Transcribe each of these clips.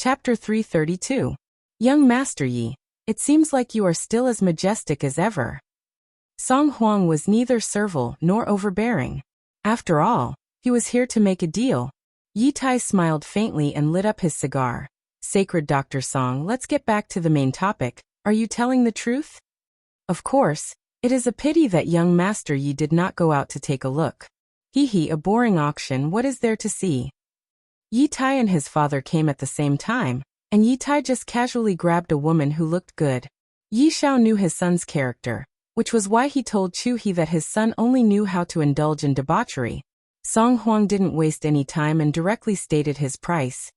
Chapter 332. Young Master Yi, it seems like you are still as majestic as ever. Song Huang was neither servile nor overbearing. After all, he was here to make a deal. Yi Tai smiled faintly and lit up his cigar. Sacred Dr. Song, let's get back to the main topic. Are you telling the truth? Of course. It is a pity that young Master Yi did not go out to take a look. Hee, a boring auction, what is there to see? Yi Tai and his father came at the same time, and Yi Tai just casually grabbed a woman who looked good. Yi Xiao knew his son's character, which was why he told Chu He that his son only knew how to indulge in debauchery. Song Huang didn't waste any time and directly stated his price.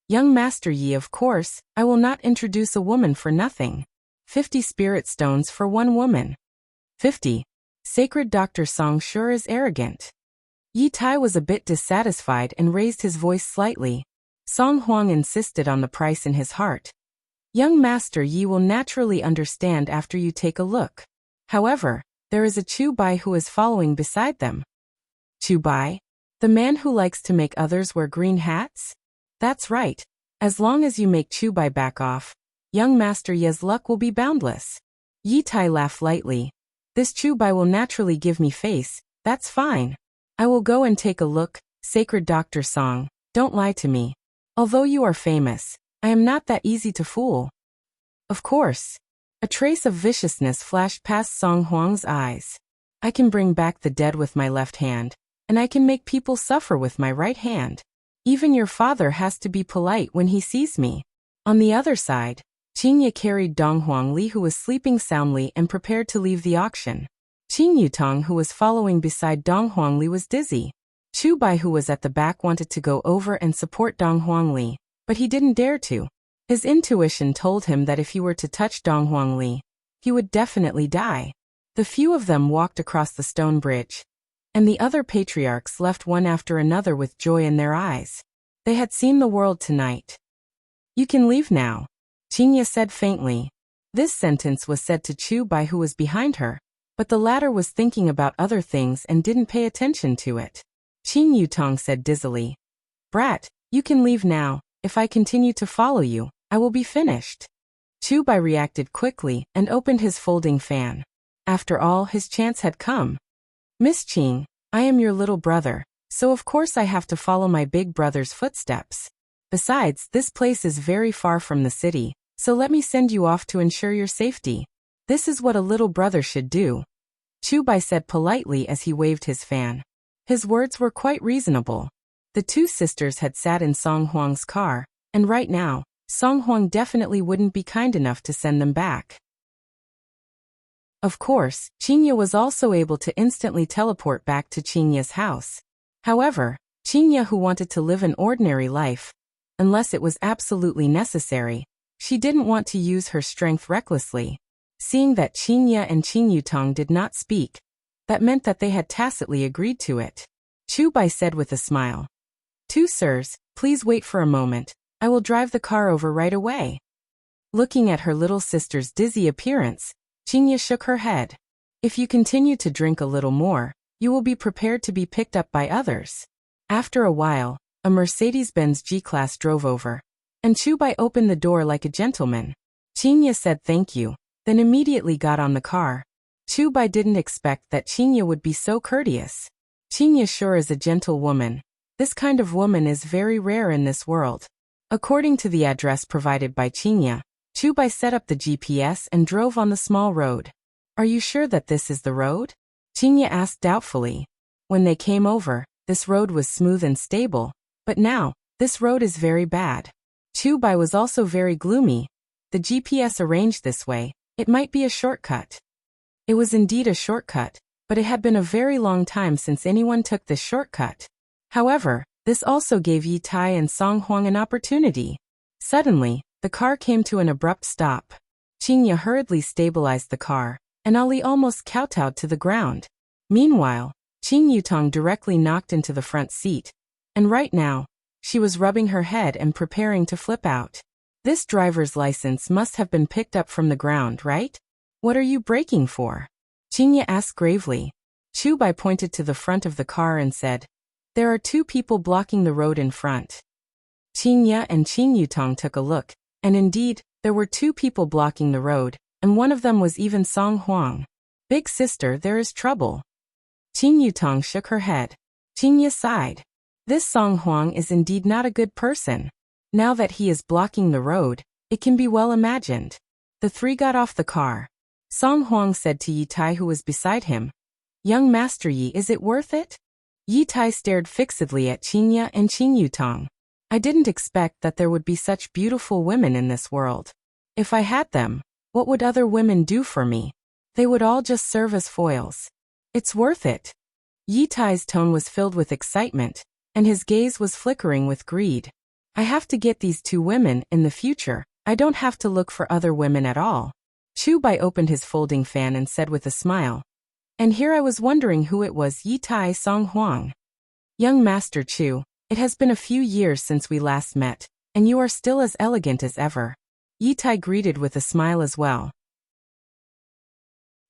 Young Master Yi, of course, I will not introduce a woman for nothing. 50 spirit stones for one woman. 50. Sacred Dr. Song sure is arrogant. Yi Tai was a bit dissatisfied and raised his voice slightly. Song Huang insisted on the price in his heart. Young Master Yi will naturally understand after you take a look. However, there is a Chu Bai who is following beside them. Chu Bai? The man who likes to make others wear green hats? That's right. As long as you make Chu Bai back off, young Master Yi's luck will be boundless. Yi Tai laughed lightly. This Chu Bai will naturally give me face, that's fine. I will go and take a look. Sacred Dr. Song, don't lie to me. Although you are famous, I am not that easy to fool. Of course. A trace of viciousness flashed past Song Huang's eyes. I can bring back the dead with my left hand, and I can make people suffer with my right hand. Even your father has to be polite when he sees me. On the other side, Qingye carried Dong Huangli, who was sleeping soundly and prepared to leave the auction. Qing Yutong, who was following beside Dong Huangli, was dizzy. Chu Bai, who was at the back, wanted to go over and support Dong Huangli, but he didn't dare to. His intuition told him that if he were to touch Dong Huangli, he would definitely die. The few of them walked across the stone bridge, and the other patriarchs left one after another with joy in their eyes. They had seen the world tonight. You can leave now, Qingye said faintly. This sentence was said to Chu Bai, who was behind her, but the latter was thinking about other things and didn't pay attention to it. Qing Yutong said dizzily, Brat, you can leave now. If I continue to follow you, I will be finished. Chu Bai reacted quickly and opened his folding fan. After all, his chance had come. Miss Qing, I am your little brother, so of course I have to follow my big brother's footsteps. Besides, this place is very far from the city, so let me send you off to ensure your safety. This is what a little brother should do. Chu Bai said politely as he waved his fan. His words were quite reasonable. The two sisters had sat in Song Huang's car, and right now, Song Huang definitely wouldn't be kind enough to send them back. Of course, Qingye was also able to instantly teleport back to Qingye's house. However, Qingye, who wanted to live an ordinary life, unless it was absolutely necessary, she didn't want to use her strength recklessly. Seeing that Qingye and Qing Yutong did not speak, that meant that they had tacitly agreed to it. Chu Bai said with a smile. Two sirs, please wait for a moment. I will drive the car over right away. Looking at her little sister's dizzy appearance, Qingye shook her head. If you continue to drink a little more, you will be prepared to be picked up by others. After a while, a Mercedes-Benz G-Class drove over, and Chu Bai opened the door like a gentleman. Qingye said thank you, then immediately got on the car. Chu Bai didn't expect that Qingye would be so courteous. Qingye sure is a gentle woman. This kind of woman is very rare in this world. According to the address provided by Qingye, Chu Bai set up the GPS and drove on the small road. Are you sure that this is the road? Qingye asked doubtfully. When they came over, this road was smooth and stable, but now, this road is very bad. Chu Bai was also very gloomy. The GPS arranged this way, it might be a shortcut. It was indeed a shortcut, but it had been a very long time since anyone took this shortcut. However, this also gave Yi Tai and Song Huang an opportunity. Suddenly, the car came to an abrupt stop. Qingye hurriedly stabilized the car, and Ali almost kowtowed to the ground. Meanwhile, Qing Yutong directly knocked into the front seat, and right now, she was rubbing her head and preparing to flip out. This driver's license must have been picked up from the ground, right? What are you braking for? Qingye asked gravely. Chu Bai pointed to the front of the car and said, There are two people blocking the road in front. Qin Ye and Qin Yutong took a look, and indeed, there were two people blocking the road, and one of them was even Song Huang. Big sister, there is trouble. Qin Yutong shook her head. Qin Ye sighed. This Song Huang is indeed not a good person. Now that he is blocking the road, it can be well imagined. The three got off the car. Song Huang said to Yi Tai, who was beside him, "Young Master Yi, is it worth it?" Yi Tai stared fixedly at Qin Ye and Qin Yutong. I didn't expect that there would be such beautiful women in this world. If I had them, what would other women do for me? They would all just serve as foils. It's worth it. Yi Tai's tone was filled with excitement, and his gaze was flickering with greed. I have to get these two women in the future. I don't have to look for other women at all. Chu Bai opened his folding fan and said with a smile. And here I was wondering who it was. Yi Tai, Song Huang. Young Master Chu, it has been a few years since we last met, and you are still as elegant as ever. Yi Tai greeted with a smile as well.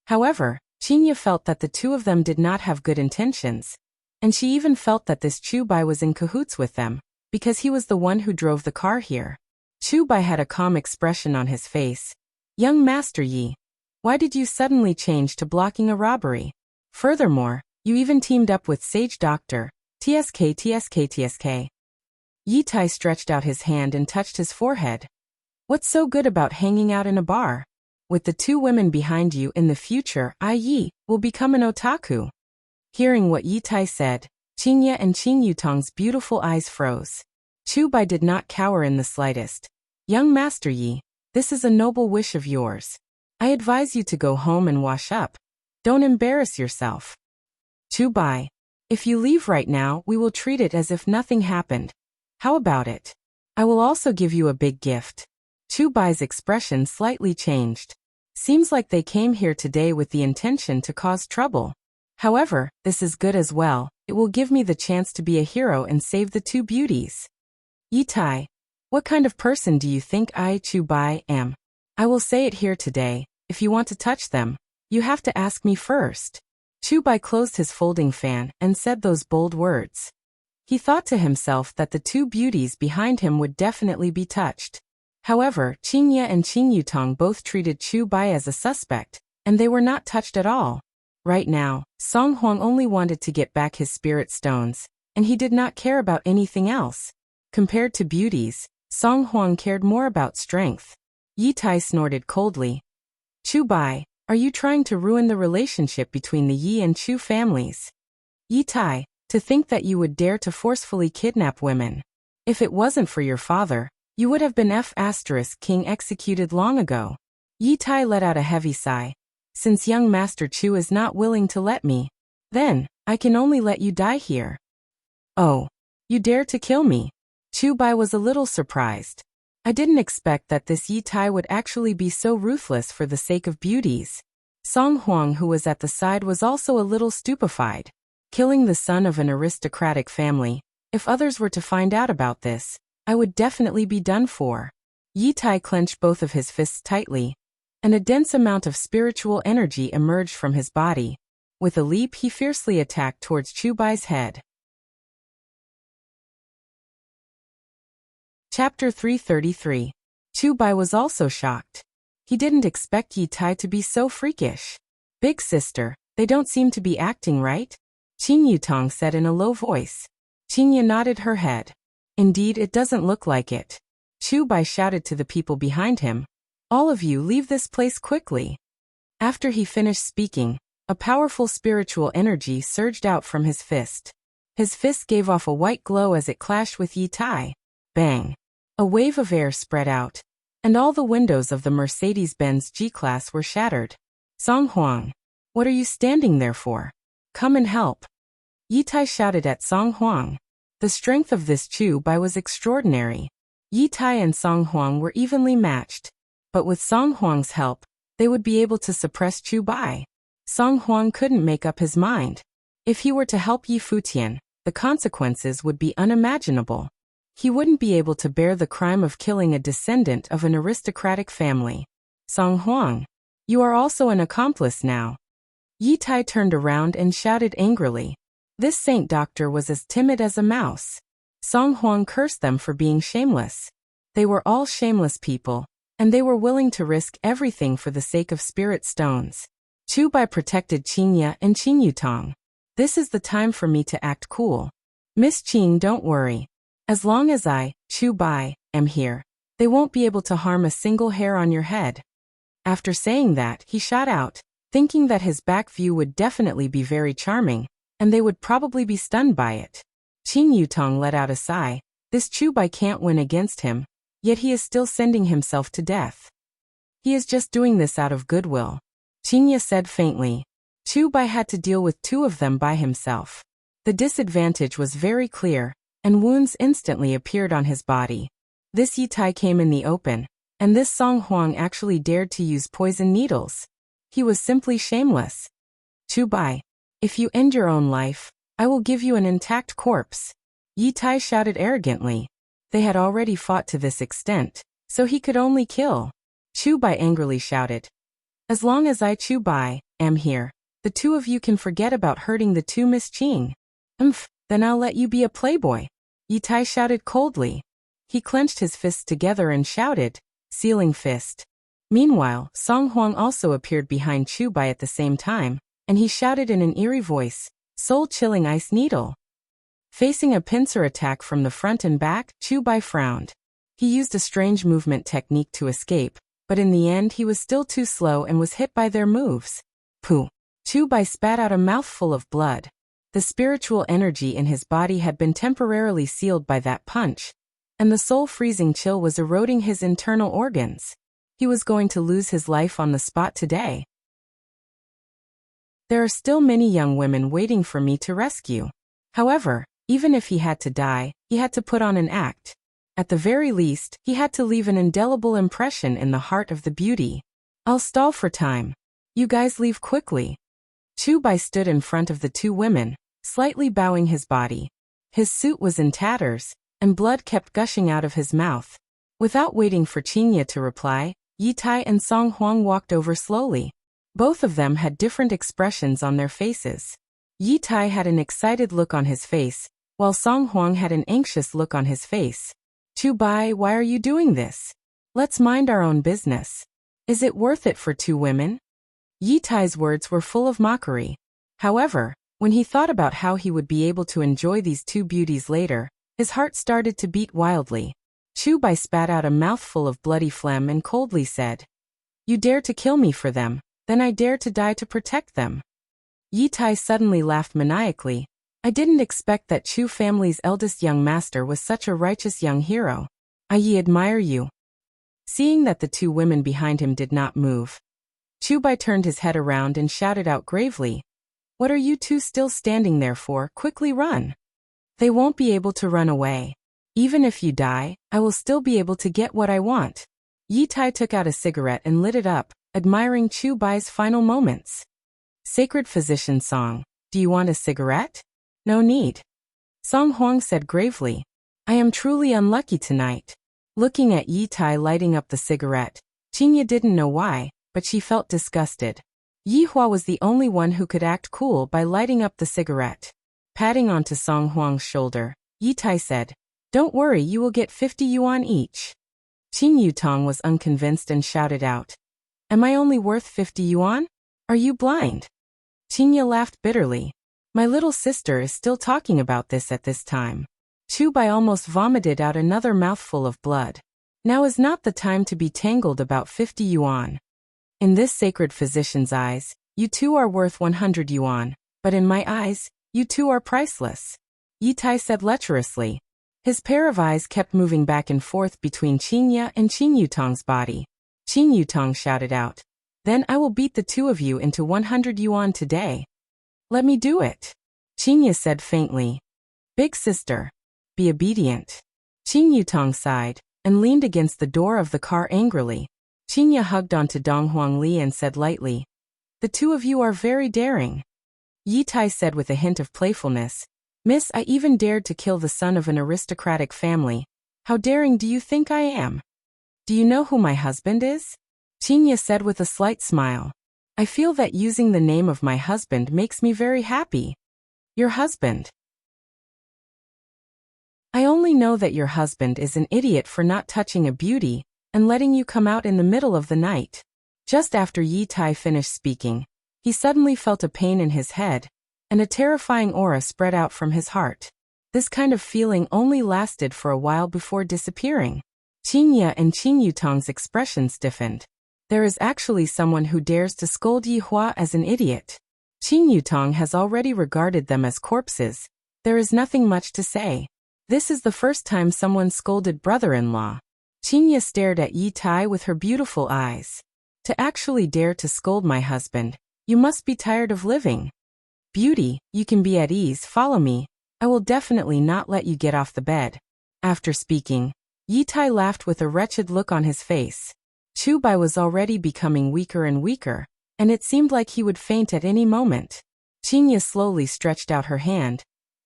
However, Qin Ye felt that the two of them did not have good intentions, and she even felt that this Chu Bai was in cahoots with them, because he was the one who drove the car here. Chu Bai had a calm expression on his face. Young Master Yi, why did you suddenly change to blocking a robbery? Furthermore, you even teamed up with Sage Doctor, TSK. Yi Tai stretched out his hand and touched his forehead. What's so good about hanging out in a bar? With the two women behind you in the future, Yi will become an otaku. Hearing what Yi Tai said, Qin Ye and Qin Yutong's beautiful eyes froze. Chu Bai did not cower in the slightest. Young Master Yi, this is a noble wish of yours. I advise you to go home and wash up. Don't embarrass yourself. Chu Bai, if you leave right now, we will treat it as if nothing happened. How about it? I will also give you a big gift. Chu Bai's expression slightly changed. Seems like they came here today with the intention to cause trouble. However, this is good as well. It will give me the chance to be a hero and save the two beauties. Yi Tai, what kind of person do you think I, Chu Bai, am? I will say it here today. If you want to touch them, you have to ask me first. Chu Bai closed his folding fan and said those bold words. He thought to himself that the two beauties behind him would definitely be touched. However, Qin Ye and Qin Yutong both treated Chu Bai as a suspect, and they were not touched at all. Right now, Song Huang only wanted to get back his spirit stones, and he did not care about anything else. Compared to beauties, Song Huang cared more about strength. Yi Tai snorted coldly. Chu Bai, are you trying to ruin the relationship between the Yi and Chu families? Yi Tai, to think that you would dare to forcefully kidnap women. If it wasn't for your father, you would have been King executed long ago. Yi Tai let out a heavy sigh. Since young Master Chu is not willing to let me, then I can only let you die here. Oh, you dare to kill me? Chu Bai was a little surprised. I didn't expect that this Yi Tai would actually be so ruthless for the sake of beauties. Song Huang, who was at the side, was also a little stupefied. Killing the son of an aristocratic family, if others were to find out about this, I would definitely be done for. Yi Tai clenched both of his fists tightly, and a dense amount of spiritual energy emerged from his body. With a leap, he fiercely attacked towards Chu Bai's head. Chapter 333. Chu Bai was also shocked. He didn't expect Yi Tai to be so freakish. Big sister, they don't seem to be acting right? Qin Yutong said in a low voice. Qin Ye nodded her head. Indeed, it doesn't look like it. Chu Bai shouted to the people behind him. All of you leave this place quickly. After he finished speaking, a powerful spiritual energy surged out from his fist. His fist gave off a white glow as it clashed with Yi Tai. Bang! A wave of air spread out, and all the windows of the Mercedes-Benz G-Class were shattered. Song Huang, what are you standing there for? Come and help. Yi Tai shouted at Song Huang. The strength of this Chu Bai was extraordinary. Yi Tai and Song Huang were evenly matched, but with Song Huang's help, they would be able to suppress Chu Bai. Song Huang couldn't make up his mind. If he were to help Yi Futian, the consequences would be unimaginable. He wouldn't be able to bear the crime of killing a descendant of an aristocratic family. Song Huang, you are also an accomplice now. Yi Tai turned around and shouted angrily. This saint doctor was as timid as a mouse. Song Huang cursed them for being shameless. They were all shameless people, and they were willing to risk everything for the sake of spirit stones. Chu Bai protected Qingya and Qing Yutong. This is the time for me to act cool. Miss Qing, don't worry. As long as I, Chu Bai, am here, they won't be able to harm a single hair on your head. After saying that, he shot out, thinking that his back view would definitely be very charming, and they would probably be stunned by it. Qing Yutong let out a sigh. This Chu Bai can't win against him, yet he is still sending himself to death. He is just doing this out of goodwill. Qingya said faintly. Chu Bai had to deal with two of them by himself. The disadvantage was very clear, and wounds instantly appeared on his body. This Yi Tai came in the open, and this Song Huang actually dared to use poison needles. He was simply shameless. Chu Bai, if you end your own life, I will give you an intact corpse. Yi Tai shouted arrogantly. They had already fought to this extent, so he could only kill. Chu Bai angrily shouted. As long as I, Chu Bai, am here, the two of you can forget about hurting the two Miss Qing. Then I'll let you be a playboy. Yi Tai shouted coldly. He clenched his fists together and shouted, sealing fist. Meanwhile, Song Huang also appeared behind Chu Bai at the same time, and he shouted in an eerie voice, soul-chilling ice needle. Facing a pincer attack from the front and back, Chu Bai frowned. He used a strange movement technique to escape, but in the end he was still too slow and was hit by their moves. Pooh! Chu Bai spat out a mouthful of blood. The spiritual energy in his body had been temporarily sealed by that punch, and the soul-freezing chill was eroding his internal organs. He was going to lose his life on the spot today. There are still many young women waiting for me to rescue. However, even if he had to die, he had to put on an act. At the very least, he had to leave an indelible impression in the heart of the beauty. I'll stall for time. You guys leave quickly. Chu Bai stood in front of the two women, slightly bowing his body. His suit was in tatters, and blood kept gushing out of his mouth. Without waiting for Qingya to reply, Yi Tai and Song Huang walked over slowly. Both of them had different expressions on their faces. Yi Tai had an excited look on his face, while Song Huang had an anxious look on his face. Chu Bai, why are you doing this? Let's mind our own business. Is it worth it for two women? Yi Tai's words were full of mockery. However, when he thought about how he would be able to enjoy these two beauties later, his heart started to beat wildly. Chu Bai spat out a mouthful of bloody phlegm and coldly said, You dare to kill me for them, then I dare to die to protect them. Yi Tai suddenly laughed maniacally. I didn't expect that Chu family's eldest young master was such a righteous young hero. I admire you. Seeing that the two women behind him did not move, Chu Bai turned his head around and shouted out gravely, What are you two still standing there for? Quickly run. They won't be able to run away. Even if you die, I will still be able to get what I want. Yi Tai took out a cigarette and lit it up, admiring Chu Bai's final moments. Sacred Physician Song, do you want a cigarette? No need. Song Huang said gravely, I am truly unlucky tonight. Looking at Yi Tai lighting up the cigarette, Qingya didn't know why, but she felt disgusted. Yi Hua was the only one who could act cool by lighting up the cigarette. Patting onto Song Huang's shoulder, Yi Tai said, Don't worry, you will get 50 yuan each. Qing Yutong was unconvinced and shouted out, Am I only worth 50 yuan? Are you blind? Qingya laughed bitterly. My little sister is still talking about this at this time. Chu Bai almost vomited out another mouthful of blood. Now is not the time to be tangled about 50 yuan. In this sacred physician's eyes, you two are worth 100 yuan, but in my eyes, you two are priceless. Yi Tai said lecherously. His pair of eyes kept moving back and forth between Qingya and Qing Yutong's body. Qing Yutong shouted out, Then I will beat the two of you into 100 yuan today. Let me do it. Qingya said faintly. Big sister. Be obedient. Qing Yutong sighed, and leaned against the door of the car angrily. Qingya hugged onto Dong Huangli and said lightly, The two of you are very daring. Yi Tai said with a hint of playfulness, Miss, I even dared to kill the son of an aristocratic family. How daring do you think I am? Do you know who my husband is? Qingya said with a slight smile. I feel that using the name of my husband makes me very happy. Your husband? I only know that your husband is an idiot for not touching a beauty and letting you come out in the middle of the night. Just after Yi Tai finished speaking, he suddenly felt a pain in his head, and a terrifying aura spread out from his heart. This kind of feeling only lasted for a while before disappearing. Qingye and Qing Yutong's expression stiffened. There is actually someone who dares to scold Yi Hua as an idiot. Qing Yutong has already regarded them as corpses. There is nothing much to say. This is the first time someone scolded brother-in-law. Qingye stared at Yi Tai with her beautiful eyes. To actually dare to scold my husband, you must be tired of living. Beauty, you can be at ease, follow me. I will definitely not let you get off the bed. After speaking, Yi Tai laughed with a wretched look on his face. Chu Bai was already becoming weaker and weaker, and it seemed like he would faint at any moment. Qingye slowly stretched out her hand,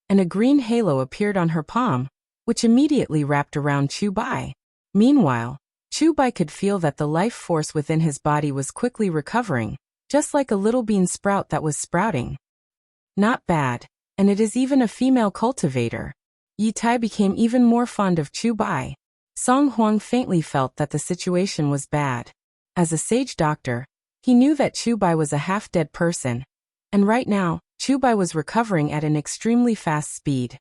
and a green halo appeared on her palm, which immediately wrapped around Chu Bai. Meanwhile, Chu Bai could feel that the life force within his body was quickly recovering, just like a little bean sprout that was sprouting. Not bad, and it is even a female cultivator. Yi Tai became even more fond of Chu Bai. Song Huang faintly felt that the situation was bad. As a sage doctor, he knew that Chu Bai was a half-dead person, and right now, Chu Bai was recovering at an extremely fast speed.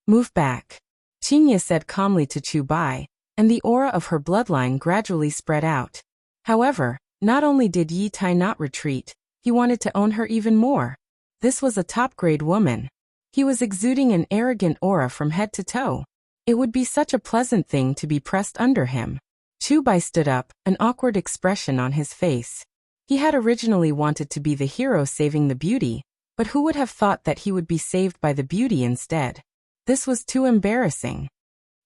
Move back, Qingye said calmly to Chu Bai, and the aura of her bloodline gradually spread out. However, not only did Yi Tai not retreat, he wanted to own her even more. This was a top-grade woman. He was exuding an arrogant aura from head to toe. It would be such a pleasant thing to be pressed under him. Chu Bai stood up, an awkward expression on his face. He had originally wanted to be the hero saving the beauty, but who would have thought that he would be saved by the beauty instead? This was too embarrassing.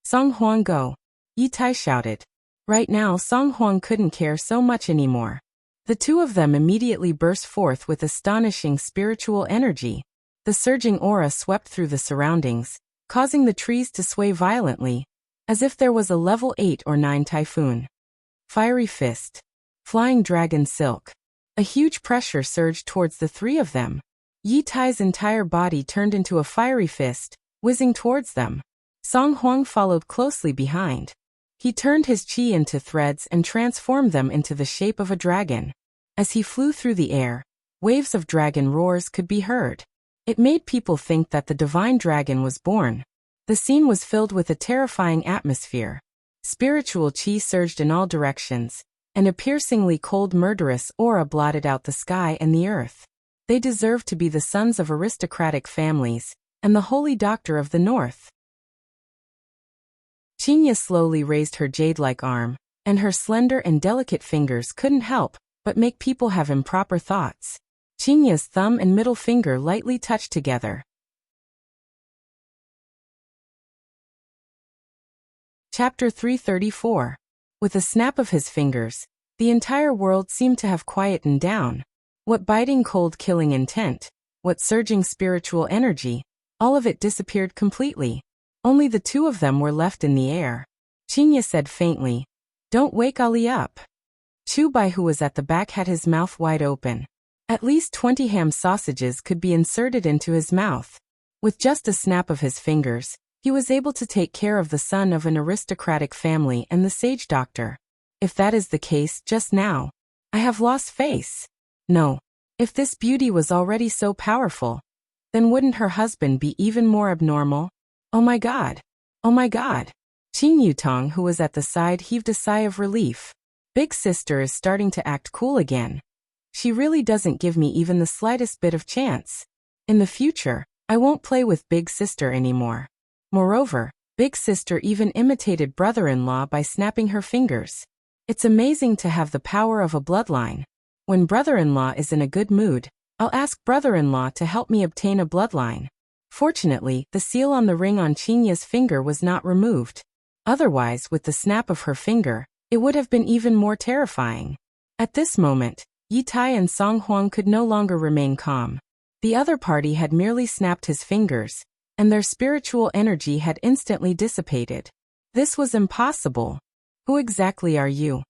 Song Huang, go! Yi Tai shouted. Right now Song Huang couldn't care so much anymore. The two of them immediately burst forth with astonishing spiritual energy. The surging aura swept through the surroundings, causing the trees to sway violently, as if there was a level 8 or 9 typhoon. Fiery fist. Flying dragon silk. A huge pressure surged towards the three of them. Yi Tai's entire body turned into a fiery fist, whizzing towards them. Song Huang followed closely behind. He turned his chi into threads and transformed them into the shape of a dragon. As he flew through the air, waves of dragon roars could be heard. It made people think that the divine dragon was born. The scene was filled with a terrifying atmosphere. Spiritual chi surged in all directions, and a piercingly cold murderous aura blotted out the sky and the earth. They deserved to be the sons of aristocratic families, and the holy doctor of the north. Qingye slowly raised her jade-like arm, and her slender and delicate fingers couldn't help but make people have improper thoughts. Qingye's thumb and middle finger lightly touched together. Chapter 334. With a snap of his fingers, the entire world seemed to have quietened down. What biting cold killing intent, what surging spiritual energy, all of it disappeared completely. Only the two of them were left in the air. Qingye said faintly, "Don't wake Ali up." Chu Bai, who was at the back, had his mouth wide open. At least 20 ham sausages could be inserted into his mouth. With just a snap of his fingers, he was able to take care of the son of an aristocratic family and the sage doctor. If that is the case just now, I have lost face. No. If this beauty was already so powerful, then wouldn't her husband be even more abnormal? Oh my God. Oh my God. Qing Yutong, who was at the side, heaved a sigh of relief. Big sister is starting to act cool again. She really doesn't give me even the slightest bit of chance. In the future, I won't play with big sister anymore. Moreover, big sister even imitated brother-in-law by snapping her fingers. It's amazing to have the power of a bloodline. When brother-in-law is in a good mood, I'll ask brother-in-law to help me obtain a bloodline. Fortunately, the seal on the ring on Qingye's finger was not removed. Otherwise, with the snap of her finger, it would have been even more terrifying. At this moment, Yi Tai and Song Huang could no longer remain calm. The other party had merely snapped his fingers, and their spiritual energy had instantly dissipated. This was impossible. Who exactly are you?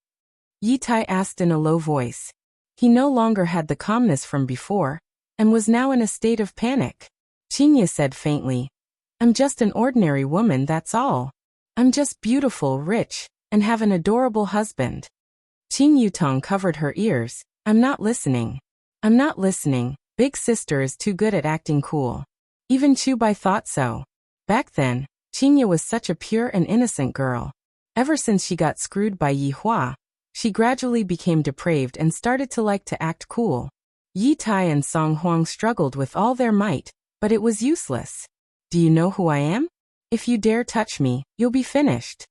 Yi Tai asked in a low voice. He no longer had the calmness from before, and was now in a state of panic. Qingye said faintly, I'm just an ordinary woman, that's all. I'm just beautiful, rich, and have an adorable husband. Qing Yutong covered her ears. I'm not listening. I'm not listening. Big sister is too good at acting cool. Even Chu Bai thought so. Back then, Qingya was such a pure and innocent girl. Ever since she got screwed by Yi Hua, she gradually became depraved and started to like to act cool. Yi Tai and Song Huang struggled with all their might, but it was useless. Do you know who I am? If you dare touch me, you'll be finished.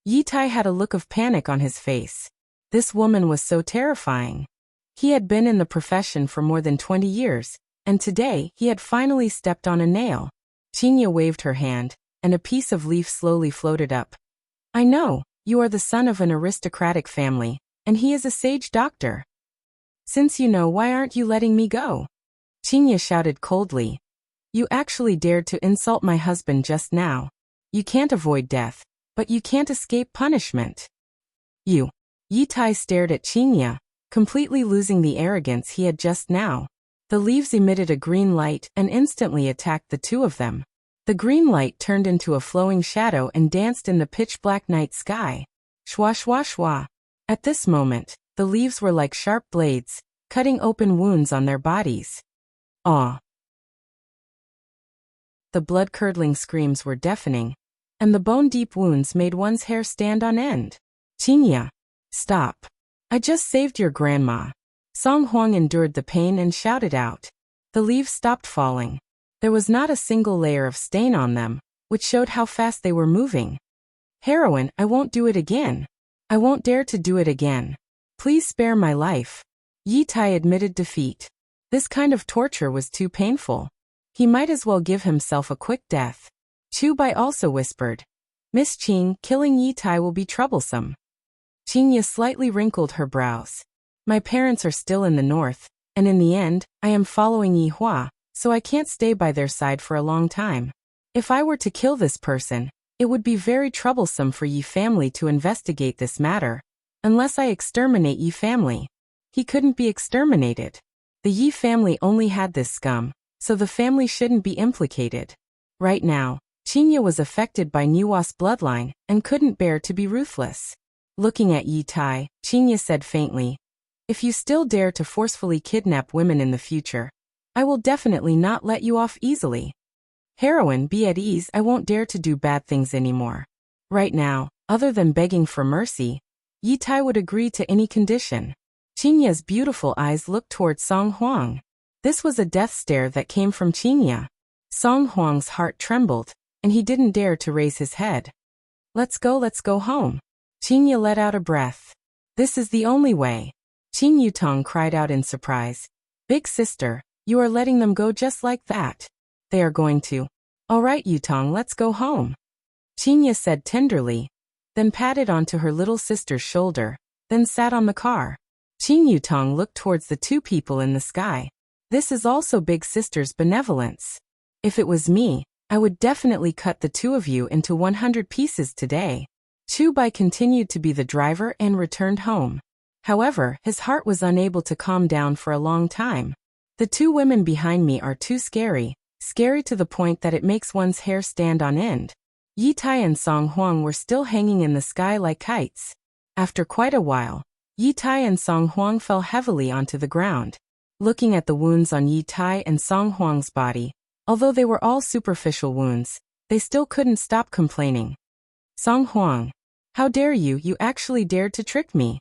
Yi Tai had a look of panic on his face. This woman was so terrifying. He had been in the profession for more than 20 years, and today he had finally stepped on a nail. Qingya waved her hand, and a piece of leaf slowly floated up. I know, you are the son of an aristocratic family, and he is a sage doctor. Since you know, why aren't you letting me go? Qingya shouted coldly. You actually dared to insult my husband just now. You can't avoid death, but you can't escape punishment. You. Yi Tai stared at Qingya, completely losing the arrogance he had just now. The leaves emitted a green light and instantly attacked the two of them. The green light turned into a flowing shadow and danced in the pitch-black night sky. Shwa shwa shwa. At this moment, the leaves were like sharp blades, cutting open wounds on their bodies. Aw! The blood-curdling screams were deafening, and the bone-deep wounds made one's hair stand on end. Qingya, stop. I just saved your grandma. Song Huang endured the pain and shouted out. The leaves stopped falling. There was not a single layer of stain on them, which showed how fast they were moving. Heroine, I won't do it again. I won't dare to do it again. Please spare my life. Yi Tai admitted defeat. This kind of torture was too painful. He might as well give himself a quick death. Chu Bai also whispered. Miss Qing, killing Yi Tai will be troublesome. Qingya slightly wrinkled her brows. My parents are still in the north, and in the end, I am following Yi Hua, so I can't stay by their side for a long time. If I were to kill this person, it would be very troublesome for Yi family to investigate this matter. Unless I exterminate Yi family. He couldn't be exterminated. The Yi family only had this scum, so the family shouldn't be implicated. Right now, Qingya was affected by Nuwa's bloodline and couldn't bear to be ruthless. Looking at Yi Tai, Qingya said faintly, if you still dare to forcefully kidnap women in the future, I will definitely not let you off easily. Heroine, be at ease, I won't dare to do bad things anymore. Right now, other than begging for mercy, Yi Tai would agree to any condition. Qingya's beautiful eyes looked toward Song Huang. This was a death stare that came from Qingya. Song Huang's heart trembled, and he didn't dare to raise his head. Let's go home. Qingya let out a breath. This is the only way. Qing Yutong cried out in surprise. Big sister, you are letting them go just like that. They are going to. All right, Yutong, let's go home. Qingya said tenderly, then patted onto her little sister's shoulder, then sat on the car. Qing Yutong looked towards the two people in the sky. This is also big sister's benevolence. If it was me, I would definitely cut the two of you into 100 pieces today. Chu Bai continued to be the driver and returned home. However, his heart was unable to calm down for a long time. The two women behind me are too scary to the point that it makes one's hair stand on end. Yi Tai and Song Huang were still hanging in the sky like kites. After quite a while, Yi Tai and Song Huang fell heavily onto the ground. Looking at the wounds on Yi Tai and Song Huang's body, although they were all superficial wounds, they still couldn't stop complaining. Song Huang, how dare you? You actually dared to trick me.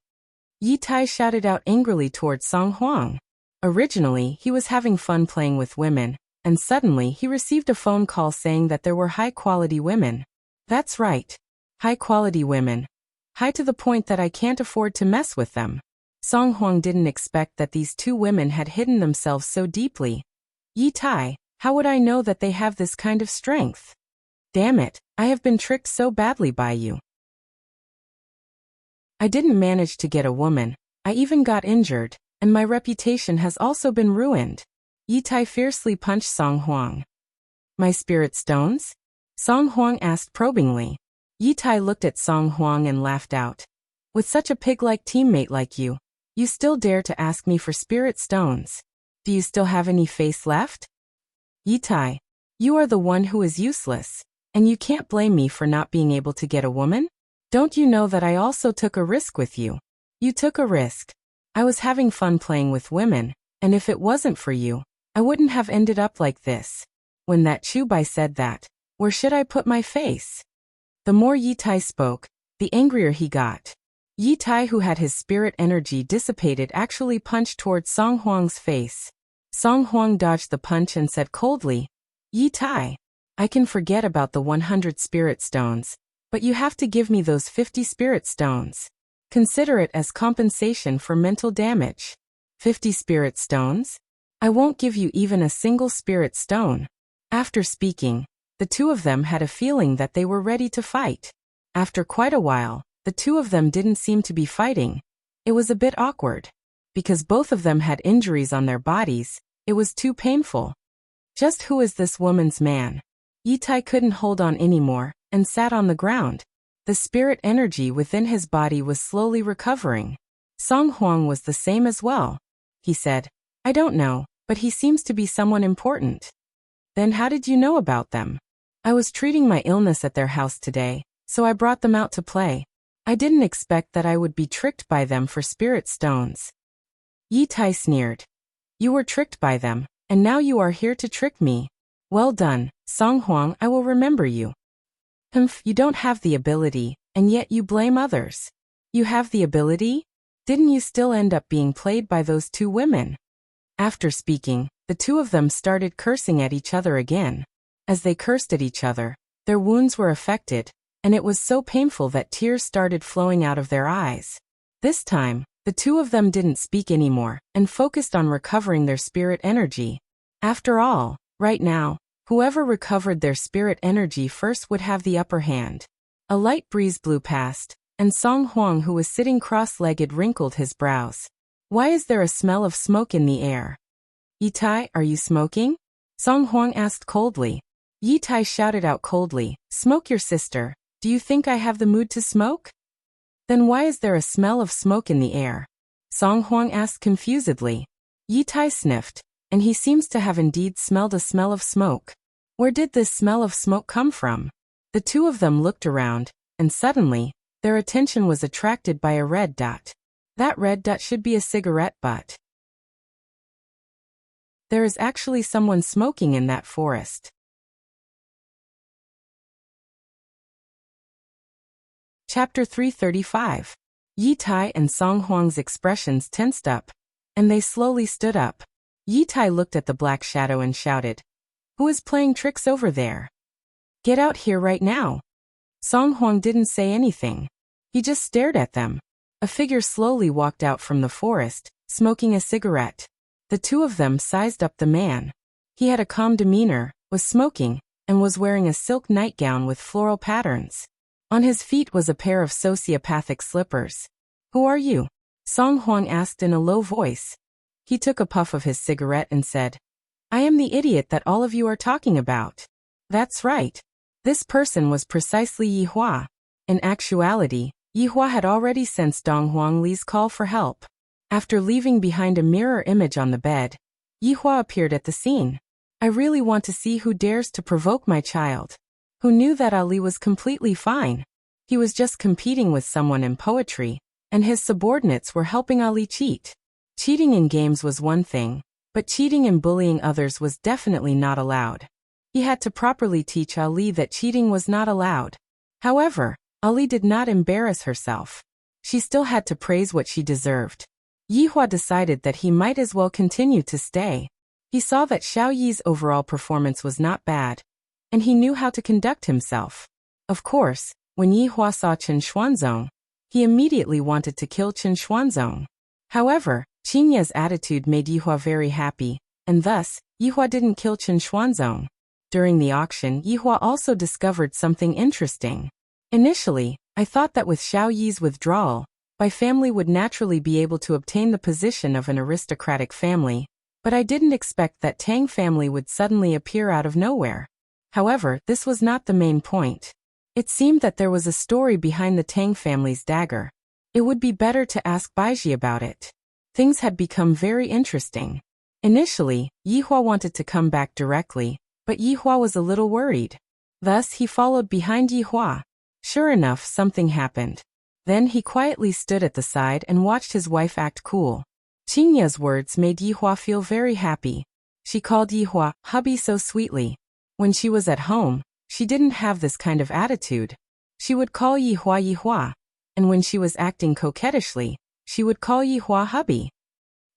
Yi Tai shouted out angrily towards Song Huang. Originally, he was having fun playing with women, and suddenly he received a phone call saying that there were high-quality women. That's right. High-quality women. High to the point that I can't afford to mess with them. Song Huang didn't expect that these two women had hidden themselves so deeply. Yi Tai, how would I know that they have this kind of strength? Damn it, I have been tricked so badly by you. I didn't manage to get a woman, I even got injured, and my reputation has also been ruined. Yi Tai fiercely punched Song Huang. My spirit stones? Song Huang asked probingly. Yi Tai looked at Song Huang and laughed out. With such a pig-like teammate like you still dare to ask me for spirit stones. Do you still have any face left? Yi Tai, You are the one who is useless, and you can't blame me for not being able to get a woman? Don't you know that I also took a risk with you? You took a risk. I was having fun playing with women, and if it wasn't for you, I wouldn't have ended up like this. When that Chubai said that, where should I put my face? The more Yi Tai spoke, the angrier he got. Yi Tai, who had his spirit energy dissipated, actually punched towards Song Huang's face. Song Huang dodged the punch and said coldly, Yi Tai, I can forget about the 100 spirit stones, but you have to give me those 50 spirit stones. Consider it as compensation for mental damage. 50 spirit stones? I won't give you even a single spirit stone. After speaking, the two of them had a feeling that they were ready to fight. After quite a while, the two of them didn't seem to be fighting. It was a bit awkward. Because both of them had injuries on their bodies, it was too painful. Just who is this woman's man? Yi Tai couldn't hold on anymore, and sat on the ground. The spirit energy within his body was slowly recovering. Song Huang was the same as well. He said, I don't know, but he seems to be someone important. Then how did you know about them? I was treating my illness at their house today, so I brought them out to play. I didn't expect that I would be tricked by them for spirit stones. Yi Tai sneered. You were tricked by them, and now you are here to trick me. Well done, Song Huang, I will remember you. Humph, you don't have the ability, and yet you blame others. You have the ability? Didn't you still end up being played by those two women? After speaking, the two of them started cursing at each other again. As they cursed at each other, their wounds were affected, and it was so painful that tears started flowing out of their eyes. This time, the two of them didn't speak anymore, and focused on recovering their spirit energy. After all, right now, whoever recovered their spirit energy first would have the upper hand. A light breeze blew past, and Song Huang, who was sitting cross-legged, wrinkled his brows. Why is there a smell of smoke in the air? Yi Tai, are you smoking? Song Huang asked coldly. Yi Tai shouted out coldly, Smoke your sister. Do you think I have the mood to smoke? Then why is there a smell of smoke in the air? Song Huang asked confusedly. Yi Tai sniffed, and he seems to have indeed smelled a smell of smoke. Where did this smell of smoke come from? The two of them looked around, and suddenly, their attention was attracted by a red dot. That red dot should be a cigarette butt. There is actually someone smoking in that forest. Chapter 335. Yi Tai and Song Huang's expressions tensed up, and they slowly stood up. Yi Tai looked at the black shadow and shouted, Who is playing tricks over there? Get out here right now. Song Huang didn't say anything. He just stared at them. A figure slowly walked out from the forest, smoking a cigarette. The two of them sized up the man. He had a calm demeanor, was smoking, and was wearing a silk nightgown with floral patterns. On his feet was a pair of sociopathic slippers. Who are you? Song Huang asked in a low voice. He took a puff of his cigarette and said, I am the idiot that all of you are talking about. That's right. This person was precisely Yi Hua. In actuality, Yi Hua had already sensed Dong Huang Li's call for help. After leaving behind a mirror image on the bed, Yi Hua appeared at the scene. I really want to see who dares to provoke my child. Who knew that Ali was completely fine? He was just competing with someone in poetry, and his subordinates were helping Ali cheat. Cheating in games was one thing, but cheating and bullying others was definitely not allowed. He had to properly teach Ali that cheating was not allowed. However, Ali did not embarrass herself. She still had to praise what she deserved. Yi Hua decided that he might as well continue to stay. He saw that Xiao Yi's overall performance was not bad, and he knew how to conduct himself. Of course, when Yi Hua saw Chen Xuanzong, he immediately wanted to kill Chen Xuanzong. However, Qin Ye's attitude made Yi Hua very happy, and thus, Yi Hua didn't kill Chen Xuanzong. During the auction, Yi Hua also discovered something interesting. Initially, I thought that with Xiao Yi's withdrawal, my family would naturally be able to obtain the position of an aristocratic family, but I didn't expect that Tang family would suddenly appear out of nowhere. However, this was not the main point. It seemed that there was a story behind the Tang family's dagger. It would be better to ask Baiji about it. Things had become very interesting. Initially, Yi Hua wanted to come back directly, But Yihua was a little worried. Thus he followed behind Yihua. Sure enough, something happened. Then he quietly stood at the side and watched his wife act cool. Qingya's words made Yihua feel very happy. She called Yihua hubby so sweetly. When she was at home, she didn't have this kind of attitude. She would call Yihua Yihua, and when she was acting coquettishly, she would call Yihua hubby.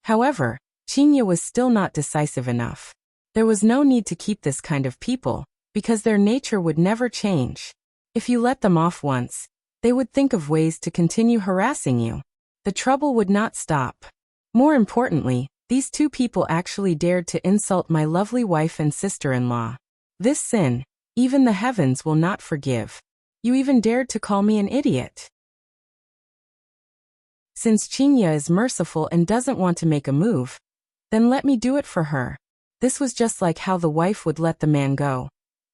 However, Qingya was still not decisive enough. There was no need to keep this kind of people, because their nature would never change. If you let them off once, they would think of ways to continue harassing you. The trouble would not stop. More importantly, these two people actually dared to insult my lovely wife and sister-in-law. This sin, even the heavens will not forgive. You even dared to call me an idiot. Since Qingya is merciful and doesn't want to make a move, then let me do it for her. This was just like how the wife would let the man go,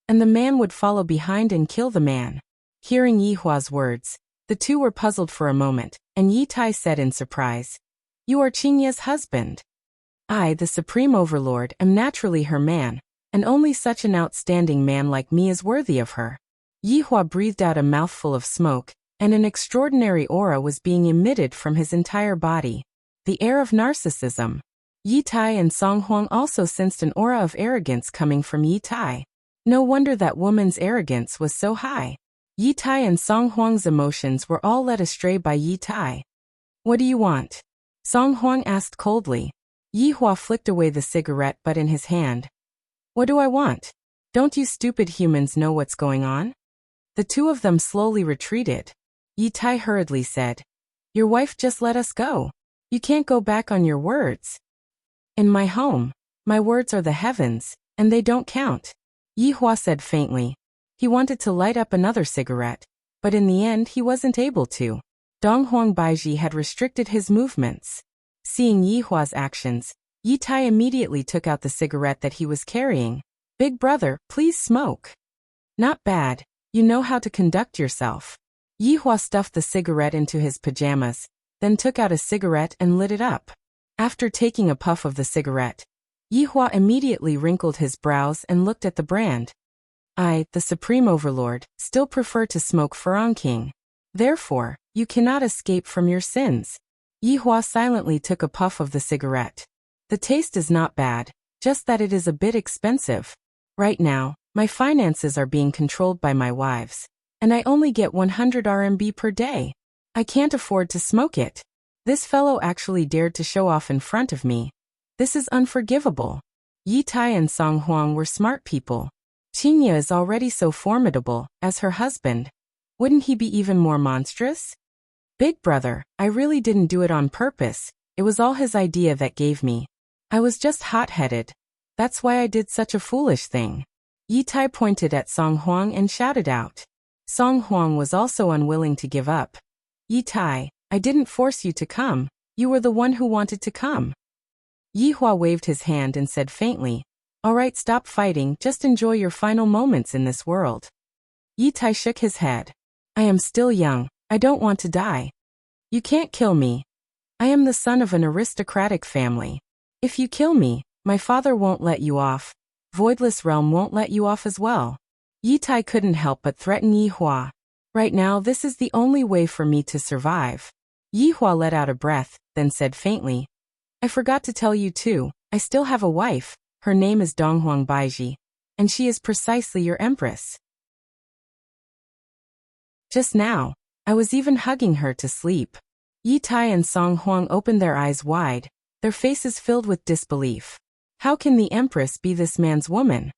and the man would follow behind and kill the man. Hearing Yihua's words, the two were puzzled for a moment, and Yi Tai said in surprise, "You are Qingya's husband." "I, the Supreme Overlord, am naturally her man, and only such an outstanding man like me is worthy of her." Yihua breathed out a mouthful of smoke, and an extraordinary aura was being emitted from his entire body. The air of narcissism. Yi Tai and Song Huang also sensed an aura of arrogance coming from Yi Tai. No wonder that woman's arrogance was so high. Yi Tai and Song Huang's emotions were all led astray by Yi Tai. "What do you want?" Song Huang asked coldly. Yihua flicked away the cigarette butt in his hand. "What do I want? Don't you stupid humans know what's going on?" The two of them slowly retreated. Yi Tai hurriedly said, "Your wife just let us go. You can't go back on your words. In my home, my words are the heavens, and they don't count." Yihua said faintly. He wanted to light up another cigarette, but in the end he wasn't able to. Donghuang Baiji had restricted his movements. Seeing Yihua's actions, Yi Tai immediately took out the cigarette that he was carrying. "Big brother, please smoke." "Not bad, you know how to conduct yourself." Yihua stuffed the cigarette into his pajamas, then took out a cigarette and lit it up. After taking a puff of the cigarette, Yihua immediately wrinkled his brows and looked at the brand. "I, the Supreme Overlord, still prefer to smoke Farang King. Therefore, you cannot escape from your sins." Yihua silently took a puff of the cigarette. "The taste is not bad, just that it is a bit expensive. Right now, my finances are being controlled by my wives, and I only get 100 RMB per day. I can't afford to smoke it. This fellow actually dared to show off in front of me. This is unforgivable." Yi Tai and Song Huang were smart people. Qingya is already so formidable, as her husband. Wouldn't he be even more monstrous? "Big brother, I really didn't do it on purpose, it was all his idea that gave me. I was just hot-headed. That's why I did such a foolish thing." Yi Tai pointed at Song Huang and shouted out. Song Huang was also unwilling to give up. "Yi Tai, I didn't force you to come, you were the one who wanted to come." Yihua waved his hand and said faintly, "All right, stop fighting, just enjoy your final moments in this world." Yi Tai shook his head. "I am still young, I don't want to die. You can't kill me. I am the son of an aristocratic family. If you kill me, my father won't let you off. Voidless Realm won't let you off as well." Yi Tai couldn't help but threaten Yihua. "Right now this is the only way for me to survive." Yihua let out a breath, then said faintly, "I forgot to tell you too, I still have a wife. Her name is Donghuang Baiji, and she is precisely your empress. Just now, I was even hugging her to sleep." Yi Tai and Song Huang opened their eyes wide, their faces filled with disbelief. How can the empress be this man's woman?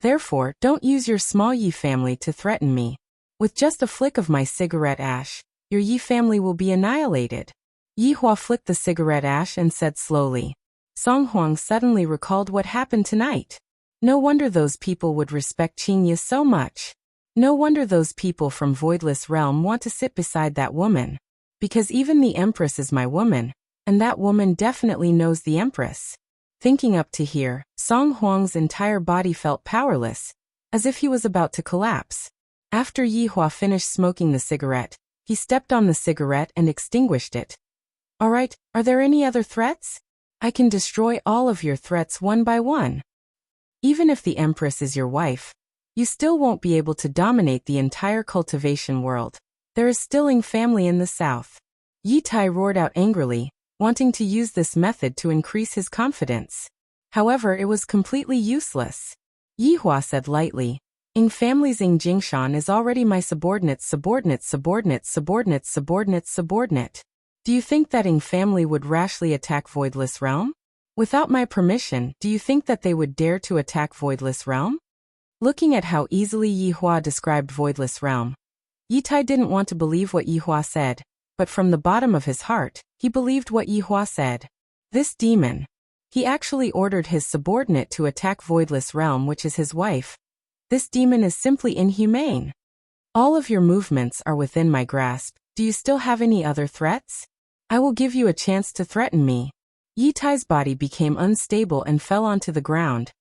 Therefore, don't use your small Yi family to threaten me. With just a flick of my cigarette ash, your Yi family will be annihilated." Yihua flicked the cigarette ash and said slowly. Song Huang suddenly recalled what happened tonight. No wonder those people would respect Qingya so much. No wonder those people from Voidless Realm want to sit beside that woman. Because even the Empress is my woman, and that woman definitely knows the Empress. Thinking up to here, Song Huang's entire body felt powerless, as if he was about to collapse. After Yihua finished smoking the cigarette, he stepped on the cigarette and extinguished it. "All right, are there any other threats? I can destroy all of your threats one by one." Even if the empress is your wife, you still won't be able to dominate the entire cultivation world. There is still Ying family in the south. Yi Tai roared out angrily, wanting to use this method to increase his confidence. However, it was completely useless. Yi Hua said lightly, Ying family's Ying Jingshan is already my subordinate. Do you think that Ying family would rashly attack Voidless Realm? Without my permission, do you think that they would dare to attack Voidless Realm? Looking at how easily Yi Hua described Voidless Realm, Yi Tai didn't want to believe what Yi Hua said, but from the bottom of his heart, he believed what Yi Hua said. This demon. He actually ordered his subordinate to attack Voidless Realm, which is his wife. This demon is simply inhumane. All of your movements are within my grasp. Do you still have any other threats? I will give you a chance to threaten me. Yi Tai's body became unstable and fell onto the ground.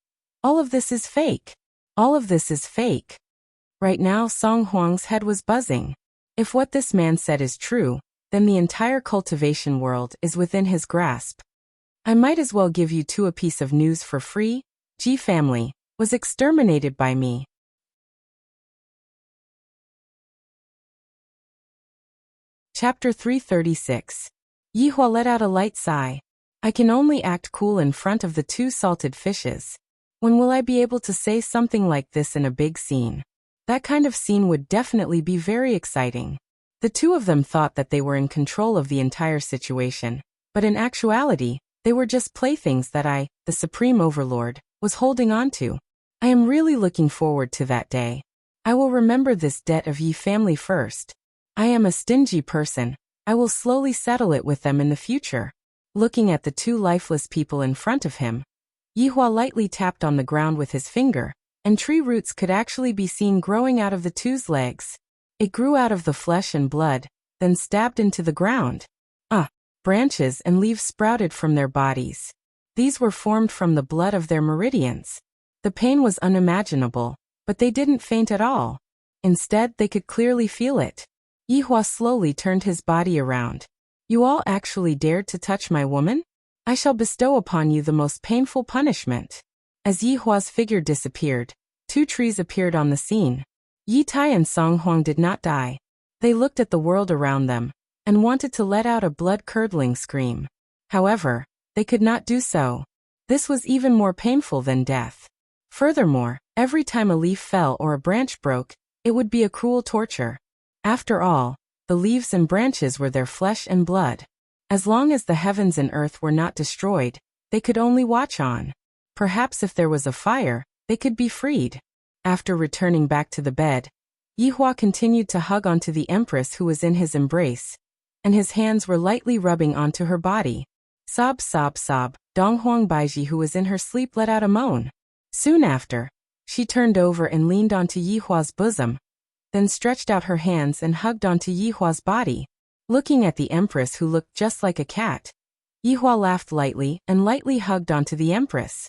All of this is fake. All of this is fake. Right now Song Huang's head was buzzing. If what this man said is true, then the entire cultivation world is within his grasp. I might as well give you two a piece of news for free. Ji family was exterminated by me. Chapter 336. Yi Hua let out a light sigh. I can only act cool in front of the two salted fishes. When will I be able to say something like this in a big scene? That kind of scene would definitely be very exciting. The two of them thought that they were in control of the entire situation, but in actuality, they were just playthings that I, the Supreme Overlord, was holding on to. I am really looking forward to that day. I will remember this debt of Yi family first. I am a stingy person. I will slowly settle it with them in the future. Looking at the two lifeless people in front of him, Yi Hua lightly tapped on the ground with his finger, and tree roots could actually be seen growing out of the two's legs. It grew out of the flesh and blood, then stabbed into the ground. Branches and leaves sprouted from their bodies. These were formed from the blood of their meridians. The pain was unimaginable, but they didn't faint at all. Instead, they could clearly feel it. Yi Hua slowly turned his body around. You all actually dared to touch my woman? I shall bestow upon you the most painful punishment. As Yi Hua's figure disappeared, two trees appeared on the scene. Yi Tai and Song Huang did not die. They looked at the world around them, and wanted to let out a blood-curdling scream. However, they could not do so. This was even more painful than death. Furthermore, every time a leaf fell or a branch broke, it would be a cruel torture. After all, the leaves and branches were their flesh and blood. As long as the heavens and earth were not destroyed, they could only watch on. Perhaps if there was a fire, they could be freed. After returning back to the bed, Yi Hua continued to hug onto the empress who was in his embrace, and his hands were lightly rubbing onto her body. Sob, sob, sob. Donghuang Baiji, who was in her sleep, let out a moan. Soon after, she turned over and leaned onto Yi Hua's bosom, then stretched out her hands and hugged onto Yi Hua's body. Looking at the empress who looked just like a cat, Yi Hua laughed lightly and lightly hugged onto the empress.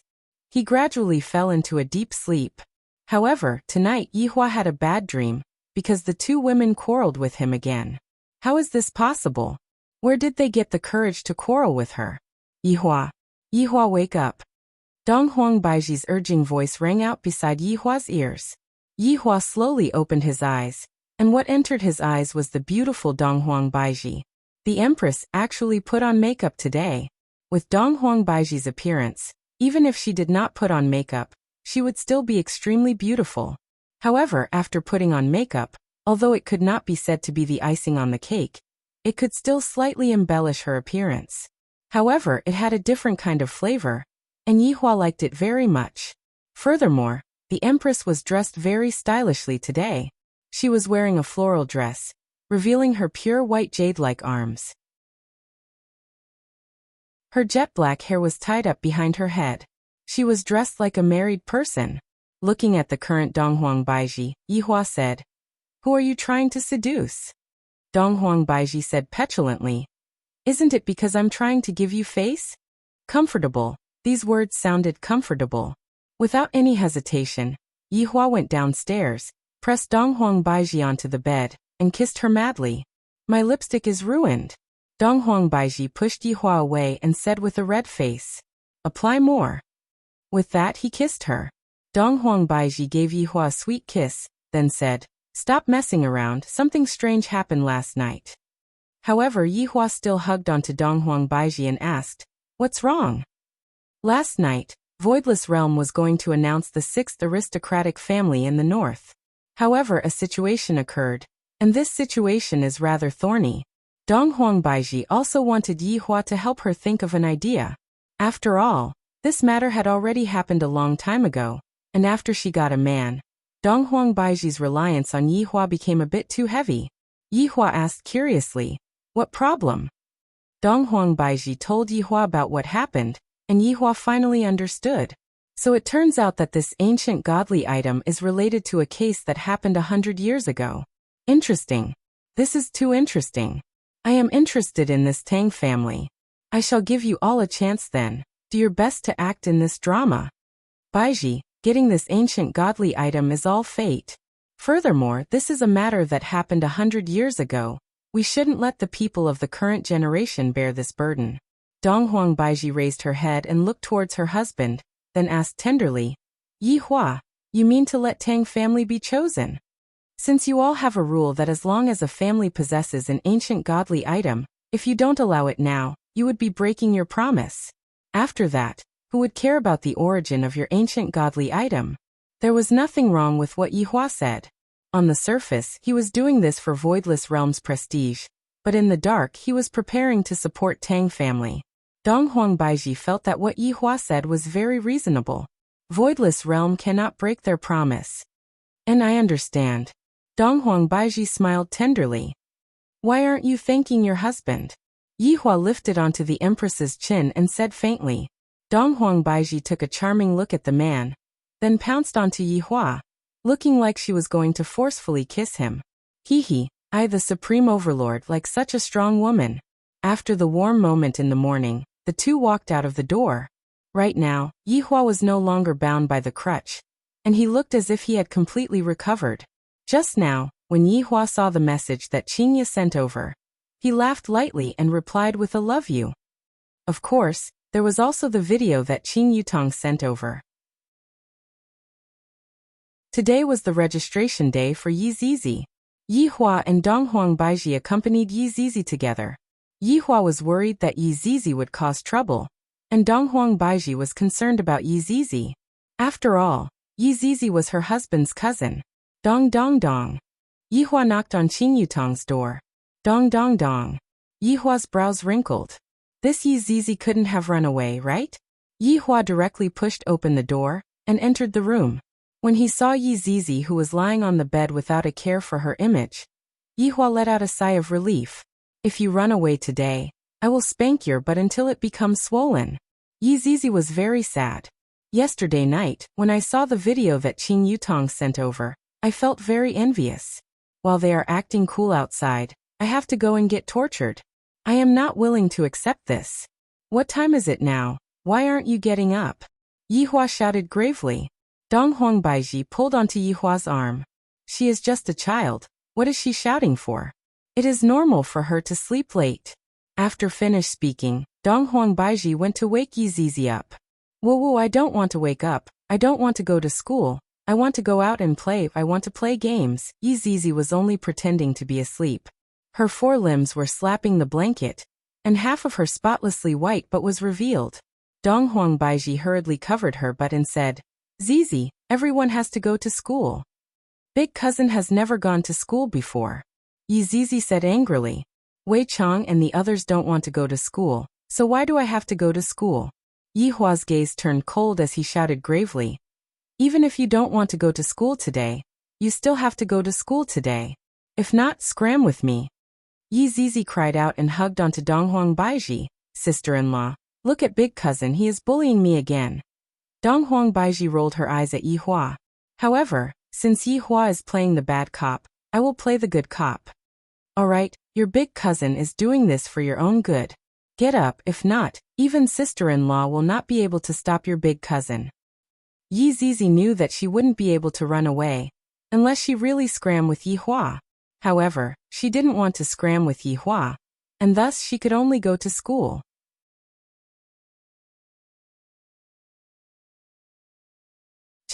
He gradually fell into a deep sleep. However, tonight Yi Hua had a bad dream, because the two women quarreled with him again. How is this possible? Where did they get the courage to quarrel with her? Yi Hua, wake up. Donghuang Baiji's urging voice rang out beside Yi Hua's ears. Yi Hua slowly opened his eyes, and what entered his eyes was the beautiful Donghuang Baiji. The empress actually put on makeup today. With Donghuang Baiji's appearance, even if she did not put on makeup, she would still be extremely beautiful. However, after putting on makeup, although it could not be said to be the icing on the cake, it could still slightly embellish her appearance. However, it had a different kind of flavor, and Yi Hua liked it very much. Furthermore, the empress was dressed very stylishly today. She was wearing a floral dress, revealing her pure white jade-like arms. Her jet-black hair was tied up behind her head. She was dressed like a married person. Looking at the current Donghuang Baiji, Yi Hua said, "Who are you trying to seduce?" Donghuang Baiji said petulantly, "Isn't it because I'm trying to give you face?" Comfortable. These words sounded comfortable. Without any hesitation, Yi Hua went downstairs, pressed Donghuang Baiji onto the bed, and kissed her madly. "My lipstick is ruined." Donghuang Baiji pushed Yi Hua away and said with a red face, "Apply more." With that he kissed her. Dong Huang Baiji gave Yihua a sweet kiss, then said, "Stop messing around, something strange happened last night." However, Yihua still hugged onto Dong Huang Baiji and asked, "What's wrong?" Last night, Voidless Realm was going to announce the 6th aristocratic family in the north. However, a situation occurred, and this situation is rather thorny. Dong Huang Baiji also wanted Yihua to help her think of an idea. After all, this matter had already happened a long time ago, and after she got a man, Dong Huang Baiji's reliance on Yihua became a bit too heavy. Yihua asked curiously, "What problem?" Dong Huang Baiji told Yihua about what happened, and Yihua finally understood. So it turns out that this ancient godly item is related to a case that happened 100 years ago. Interesting. This is too interesting. I am interested in this Tang family. I shall give you all a chance then. Do your best to act in this drama. Baiji, getting this ancient godly item is all fate. Furthermore, this is a matter that happened 100 years ago. We shouldn't let the people of the current generation bear this burden. Dong Huang Baiji raised her head and looked towards her husband, then asked tenderly, "Yihua, you mean to let Tang family be chosen? Since you all have a rule that as long as a family possesses an ancient godly item, if you don't allow it now, you would be breaking your promise. After that, who would care about the origin of your ancient godly item?" There was nothing wrong with what Yihua said. On the surface, he was doing this for Voidless Realm's prestige, but in the dark he was preparing to support Tang family. Dong Huang Baiji felt that what Yihua said was very reasonable. Voidless Realm cannot break their promise. And I understand. Dong Huang Baiji smiled tenderly. Why aren't you thanking your husband? Yihua lifted onto the Empress's chin and said faintly. Dong Huang Baiji took a charming look at the man, then pounced onto Yihua, looking like she was going to forcefully kiss him. Hee, I the Supreme Overlord like such a strong woman. After the warm moment in the morning, the two walked out of the door. Right now, Yihua was no longer bound by the crutch, and he looked as if he had completely recovered. Just now, when Yihua saw the message that Qingye sent over, he laughed lightly and replied with a love you. Of course, there was also the video that Qing Yutong sent over. Today was the registration day for Yi Zizi. Yihua and Dong Huang Baiji accompanied Yi Zizi together. Yihua was worried that Yi Zizi would cause trouble, and Dong Huang Baiji was concerned about Yi Zizi. After all, Yi Zizi was her husband's cousin. Dong dong dong. Yihua knocked on Qing Yutong's door. Dong dong dong. Yihua's brows wrinkled. This Yi Zizi couldn't have run away, right? Yihua directly pushed open the door and entered the room. When he saw Yi Zizi, who was lying on the bed without a care for her image, Yihua let out a sigh of relief. If you run away today, I will spank your butt until it becomes swollen. Yi Zizi was very sad. Yesterday night, when I saw the video that Qing Yutong sent over, I felt very envious. While they are acting cool outside, I have to go and get tortured. I am not willing to accept this. What time is it now? Why aren't you getting up? Yihua shouted gravely. Dong Huang Baiji pulled onto Yihua's arm. She is just a child. What is she shouting for? It is normal for her to sleep late. After finished speaking, Dong Huang Baiji went to wake Yi Zizi up. Whoa, I don't want to wake up. I don't want to go to school. I want to go out and play. I want to play games. Yi Zizi was only pretending to be asleep. Her forelimbs were slapping the blanket, and half of her spotlessly white butt was revealed. Dong Huang Baiji hurriedly covered her butt and said, Zizi, everyone has to go to school. Big cousin has never gone to school before. Yi Zizi said angrily. Wei Chang and the others don't want to go to school, so why do I have to go to school? Yihua's gaze turned cold as he shouted gravely. Even if you don't want to go to school today, you still have to go to school today. If not, scram with me. Yi Zizi cried out and hugged onto Dong Huang Baiji. Sister-in-law, look at big cousin, he is bullying me again. Dong Huang Baiji rolled her eyes at Yihua. However, since Yihua is playing the bad cop, I will play the good cop. Alright, your big cousin is doing this for your own good. Get up, if not, even sister-in-law will not be able to stop your big cousin. Yi Zizi knew that she wouldn't be able to run away, unless she really scram with Yihua. However, she didn't want to scram with Yihua, and thus she could only go to school.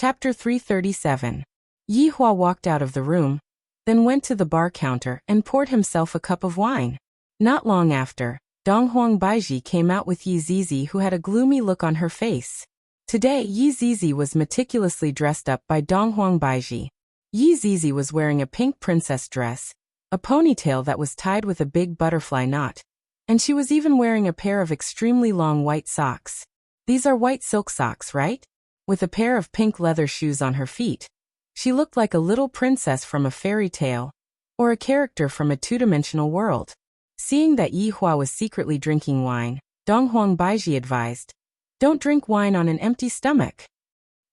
Chapter 337. Yi Hua walked out of the room, then went to the bar counter and poured himself a cup of wine. Not long after, Donghuang Baiji came out with Yi Zizi, who had a gloomy look on her face. Today, Yi Zizi was meticulously dressed up by Donghuang Baiji. Yi Zizi was wearing a pink princess dress, a ponytail that was tied with a big butterfly knot, and she was even wearing a pair of extremely long white socks. These are white silk socks, right? With a pair of pink leather shoes on her feet. She looked like a little princess from a fairy tale, or a character from a two-dimensional world. Seeing that Yi Hua was secretly drinking wine, Donghuang Baiji advised, "Don't drink wine on an empty stomach."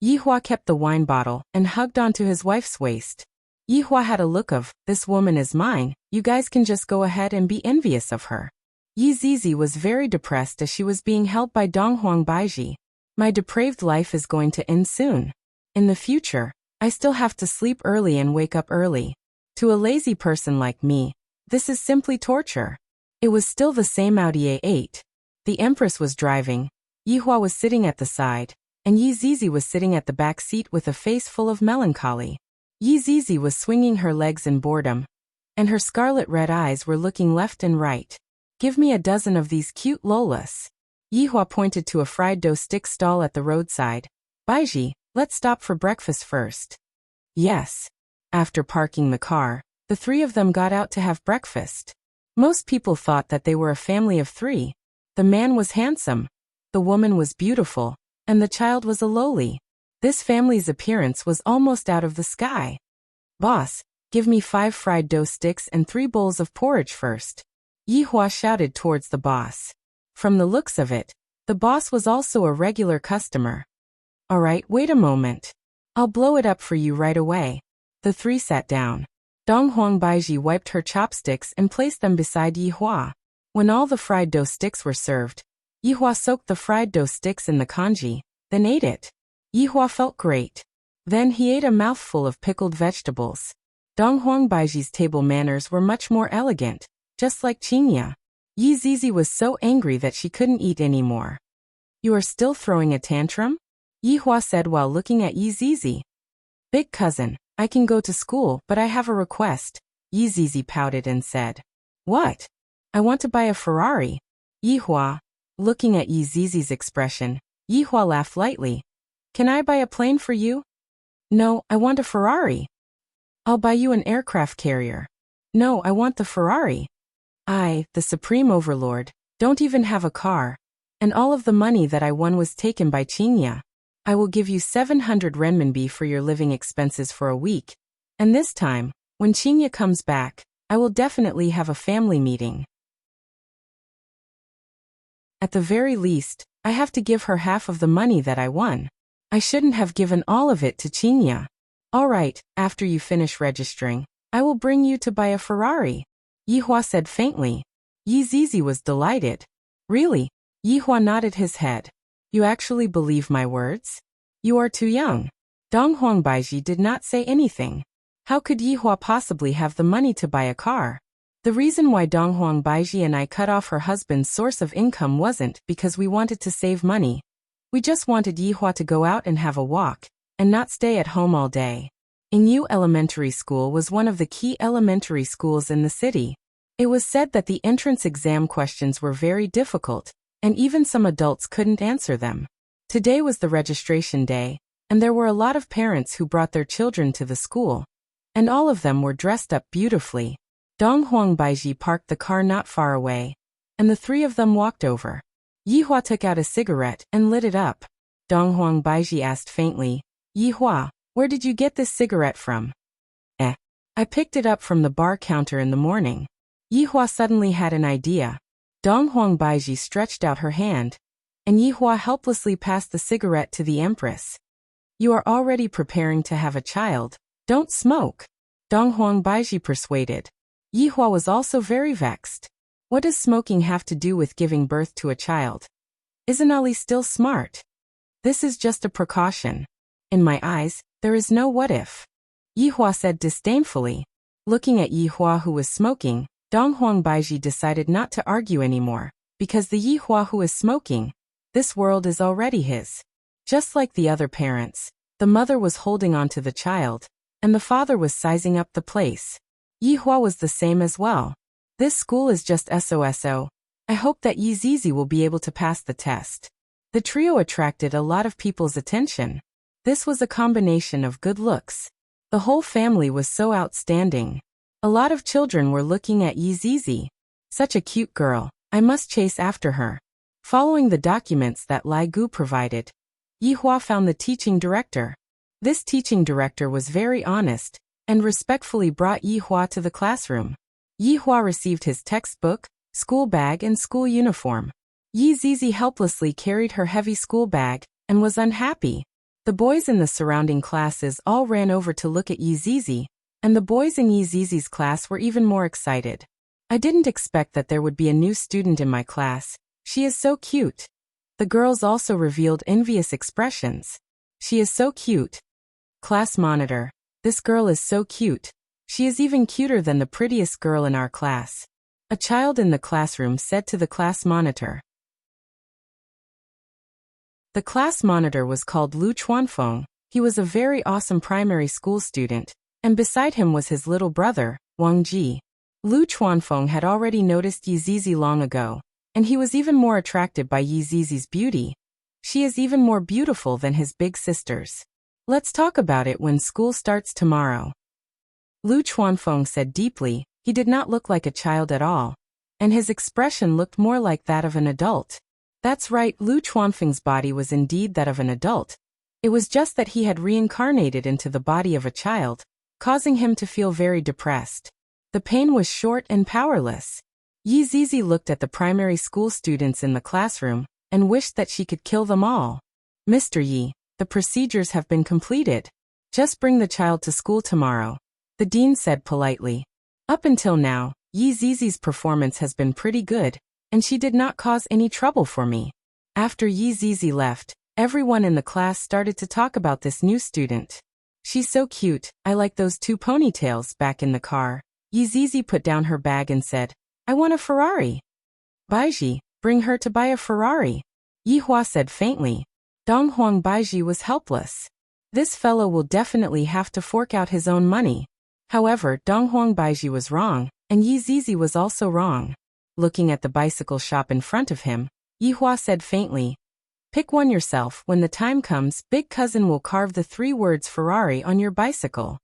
Yi Hua kept the wine bottle and hugged onto his wife's waist. Yi Hua had a look of, "This woman is mine, you guys can just go ahead and be envious of her." Yi Zizi was very depressed as she was being held by Donghuang Baiji. "My depraved life is going to end soon. In the future, I still have to sleep early and wake up early. To a lazy person like me, this is simply torture." It was still the same Audi A8. The Empress was driving, Yi Hua was sitting at the side, and Yi Zizi was sitting at the back seat with a face full of melancholy. Yi Zizi was swinging her legs in boredom, and her scarlet-red eyes were looking left and right. "Give me a dozen of these cute Lolas." Yi Hua pointed to a fried dough stick stall at the roadside. "Baiji, let's stop for breakfast first." Yes. After parking the car, the three of them got out to have breakfast. Most people thought that they were a family of three. The man was handsome, the woman was beautiful, and the child was a lowly. This family's appearance was almost out of the sky. "Boss, give me 5 fried dough sticks and 3 bowls of porridge first," Yi Hua shouted towards the boss. From the looks of it, the boss was also a regular customer. "All right, wait a moment. I'll blow it up for you right away." The three sat down. Donghuang Baiji wiped her chopsticks and placed them beside Yi Hua. When all the fried dough sticks were served, Yi Hua soaked the fried dough sticks in the congee, then ate it. Yi Hua felt great. Then he ate a mouthful of pickled vegetables. Donghuang Baiji's table manners were much more elegant, just like Qingya. Yi Zizi was so angry that she couldn't eat anymore. "You are still throwing a tantrum?" Yi Hua said while looking at Yi Zizi. "Big cousin, I can go to school, but I have a request." Yi Zizi pouted and said. "What?" "I want to buy a Ferrari." Yi Hua. Looking at Yi Zizi's expression, Yi Hua laughed lightly. "Can I buy a plane for you?" "No, I want a Ferrari." "I'll buy you an aircraft carrier." "No, I want the Ferrari." "I, the Supreme Overlord, don't even have a car, and all of the money that I won was taken by Qingya. I will give you 700 renminbi for your living expenses for a week, and this time, when Qingya comes back, I will definitely have a family meeting. At the very least, I have to give her half of the money that I won. I shouldn't have given all of it to Qingya." "All right, after you finish registering, I will bring you to buy a Ferrari," Yi Hua said faintly. Yi Zizi was delighted. "Really?" Yi Hua nodded his head. "You actually believe my words? You are too young." Donghuang Baiji did not say anything. How could Yi Hua possibly have the money to buy a car? The reason why Donghuang Baiji and I cut off her husband's source of income wasn't because we wanted to save money. We just wanted Yi Hua to go out and have a walk, and not stay at home all day. Ingyu Elementary School was one of the key elementary schools in the city. It was said that the entrance exam questions were very difficult, and even some adults couldn't answer them. Today was the registration day, and there were a lot of parents who brought their children to the school, and all of them were dressed up beautifully. Donghuang Baiji parked the car not far away, and the three of them walked over. Yi Hua took out a cigarette and lit it up. Donghuang Baiji asked faintly, "Yi Hua, where did you get this cigarette from?" I picked it up from the bar counter in the morning." Yi Hua suddenly had an idea. Donghuang Baiji stretched out her hand, and Yi Hua helplessly passed the cigarette to the Empress. "You are already preparing to have a child. Don't smoke," Donghuang Baiji persuaded. Yi Hua was also very vexed. What does smoking have to do with giving birth to a child? Isn't Ali still smart? This is just a precaution. In my eyes, there is no what if. Yi Hua said disdainfully. Looking at Yi Hua who was smoking, Donghuang Baiji decided not to argue anymore, because the Yi Hua who is smoking, this world is already his. Just like the other parents, The mother was holding on to the child, and the father was sizing up the place. Yihua was the same as well. This school is just SOSO. I hope that Yi Zizi will be able to pass the test. The trio attracted a lot of people's attention. This was a combination of good looks. The whole family was so outstanding. A lot of children were looking at Yi Zizi. Such a cute girl, I must chase after her. Following the documents that Lai Gu provided, Yihua found the teaching director. This teaching director was very honest, and respectfully brought Yihua to the classroom. Yihua received his textbook, school bag and school uniform. Yi Zizi helplessly carried her heavy school bag, and was unhappy. The boys in the surrounding classes all ran over to look at Yi Zizi, and the boys in Yi Zizi's class were even more excited. I didn't expect that there would be a new student in my class. She is so cute. The girls also revealed envious expressions. She is so cute. Class monitor. This girl is so cute. She is even cuter than the prettiest girl in our class. A child in the classroom said to the class monitor. The class monitor was called Lu Chuanfeng. He was a very awesome primary school student, and beside him was his little brother, Wang Ji. Lu Chuanfeng had already noticed Yi Zizi long ago, and he was even more attracted by Yi Zizi's beauty. She is even more beautiful than his big sisters. Let's talk about it when school starts tomorrow. Lu Chuanfeng said deeply. He did not look like a child at all, and his expression looked more like that of an adult. That's right, Lu Chuanfeng's body was indeed that of an adult. It was just that he had reincarnated into the body of a child, causing him to feel very depressed. The pain was short and powerless. Yi Zizi looked at the primary school students in the classroom, and wished that she could kill them all. Mr. Yi, the procedures have been completed. Just bring the child to school tomorrow, the dean said politely. Up until now, Yi Zizi's performance has been pretty good, and she did not cause any trouble for me. After Yi Zizi left, everyone in the class started to talk about this new student. She's so cute, I like those two ponytails. Back in the car, Yi Zizi put down her bag and said, I want a Ferrari. Baiji, bring her to buy a Ferrari. Yihua said faintly. Donghuang Baiji was helpless. This fellow will definitely have to fork out his own money. However, Donghuang Baiji was wrong, and Yi Zizi was also wrong. Looking at the bicycle shop in front of him, Yihua said faintly, pick one yourself. When the time comes, big cousin will carve the 3 words Ferrari on your bicycle.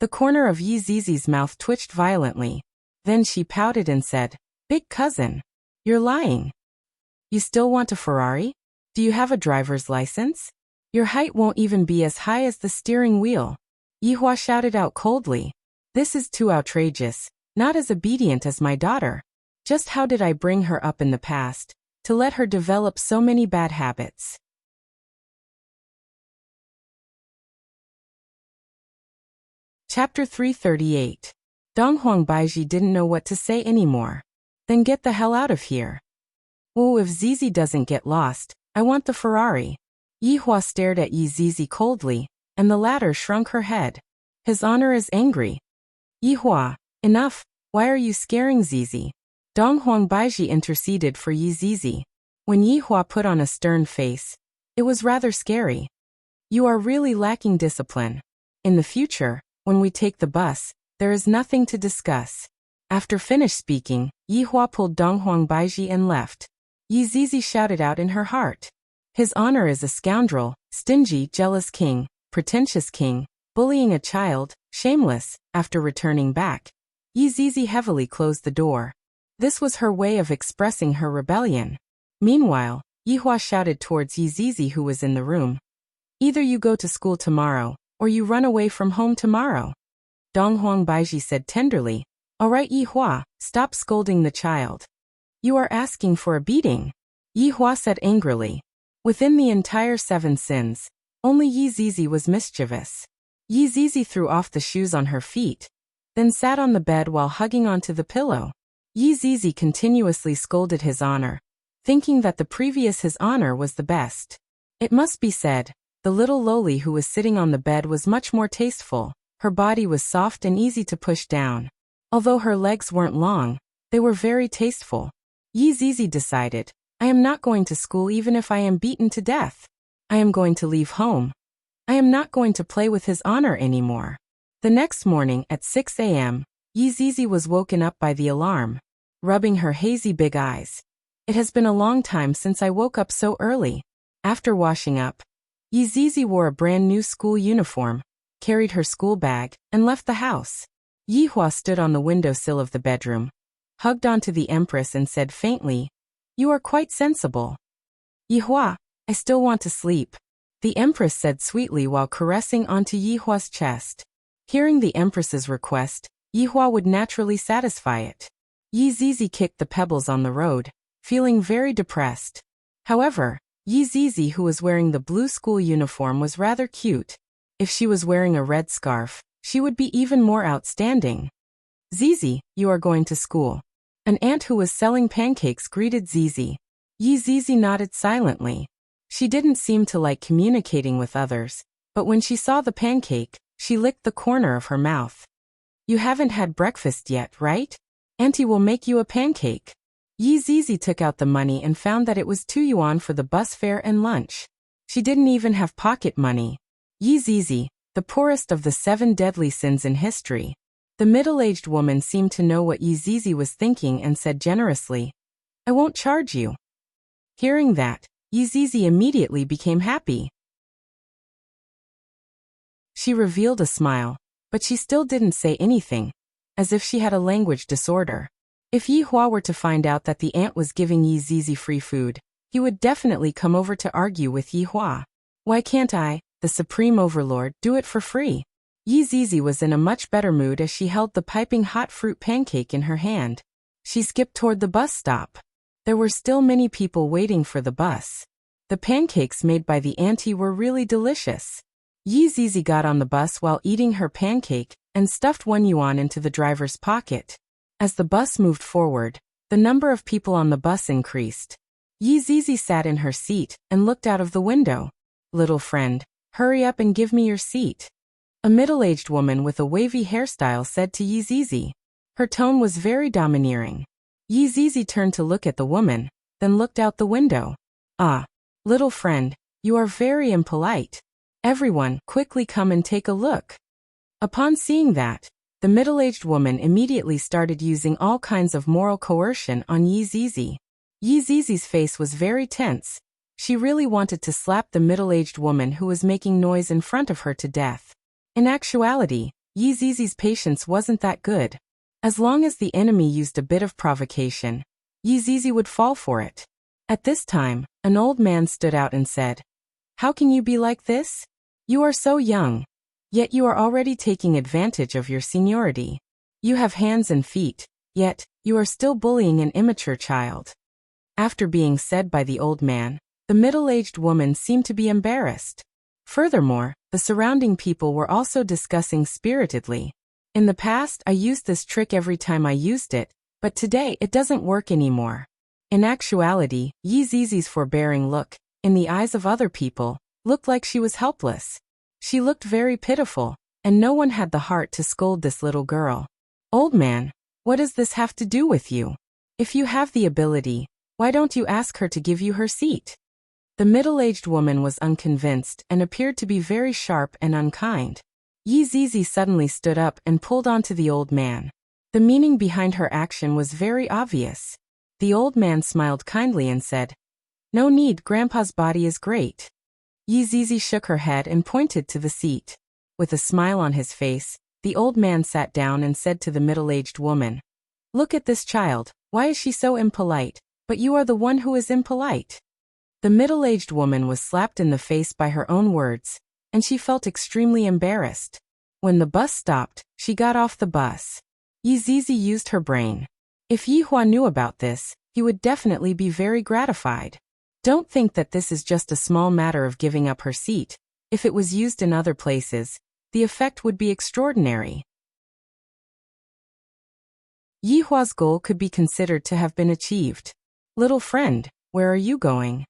The corner of Yi Zizi's mouth twitched violently. Then she pouted and said, big cousin, you're lying. You still want a Ferrari? Do you have a driver's license? Your height won't even be as high as the steering wheel. Yihua shouted out coldly. This is too outrageous, not as obedient as my daughter. Just how did I bring her up in the past, to let her develop so many bad habits? Chapter 338. Donghuang Baiji didn't know what to say anymore. Then get the hell out of here. Oh, if Zizi doesn't get lost, I want the Ferrari. Yihua stared at Yi Zizi coldly, and the latter shrunk her head. His honor is angry. Yihua, enough, why are you scaring Zizi? Donghuang Baiji interceded for Yi Zizi. When Yihua put on a stern face, it was rather scary. You are really lacking discipline. In the future, when we take the bus, there is nothing to discuss. After finished speaking, Yihua pulled Donghuang Baiji and left. Yi Zizi shouted out in her heart. His honor is a scoundrel, stingy, jealous king, pretentious king, bullying a child, shameless. After returning back, Yi Zizi heavily closed the door. This was her way of expressing her rebellion. Meanwhile, Yihua shouted towards Yi Zizi, who was in the room. Either you go to school tomorrow, or you run away from home tomorrow. Donghuang Baiji said tenderly. All right, Yihua, stop scolding the child. You are asking for a beating. Yihua said angrily. Within the entire 7 sins, only Yi Zizi was mischievous. Yi Zizi threw off the shoes on her feet, then sat on the bed while hugging onto the pillow. Yi Zizi continuously scolded his honor, thinking that the previous his honor was the best. It must be said, the little loli who was sitting on the bed was much more tasteful. Her body was soft and easy to push down. Although her legs weren't long, they were very tasteful. Yi Zizi decided, I am not going to school even if I am beaten to death. I am going to leave home. I am not going to play with his honor anymore. The next morning at 6 a.m., Yizizi was woken up by the alarm, rubbing her hazy big eyes. It has been a long time since I woke up so early. After washing up, Yizizi wore a brand new school uniform, carried her school bag, and left the house. Yihua stood on the windowsill of the bedroom, hugged onto the Empress and said faintly, "You are quite sensible." "Yihua, I still want to sleep," the Empress said sweetly while caressing onto Yihua's chest. Hearing the Empress's request, Yihua would naturally satisfy it. Yizizi kicked the pebbles on the road, feeling very depressed. However, Yizizi, who was wearing the blue school uniform, was rather cute. If she was wearing a red scarf, she would be even more outstanding. "Zizi, you are going to school." An aunt who was selling pancakes greeted Zizi. Yizizi nodded silently. She didn't seem to like communicating with others, but when she saw the pancake, she licked the corner of her mouth. "You haven't had breakfast yet, right? Auntie will make you a pancake." Yizizi took out the money and found that it was 2 yuan for the bus fare and lunch. She didn't even have pocket money. Yizizi, the poorest of the 7 deadly sins in history. The middle-aged woman seemed to know what Yizizi was thinking and said generously, "I won't charge you." Hearing that, Yizizi immediately became happy. She revealed a smile, but she still didn't say anything, as if she had a language disorder. If Yihua were to find out that the aunt was giving Yizizi free food, he would definitely come over to argue with Yihua. "Why can't I, the supreme overlord, do it for free?" Yizizi was in a much better mood as she held the piping hot fruit pancake in her hand. She skipped toward the bus stop. There were still many people waiting for the bus. The pancakes made by the auntie were really delicious. Yizizi got on the bus while eating her pancake and stuffed 1 yuan into the driver's pocket. As the bus moved forward, the number of people on the bus increased. Yizizi sat in her seat and looked out of the window. "Little friend, hurry up and give me your seat." A middle-aged woman with a wavy hairstyle said to Yizizi. Her tone was very domineering. Yizizi turned to look at the woman, then looked out the window. "Ah, little friend, you are very impolite. Everyone, quickly come and take a look." Upon seeing that, the middle-aged woman immediately started using all kinds of moral coercion on Yizizi. Yizizi's face was very tense. She really wanted to slap the middle-aged woman who was making noise in front of her to death. In actuality, Yizizi's patience wasn't that good. As long as the enemy used a bit of provocation, Yizizi would fall for it. At this time, an old man stood out and said, "How can you be like this? You are so young. Yet you are already taking advantage of your seniority. You have hands and feet, yet you are still bullying an immature child." After being said by the old man, the middle-aged woman seemed to be embarrassed. Furthermore, the surrounding people were also discussing spiritedly. "In the past, I used this trick every time I used it, but today it doesn't work anymore." In actuality, Yizizi's forbearing look, in the eyes of other people, looked like she was helpless. She looked very pitiful, and no one had the heart to scold this little girl. "Old man, what does this have to do with you? If you have the ability, why don't you ask her to give you her seat?" The middle-aged woman was unconvinced and appeared to be very sharp and unkind. Yizizi suddenly stood up and pulled onto the old man. The meaning behind her action was very obvious. The old man smiled kindly and said, "No need, Grandpa's body is great." Yizizi shook her head and pointed to the seat. With a smile on his face, the old man sat down and said to the middle-aged woman, "Look at this child, why is she so impolite? But you are the one who is impolite." The middle-aged woman was slapped in the face by her own words, and she felt extremely embarrassed. When the bus stopped, she got off the bus. Yizizi used her brain. If Yihua knew about this, he would definitely be very gratified. Don't think that this is just a small matter of giving up her seat. If it was used in other places, the effect would be extraordinary. Yihua's goal could be considered to have been achieved. "Little friend, where are you going?"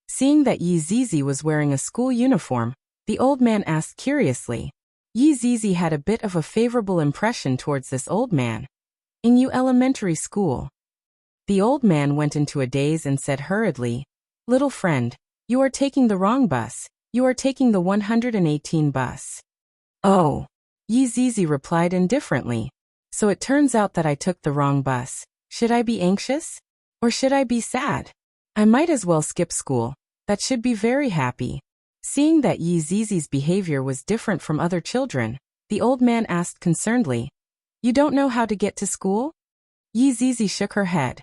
Seeing that Yizizi was wearing a school uniform, the old man asked curiously. Yizizi had a bit of a favorable impression towards this old man. "In your elementary school." The old man went into a daze and said hurriedly, "Little friend, you are taking the wrong bus. You are taking the 118 bus. Oh. Yi Zizi replied indifferently. So it turns out that I took the wrong bus. Should I be anxious? Or should I be sad? I might as well skip school. That should be very happy. Seeing that Yi Zizi's behavior was different from other children, the old man asked concernedly, You don't know how to get to school? Yi Zizi shook her head.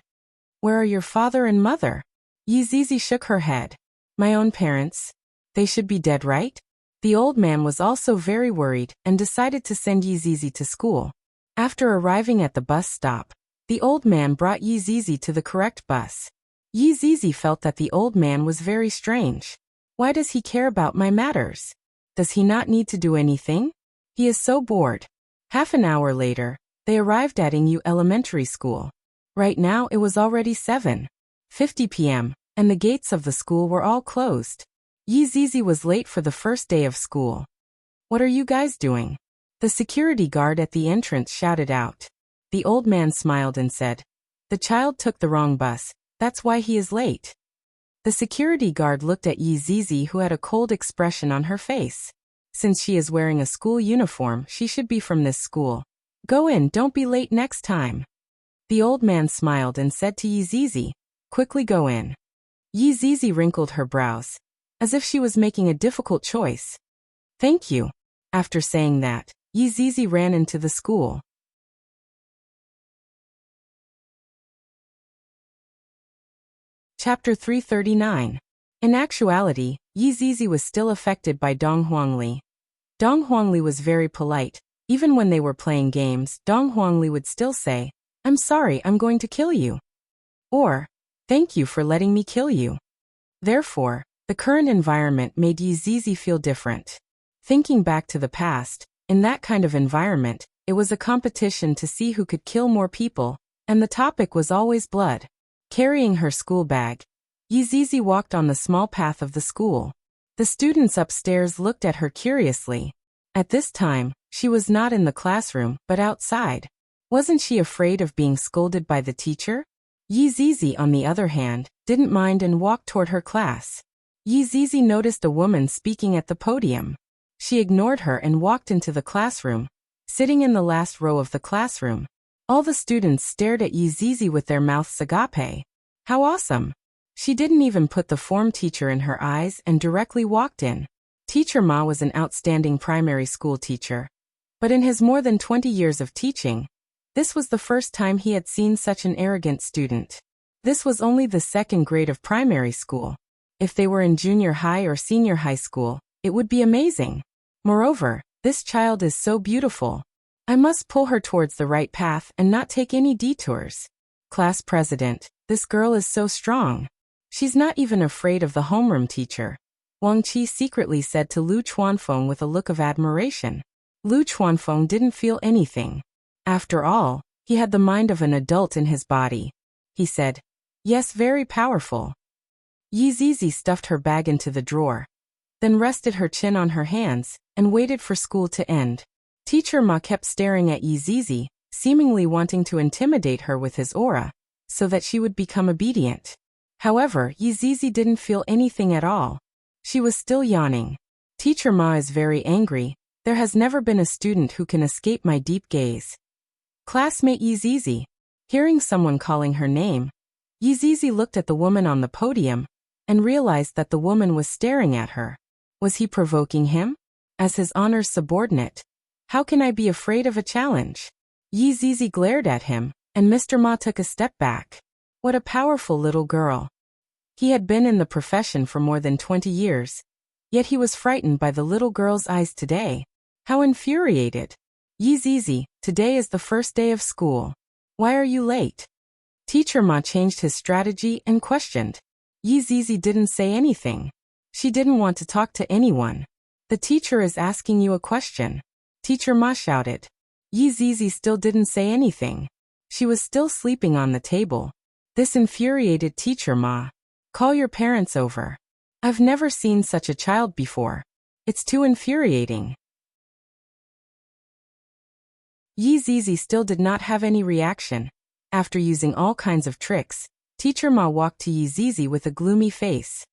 Where are your father and mother? Yi Zizi shook her head. My own parents. They should be dead, right? The old man was also very worried and decided to send Yi Zizi to school. After arriving at the bus stop, the old man brought Yi Zizi to the correct bus. Yi Zizi felt that the old man was very strange. Why does he care about my matters? Does he not need to do anything? He is so bored. Half an hour later, they arrived at Ingyu Elementary School. Right now it was already 7:50 p.m., and the gates of the school were all closed. Yi Zizi was late for the first day of school. What are you guys doing? The security guard at the entrance shouted out. The old man smiled and said, The child took the wrong bus, that's why he is late. The security guard looked at Yi Zizi, who had a cold expression on her face. Since she is wearing a school uniform, she should be from this school. Go in, don't be late next time. The old man smiled and said to Yi Zizi, Quickly go in. Yi Zizi wrinkled her brows, as if she was making a difficult choice. Thank you. After saying that, Yi Zizi ran into the school. Chapter 339. In actuality, Yi Zizi was still affected by Dong Huangli. Dong Huangli was very polite. Even when they were playing games, Dong Huangli would still say, I'm sorry, I'm going to kill you. Or, thank you for letting me kill you. Therefore, the current environment made Yi Zizi feel different. Thinking back to the past, in that kind of environment, it was a competition to see who could kill more people, and the topic was always blood. Carrying her school bag, Yi Zizi walked on the small path of the school. The students upstairs looked at her curiously. At this time, she was not in the classroom, but outside. Wasn't she afraid of being scolded by the teacher? Yi Zizi, on the other hand, didn't mind and walked toward her class. Yi Zizi noticed a woman speaking at the podium. She ignored her and walked into the classroom. Sitting in the last row of the classroom, all the students stared at Yi Zizi with their mouths agape. How awesome! She didn't even put the form teacher in her eyes and directly walked in. Teacher Ma was an outstanding primary school teacher. But in his more than 20 years of teaching, this was the first time he had seen such an arrogant student. This was only the second grade of primary school. If they were in junior high or senior high school, it would be amazing. Moreover, this child is so beautiful. I must pull her towards the right path and not take any detours. Class president, this girl is so strong. She's not even afraid of the homeroom teacher. Wang Qi secretly said to Lu Chuanfeng with a look of admiration. Lu Chuanfeng didn't feel anything. After all, he had the mind of an adult in his body. He said, Yes, very powerful. Yi Zizi stuffed her bag into the drawer, then rested her chin on her hands, and waited for school to end. Teacher Ma kept staring at Yi Zizi, seemingly wanting to intimidate her with his aura, so that she would become obedient. However, Yi Zizi didn't feel anything at all. She was still yawning. Teacher Ma is very angry. There has never been a student who can escape my deep gaze. Classmate Yi Zizi. Hearing someone calling her name, Yi Zizi looked at the woman on the podium, and realized that the woman was staring at her. Was he provoking him? As his honor's subordinate, how can I be afraid of a challenge? Yi Zizi glared at him, and Mr. Ma took a step back. What a powerful little girl. He had been in the profession for more than 20 years, yet he was frightened by the little girl's eyes today. How infuriated. Yi Zizi, today is the first day of school. Why are you late? Teacher Ma changed his strategy and questioned. Yi Zizi didn't say anything. She didn't want to talk to anyone. The teacher is asking you a question. Teacher Ma shouted. Yi Zizi still didn't say anything. She was still sleeping on the table. This infuriated Teacher Ma. Call your parents over. I've never seen such a child before. It's too infuriating. Yi Zizi still did not have any reaction. After using all kinds of tricks, Teacher Ma walked to Yi Zizi with a gloomy face.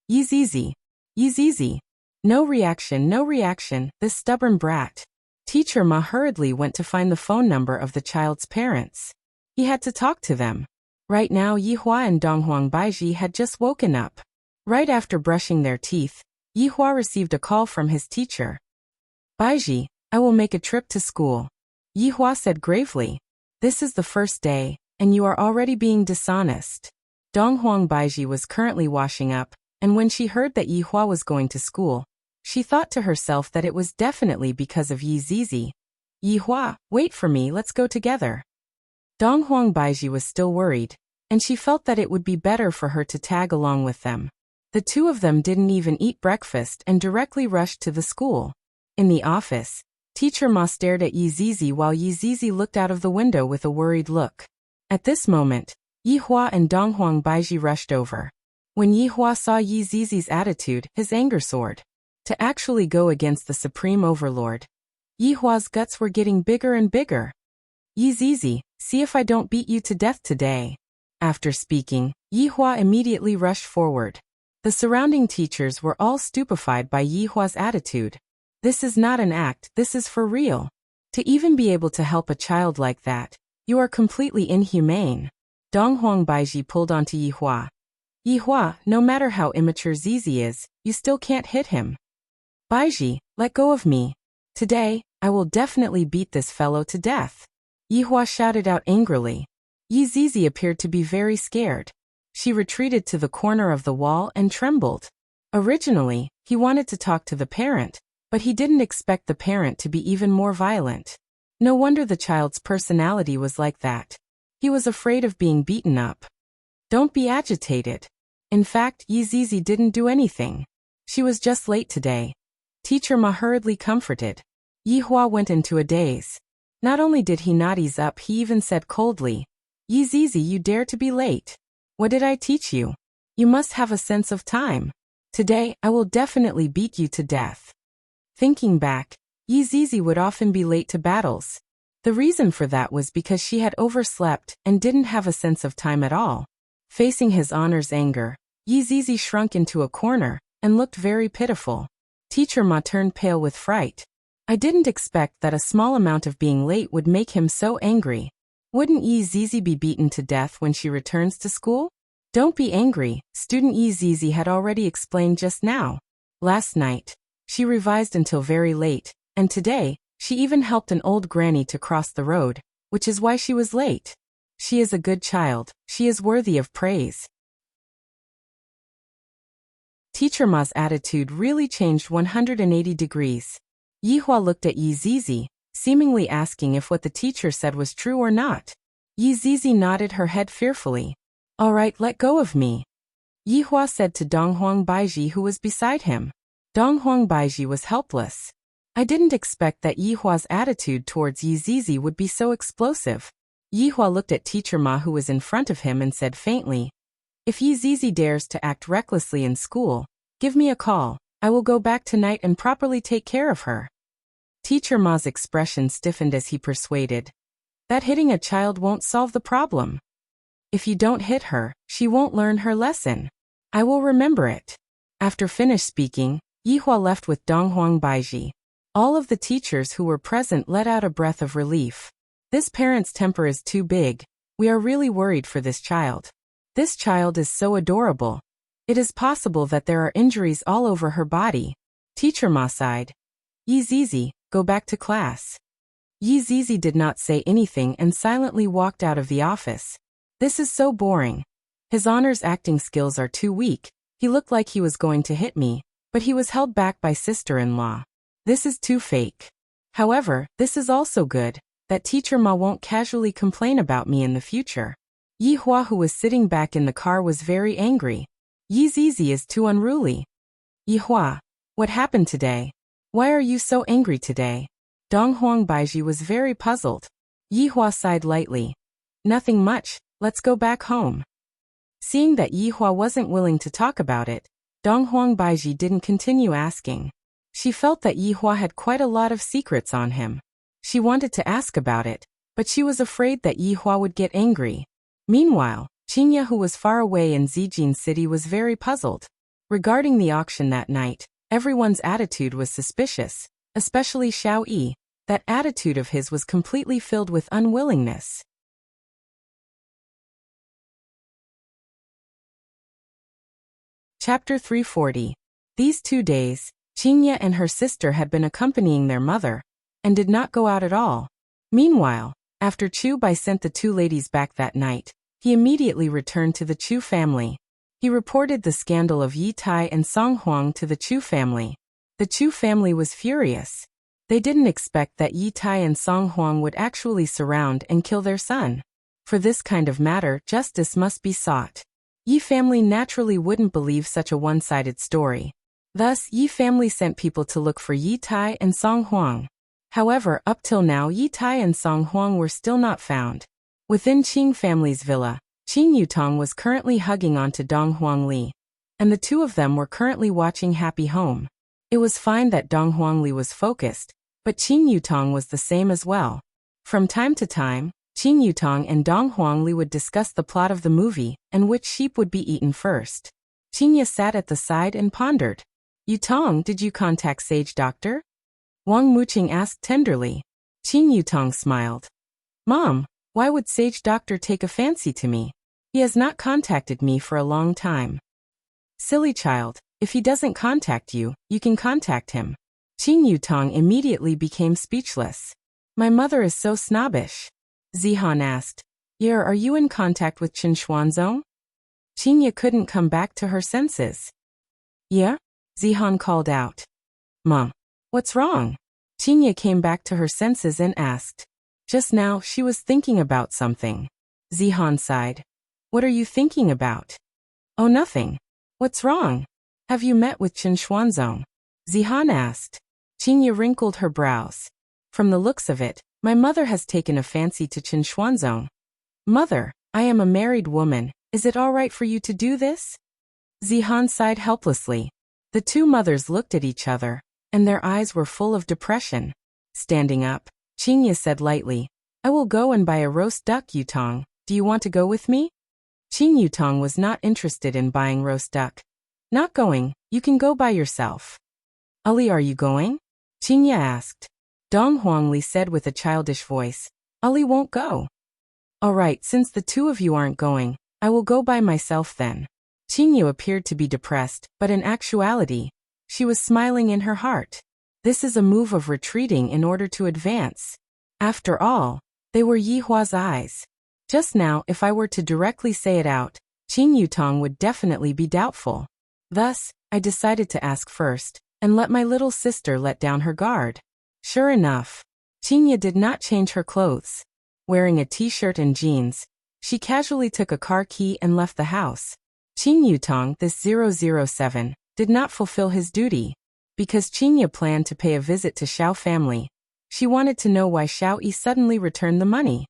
Yi Zizi. Yi Zizi. No reaction, no reaction, this stubborn brat. Teacher Ma hurriedly went to find the phone number of the child's parents. He had to talk to them. Right now Yihua and Donghuang Baiji had just woken up. Right after brushing their teeth, Yihua received a call from his teacher. Baiji, I will make a trip to school. Yihua said gravely. This is the first day, and you are already being dishonest. Donghuang Baiji was currently washing up, and when she heard that Yihua was going to school, she thought to herself that it was definitely because of Yi Zizi. Yihua, wait for me, let's go together. Donghuang Baiji was still worried, and she felt that it would be better for her to tag along with them. The two of them didn't even eat breakfast and directly rushed to the school. In the office, Teacher Ma stared at Yi Zizi while Yi Zizi looked out of the window with a worried look. At this moment, Yihua and Donghuang Baiji rushed over. When Yihua saw Yi Zizi's attitude, his anger soared. To actually go against the supreme overlord. Yihua's guts were getting bigger and bigger. Yi Zizi, see if I don't beat you to death today. After speaking, Yihua immediately rushed forward. The surrounding teachers were all stupefied by Yihua's attitude. This is not an act, this is for real. To even be able to help a child like that, you are completely inhumane. Donghuang Baiji pulled onto Yihua. Yihua, no matter how immature Zizi is, you still can't hit him. Baiji, let go of me. Today, I will definitely beat this fellow to death. Yihua shouted out angrily. Yi Zizi appeared to be very scared. She retreated to the corner of the wall and trembled. Originally, he wanted to talk to the parent, but he didn't expect the parent to be even more violent. No wonder the child's personality was like that. He was afraid of being beaten up. Don't be agitated. In fact, Yi Zizi didn't do anything. She was just late today. Teacher Ma hurriedly comforted. Yihua went into a daze. Not only did he not ease up, he even said coldly, Yi Zizi, you dare to be late. What did I teach you? You must have a sense of time. Today, I will definitely beat you to death. Thinking back, Yi Zizi would often be late to battles. The reason for that was because she had overslept and didn't have a sense of time at all. Facing his honor's anger, Yi Zizi shrunk into a corner and looked very pitiful. Teacher Ma turned pale with fright. I didn't expect that a small amount of being late would make him so angry. Wouldn't Yi Zizi be beaten to death when she returns to school? Don't be angry, student Yi Zizi had already explained just now. Last night, she revised until very late, and today, she even helped an old granny to cross the road, which is why she was late. She is a good child, she is worthy of praise. Teacher Ma's attitude really changed 180 degrees. Yihua looked at Yi Zizi, seemingly asking if what the teacher said was true or not. Yi Zizi nodded her head fearfully. All right, let go of me. Yihua said to Donghuang Baiji who was beside him. Donghuang Baiji was helpless. I didn't expect that Yihua's attitude towards Yi Zizi would be so explosive. Yihua looked at Teacher Ma who was in front of him and said faintly, if Yi Zizi dares to act recklessly in school, give me a call. I will go back tonight and properly take care of her. Teacher Ma's expression stiffened as he persuaded. That hitting a child won't solve the problem. If you don't hit her, she won't learn her lesson. I will remember it. After finished speaking, Yihua left with Donghuang Baiji. All of the teachers who were present let out a breath of relief. This parent's temper is too big. We are really worried for this child. This child is so adorable. It is possible that there are injuries all over her body. Teacher Ma sighed. Yi Zizi, go back to class. Yi Zizi did not say anything and silently walked out of the office. This is so boring. His honor's acting skills are too weak. He looked like he was going to hit me, but he was held back by sister-in-law. This is too fake. However, this is also good, that Teacher Ma won't casually complain about me in the future. Yihua who was sitting back in the car was very angry. Yi Zizi is too unruly. Yihua, what happened today? Why are you so angry today? Donghuang Baiji was very puzzled. Yihua sighed lightly. Nothing much, let's go back home. Seeing that Yihua wasn't willing to talk about it, Donghuang Baiji didn't continue asking. She felt that Yihua had quite a lot of secrets on him. She wanted to ask about it, but she was afraid that Yihua would get angry. Meanwhile, Qinya who was far away in Zijin City was very puzzled. Regarding the auction that night, Everyone's attitude was suspicious, especially Xiao Yi. That attitude of his was completely filled with unwillingness. Chapter 340. These 2 days, Qingye and her sister had been accompanying their mother, and did not go out at all. Meanwhile, after Chu Bai sent the 2 ladies back that night, he immediately returned to the Chu family. He reported the scandal of Yi Tai and Song Huang to the Chu family. The Chu family was furious. They didn't expect that Yi Tai and Song Huang would actually surround and kill their son. For this kind of matter, justice must be sought. Yi family naturally wouldn't believe such a one-sided story. Thus, Yi family sent people to look for Yi Tai and Song Huang. However, up till now Yi Tai and Song Huang were still not found. Within Qing family's villa, Qing Yutong was currently hugging onto Dong Huang Li, and the 2 of them were currently watching Happy Home. It was fine that Dong Huang Li was focused, but Qing Yutong was the same as well. From time to time, Qing Yutong and Dong Huang Li would discuss the plot of the movie and which sheep would be eaten first. Qingye sat at the side and pondered. Yutong, did you contact Sage Doctor? Wang Muqing asked tenderly. Qing Yutong smiled. Mom, why would Sage Doctor take a fancy to me? He has not contacted me for a long time. Silly child, if he doesn't contact you, you can contact him. Qing Yutong immediately became speechless. My mother is so snobbish. Zihan asked. Yeah, are you in contact with Chen Xuanzong? Qingye couldn't come back to her senses. Yeah? Zihan called out. Mom, what's wrong? Qingye came back to her senses and asked. Just now, she was thinking about something. Zihan sighed. What are you thinking about? Oh, nothing. What's wrong? Have you met with Chen Xuanzong? Zihan asked. Qingye wrinkled her brows. From the looks of it, my mother has taken a fancy to Chen Xuanzong. Mother, I am a married woman. Is it all right for you to do this? Zihan sighed helplessly. The 2 mothers looked at each other, and their eyes were full of depression. Standing up, Qingye said lightly, I will go and buy a roast duck, Yutong. Do you want to go with me? Qing Yutong was not interested in buying roast duck. Not going, you can go by yourself. Ali, are you going? Qingye asked. Dong Huangli said with a childish voice, Ali won't go. All right, since the 2 of you aren't going, I will go by myself then. Qingye appeared to be depressed, but in actuality, she was smiling in her heart. This is a move of retreating in order to advance. After all, they were Yi Hua's eyes. Just now, if I were to directly say it out, Qing Yutong would definitely be doubtful. Thus, I decided to ask first, and let my little sister let down her guard. Sure enough, Qingye did not change her clothes. Wearing a t-shirt and jeans, she casually took a car key and left the house. Qing Yutong, this 007, did not fulfill his duty. Because Qingye planned to pay a visit to Xiao family, she wanted to know why Xiao Yi suddenly returned the money.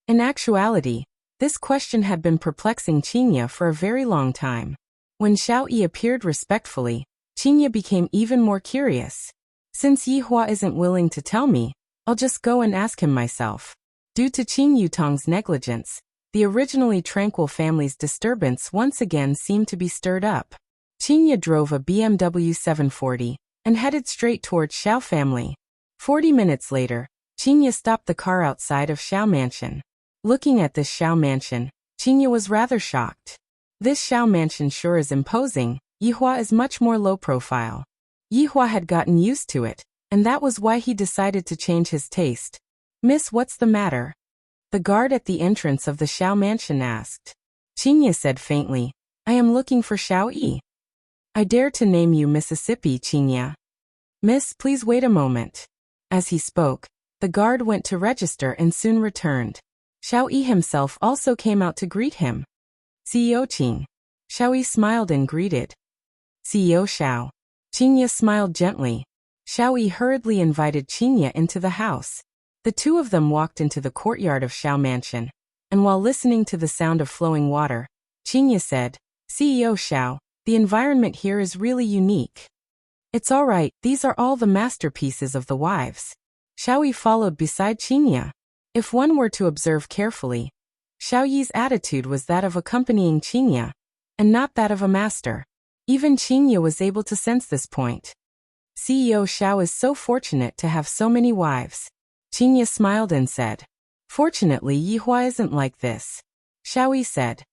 In actuality, this question had been perplexing Qingye for a very long time. When Xiao Yi appeared respectfully, Qingye became even more curious. Since Yi Hua isn't willing to tell me, I'll just go and ask him myself. Due to Qing Yutong's negligence, the originally tranquil family's disturbance once again seemed to be stirred up. Qingye drove a BMW 740 and headed straight towards Xiao family. 40 minutes later, Qingye stopped the car outside of Xiao mansion. Looking at this Xiao mansion, Qingye was rather shocked. This Xiao mansion sure is imposing. Yi Hua is much more low profile. Yi Hua had gotten used to it, and that was why he decided to change his taste. Miss, what's the matter? The guard at the entrance of the Xiao mansion asked. Qingye said faintly, I am looking for Xiao Yi. I dare to name you Mississippi, Qingye. Miss, please wait a moment. As he spoke, the guard went to register and soon returned. Xiao Yi himself also came out to greet him. CEO Qing. Xiao Yi smiled and greeted. CEO Xiao. Qingye smiled gently. Xiao Yi hurriedly invited Qingye into the house. The 2 of them walked into the courtyard of Xiao mansion, and while listening to the sound of flowing water, Qingye said, CEO Xiao, the environment here is really unique. It's all right, these are all the masterpieces of the wives. Xiao Yi followed beside Qingye. If one were to observe carefully, Xiao Yi's attitude was that of accompanying Qingye, and not that of a master. Even Qingye was able to sense this point. CEO Xiao is so fortunate to have so many wives. Qingye smiled and said. Fortunately, Yihua isn't like this. Xiao Yi said.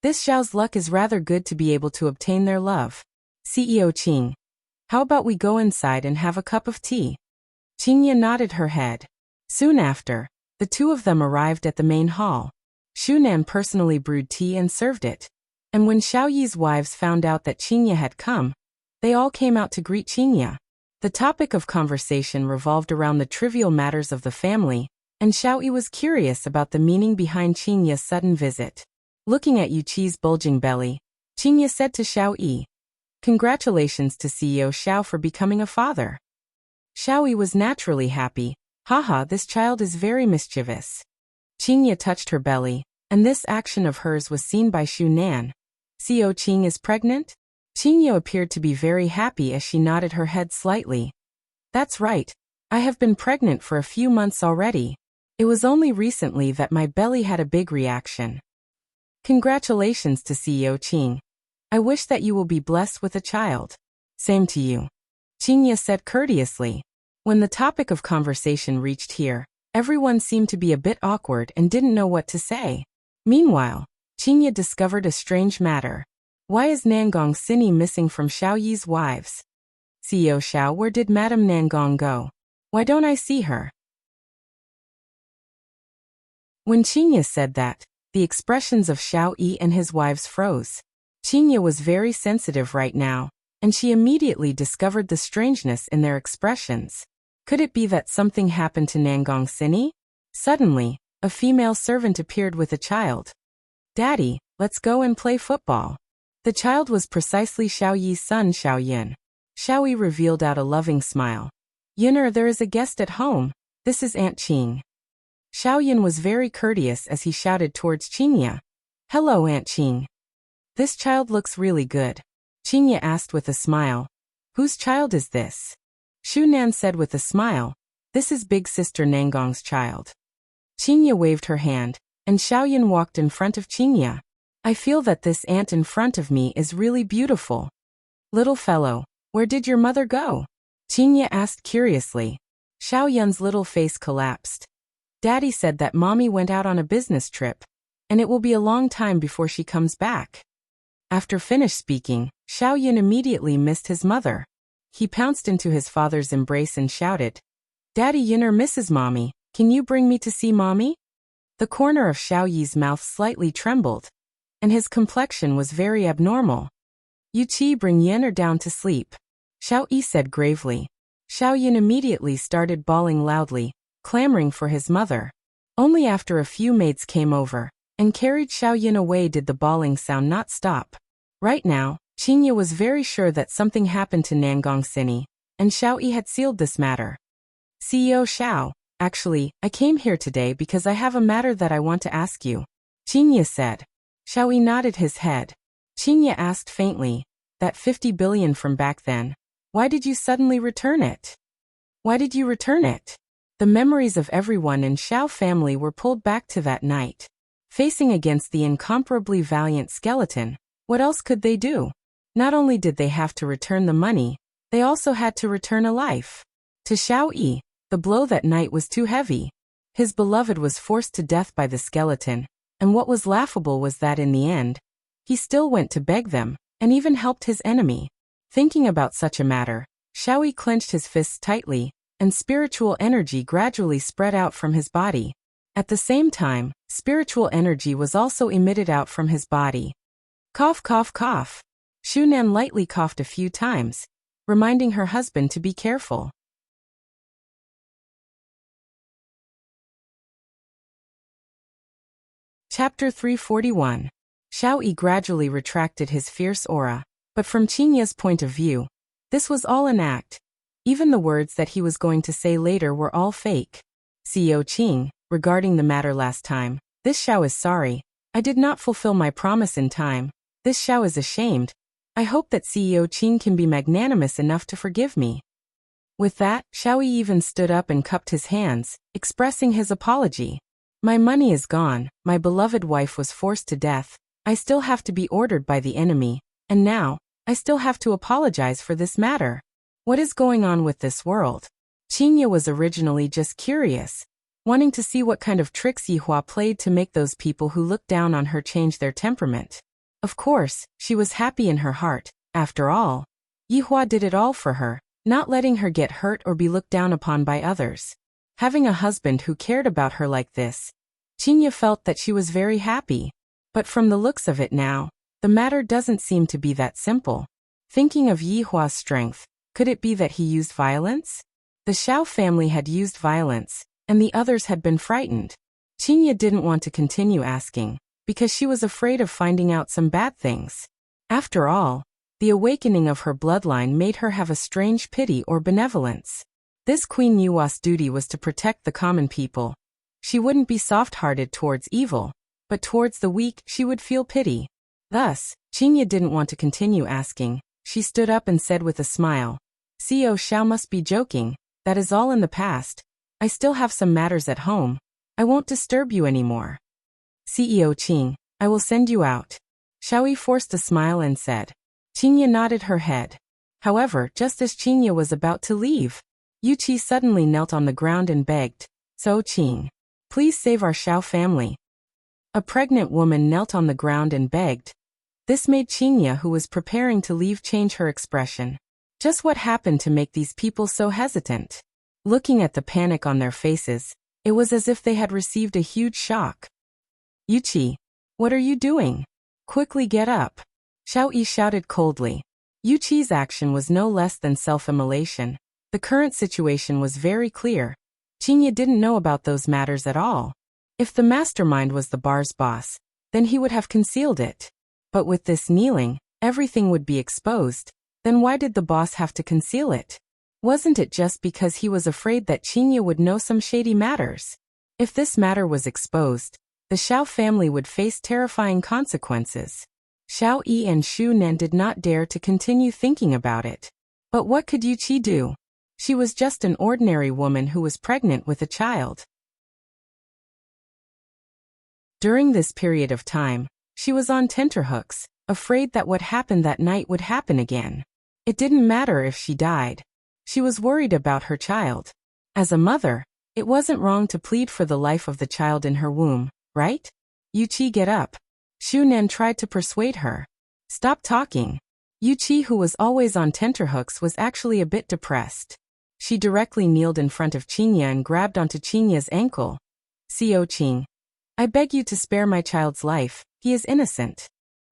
This Xiao's luck is rather good to be able to obtain their love. CEO Qing. How about we go inside and have a cup of tea? Qingye nodded her head. Soon after, the two of them arrived at the main hall. Shunan personally brewed tea and served it. And when Xiao Yi's wives found out that Qingye had come, they all came out to greet Qingye. The topic of conversation revolved around the trivial matters of the family, and Xiao Yi was curious about the meaning behind Qingye's sudden visit. Looking at Yu Qi's bulging belly, Qingye said to Xiao Yi, Congratulations to CEO Xiao for becoming a father. Xiao Yi was naturally happy. Haha, this child is very mischievous. Qingye touched her belly, and this action of hers was seen by Shu Nan. CEO Qing is pregnant? Qingye appeared to be very happy as she nodded her head slightly. That's right. I have been pregnant for a few months already. It was only recently that my belly had a big reaction. Congratulations to CEO Qing. I wish that you will be blessed with a child. Same to you. Qingye said courteously. When the topic of conversation reached here, everyone seemed to be a bit awkward and didn't know what to say. Meanwhile, Qingye discovered a strange matter. Why is Nangong Sini missing from Xiao Yi's wives? CEO Xiao, where did Madame Nangong go? Why don't I see her? When Qingye said that, the expressions of Xiao Yi and his wives froze. Qingye was very sensitive right now, and she immediately discovered the strangeness in their expressions. Could it be that something happened to Nangong Sini? Suddenly, a female servant appeared with a child. Daddy, let's go and play football. The child was precisely Xiao Yi's son Xiao Yin. Xiao Yi revealed out a loving smile. Yinner, there is a guest at home. This is Aunt Qing. Xiao Yin was very courteous as he shouted towards Qingye. Hello, Aunt Qing. This child looks really good. Qingye asked with a smile. Whose child is this? Shu Nan said with a smile. This is big sister Nangong's child. Qingye waved her hand, and Xiao Yin walked in front of Qingye. I feel that this aunt in front of me is really beautiful. Little fellow, where did your mother go? Qingye asked curiously. Xiao Yun's little face collapsed. Daddy said that mommy went out on a business trip, and it will be a long time before she comes back. After finished speaking, Xiao Yun immediately missed his mother. He pounced into his father's embrace and shouted, Daddy Yunner misses mommy, can you bring me to see mommy? The corner of Xiao Yi's mouth slightly trembled, and his complexion was very abnormal. Yu Qi, bring Yunner down to sleep, Xiao Yi said gravely. Xiao Yun immediately started bawling loudly, clamoring for his mother. Only after a few maids came over and carried Xiao Yun away did the bawling sound not stop. Right now, Qingye was very sure that something happened to Nangong Sini, and Xiao Yi had sealed this matter. CEO Xiao, actually, I came here today because I have a matter that I want to ask you, Qingye said. Xiao Yi nodded his head. Qingye asked faintly, that 50 billion from back then, why did you suddenly return it? Why did you return it? The memories of everyone in Xiao family were pulled back to that night. Facing against the incomparably valiant skeleton, what else could they do? Not only did they have to return the money, they also had to return a life. To Xiao Yi, the blow that night was too heavy. His beloved was forced to death by the skeleton, and what was laughable was that in the end, he still went to beg them, and even helped his enemy. Thinking about such a matter, Xiao Yi clenched his fists tightly, and spiritual energy gradually spread out from his body. At the same time, spiritual energy was also emitted out from his body. Cough, cough, cough. Shu Nan lightly coughed a few times, reminding her husband to be careful. Chapter 341. Xiao Yi gradually retracted his fierce aura, but from Qingye's point of view, this was all an act. Even the words that he was going to say later were all fake. CEO Qing, regarding the matter last time, this Xiao is sorry. I did not fulfill my promise in time. This Xiao is ashamed. I hope that CEO Qing can be magnanimous enough to forgive me. With that, Xiao Yi even stood up and cupped his hands, expressing his apology. My money is gone, my beloved wife was forced to death, I still have to be ordered by the enemy, and now, I still have to apologize for this matter. What is going on with this world? Qingye was originally just curious, wanting to see what kind of tricks Yihua played to make those people who looked down on her change their temperament. Of course, she was happy in her heart. After all, Yihua did it all for her, not letting her get hurt or be looked down upon by others. Having a husband who cared about her like this, Qingye felt that she was very happy. But from the looks of it now, the matter doesn't seem to be that simple. Thinking of Yihua's strength, could it be that he used violence? The Xiao family had used violence, and the others had been frightened. Qingye didn't want to continue asking, because she was afraid of finding out some bad things. After all, the awakening of her bloodline made her have a strange pity or benevolence. This Queen Yua's duty was to protect the common people. She wouldn't be soft-hearted towards evil, but towards the weak she would feel pity. Thus, Qingye didn't want to continue asking. She stood up and said with a smile, "CEO Xiao must be joking, that is all in the past. I still have some matters at home. I won't disturb you anymore." "CEO Qing, I will send you out." Xiaoyi forced a smile and said. Qingye nodded her head. However, just as Qingye was about to leave, Yuqi suddenly knelt on the ground and begged, "So Qing, please save our Xiao family." A pregnant woman knelt on the ground and begged. This made Qingye, who was preparing to leave, change her expression. Just what happened to make these people so hesitant? Looking at the panic on their faces, it was as if they had received a huge shock. "Yuqi, what are you doing? Quickly get up." Xiao Yi shouted coldly. Yuqi's action was no less than self-immolation. The current situation was very clear. Qingye didn't know about those matters at all. If the mastermind was the bar's boss, then he would have concealed it. But with this kneeling, everything would be exposed. Then why did the boss have to conceal it? Wasn't it just because he was afraid that Qingye would know some shady matters? If this matter was exposed, the Xiao family would face terrifying consequences. Xiao Yi and Xu Nan did not dare to continue thinking about it. But what could Yuqi do? She was just an ordinary woman who was pregnant with a child. During this period of time, she was on tenterhooks, afraid that what happened that night would happen again. It didn't matter if she died. She was worried about her child. As a mother, it wasn't wrong to plead for the life of the child in her womb, right? "Yuqi, get up." Xu Nan tried to persuade her. "Stop talking." Yuqi, who was always on tenterhooks, was actually a bit depressed. She directly kneeled in front of Qingye and grabbed onto Qingye's ankle. "CEO Qing, I beg you to spare my child's life, he is innocent."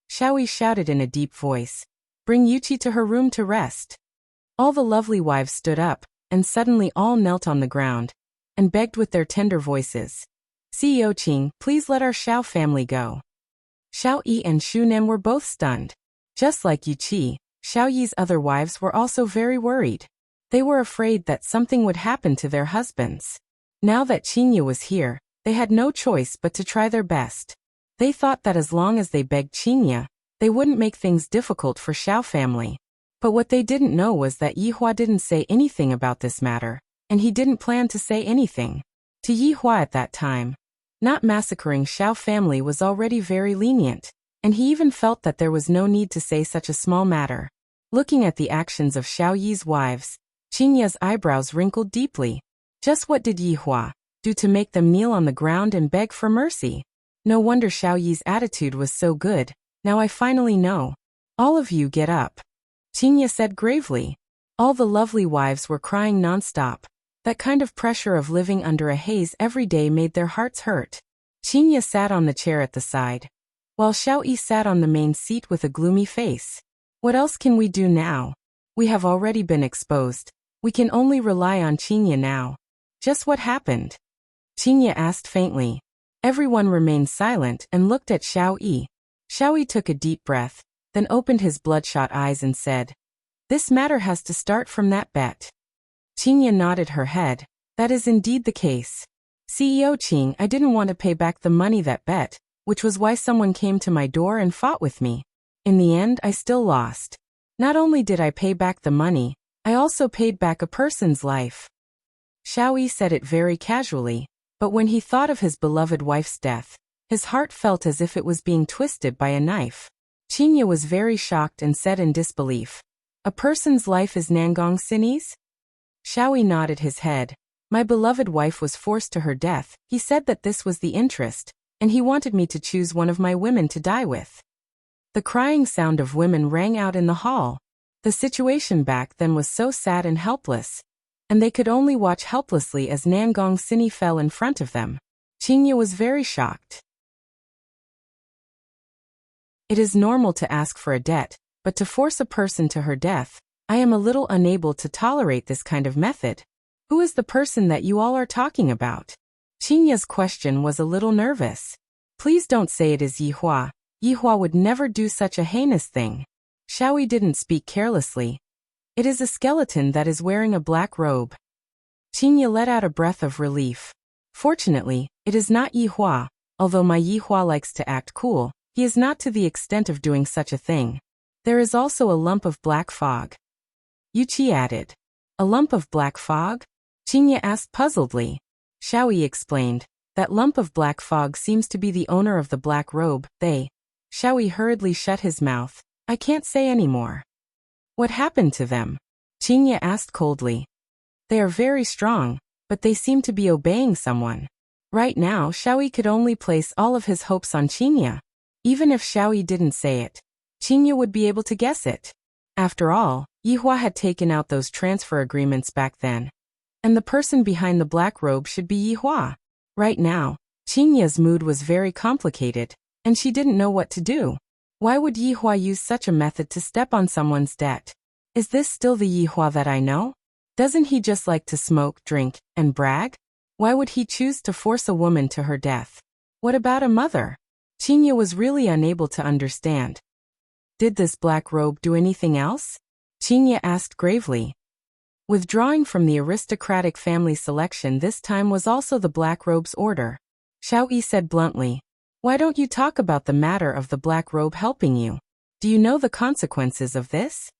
Xiaoyi shouted in a deep voice. "Bring Yuqi to her room to rest." All the lovely wives stood up, and suddenly all knelt on the ground, and begged with their tender voices. "CEO Qing, please let our Xiao family go." Xiao Yi and Xu Nan were both stunned. Just like Yuqi, Xiao Yi's other wives were also very worried. They were afraid that something would happen to their husbands. Now that Qingye was here, they had no choice but to try their best. They thought that as long as they begged Qingye, they wouldn't make things difficult for Xiao family. But what they didn't know was that Yihua didn't say anything about this matter, and he didn't plan to say anything. To Yihua at that time, not massacring Xiao family was already very lenient, and he even felt that there was no need to say such a small matter. Looking at the actions of Xiao Yi's wives, Qingye's eyebrows wrinkled deeply. Just what did Yihua do to make them kneel on the ground and beg for mercy? No wonder Xiao Yi's attitude was so good. "Now I finally know. All of you get up," Qingye said gravely. All the lovely wives were crying nonstop. That kind of pressure of living under a haze every day made their hearts hurt. Qingye sat on the chair at the side, while Xiao Yi sat on the main seat with a gloomy face. "What else can we do now? We have already been exposed. We can only rely on Qingye now." "Just what happened?" Qingye asked faintly. Everyone remained silent and looked at Xiao Yi. Xiao Yi took a deep breath, then opened his bloodshot eyes and said, "This matter has to start from that bet." Qingye nodded her head. "That is indeed the case. CEO Qing, I didn't want to pay back the money that bet, which was why someone came to my door and fought with me. In the end, I still lost. Not only did I pay back the money, I also paid back a person's life." Xiao Yi said it very casually, but when he thought of his beloved wife's death, his heart felt as if it was being twisted by a knife. Qinya was very shocked and said in disbelief, "A person's life is Nangong Sini's?" Xiaoyi nodded his head. "My beloved wife was forced to her death. He said that this was the interest, and he wanted me to choose one of my women to die with." The crying sound of women rang out in the hall. The situation back then was so sad and helpless, and they could only watch helplessly as Nangong Sini fell in front of them. Qinya was very shocked. It is normal to ask for a debt, but to force a person to her death, I am a little unable to tolerate this kind of method. Who is the person that you all are talking about? Qinya's question was a little nervous. Please don't say it is Yihua. Yihua would never do such a heinous thing. Xiaoyi didn't speak carelessly. It is a skeleton that is wearing a black robe. Qinya let out a breath of relief. Fortunately, it is not Yihua. Although my Yihua likes to act cool, he is not to the extent of doing such a thing. There is also a lump of black fog. Yuqi added. A lump of black fog? Qinya asked puzzledly. Xiaoyi explained. That lump of black fog seems to be the owner of the black robe. Xiaoyi hurriedly shut his mouth. I can't say any more. What happened to them? Qinya asked coldly. They are very strong, but they seem to be obeying someone. Right now Xiaoyi could only place all of his hopes on Qinya. Even if Xiaoyi didn't say it, Qinya would be able to guess it. After all, Yihua had taken out those transfer agreements back then. And the person behind the black robe should be Yihua. Right now, Qinya's mood was very complicated, and she didn't know what to do. Why would Yihua use such a method to step on someone's debt? Is this still the Yihua that I know? Doesn't he just like to smoke, drink, and brag? Why would he choose to force a woman to her death? What about a mother? Qinya was really unable to understand. Did this black robe do anything else? Qinya asked gravely. Withdrawing from the aristocratic family selection this time was also the black robe's order. Xiaoyi said bluntly. Why don't you talk about the matter of the black robe helping you? Do you know the consequences of this?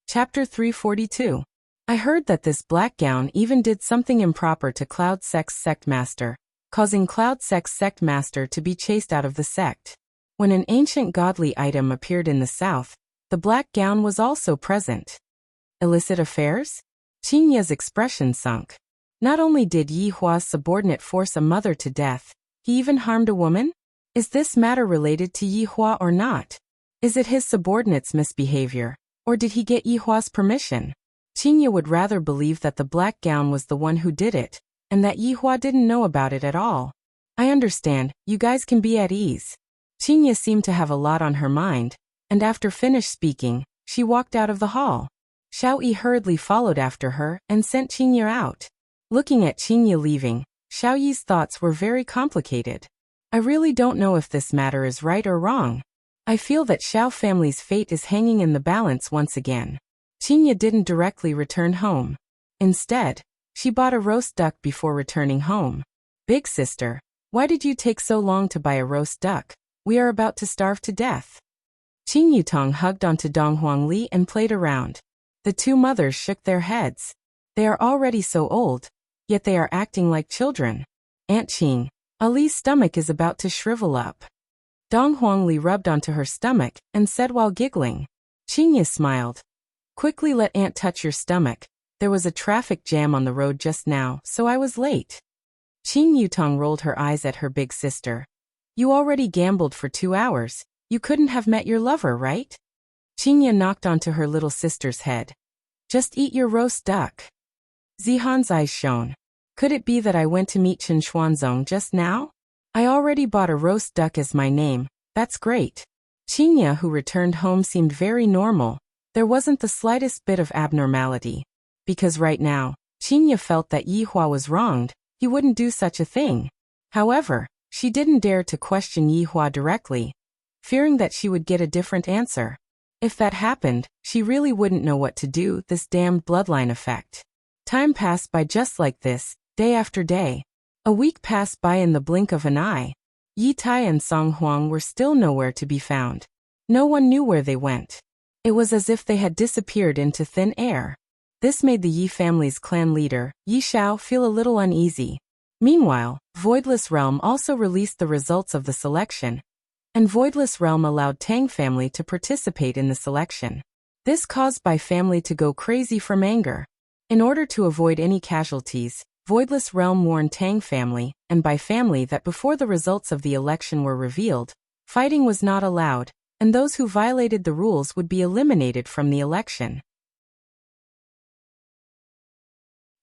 Chapter 342. I heard that this black gown even did something improper to Cloud Sect's sect master, causing Cloud Sect's sect master to be chased out of the sect. When an ancient godly item appeared in the south, the black gown was also present. Illicit affairs? Qinya's expression sunk. Not only did Yihua's subordinate force a mother to death, he even harmed a woman? Is this matter related to Yihua or not? Is it his subordinate's misbehavior, or did he get Yihua's permission? Qinya would rather believe that the black gown was the one who did it, and that Yihua didn't know about it at all. I understand, you guys can be at ease. Qinya seemed to have a lot on her mind, and after finished speaking, she walked out of the hall. Xiaoyi hurriedly followed after her and sent Qinya out. Looking at Qinya leaving, Xiaoyi's thoughts were very complicated. I really don't know if this matter is right or wrong. I feel that Xiao family's fate is hanging in the balance once again. Qinya didn't directly return home. Instead, she bought a roast duck before returning home. Big sister, why did you take so long to buy a roast duck? We are about to starve to death. Qin Yutong hugged onto Dong Huangli and played around. The two mothers shook their heads. They are already so old, yet they are acting like children. Aunt Qing, Ali's stomach is about to shrivel up. Dong Huangli rubbed onto her stomach and said while giggling. Qinya smiled. Quickly let Aunt touch your stomach. There was a traffic jam on the road just now, so I was late. Qin Yutong rolled her eyes at her big sister. You already gambled for 2 hours. You couldn't have met your lover, right? Qinya knocked onto her little sister's head. Just eat your roast duck. Zihan's eyes shone. Could it be that I went to meet Chen Xuanzong just now? I already bought a roast duck as my name. That's great. Qinya, who returned home, seemed very normal. There wasn't the slightest bit of abnormality. Because right now, Qinya felt that Yihua was wronged. He wouldn't do such a thing. However, she didn't dare to question Yihua directly, fearing that she would get a different answer. If that happened, she really wouldn't know what to do. This damned bloodline effect. Time passed by just like this, day after day. A week passed by in the blink of an eye. Yi Tai and Song Huang were still nowhere to be found. No one knew where they went. It was as if they had disappeared into thin air. This made the Yi family's clan leader, Yi Xiao, feel a little uneasy. Meanwhile, Voidless Realm also released the results of the selection, and Voidless Realm allowed Tang family to participate in the selection. This caused Bai family to go crazy from anger. In order to avoid any casualties, Voidless Realm warned Tang family and Bai family that before the results of the election were revealed, fighting was not allowed, and those who violated the rules would be eliminated from the election.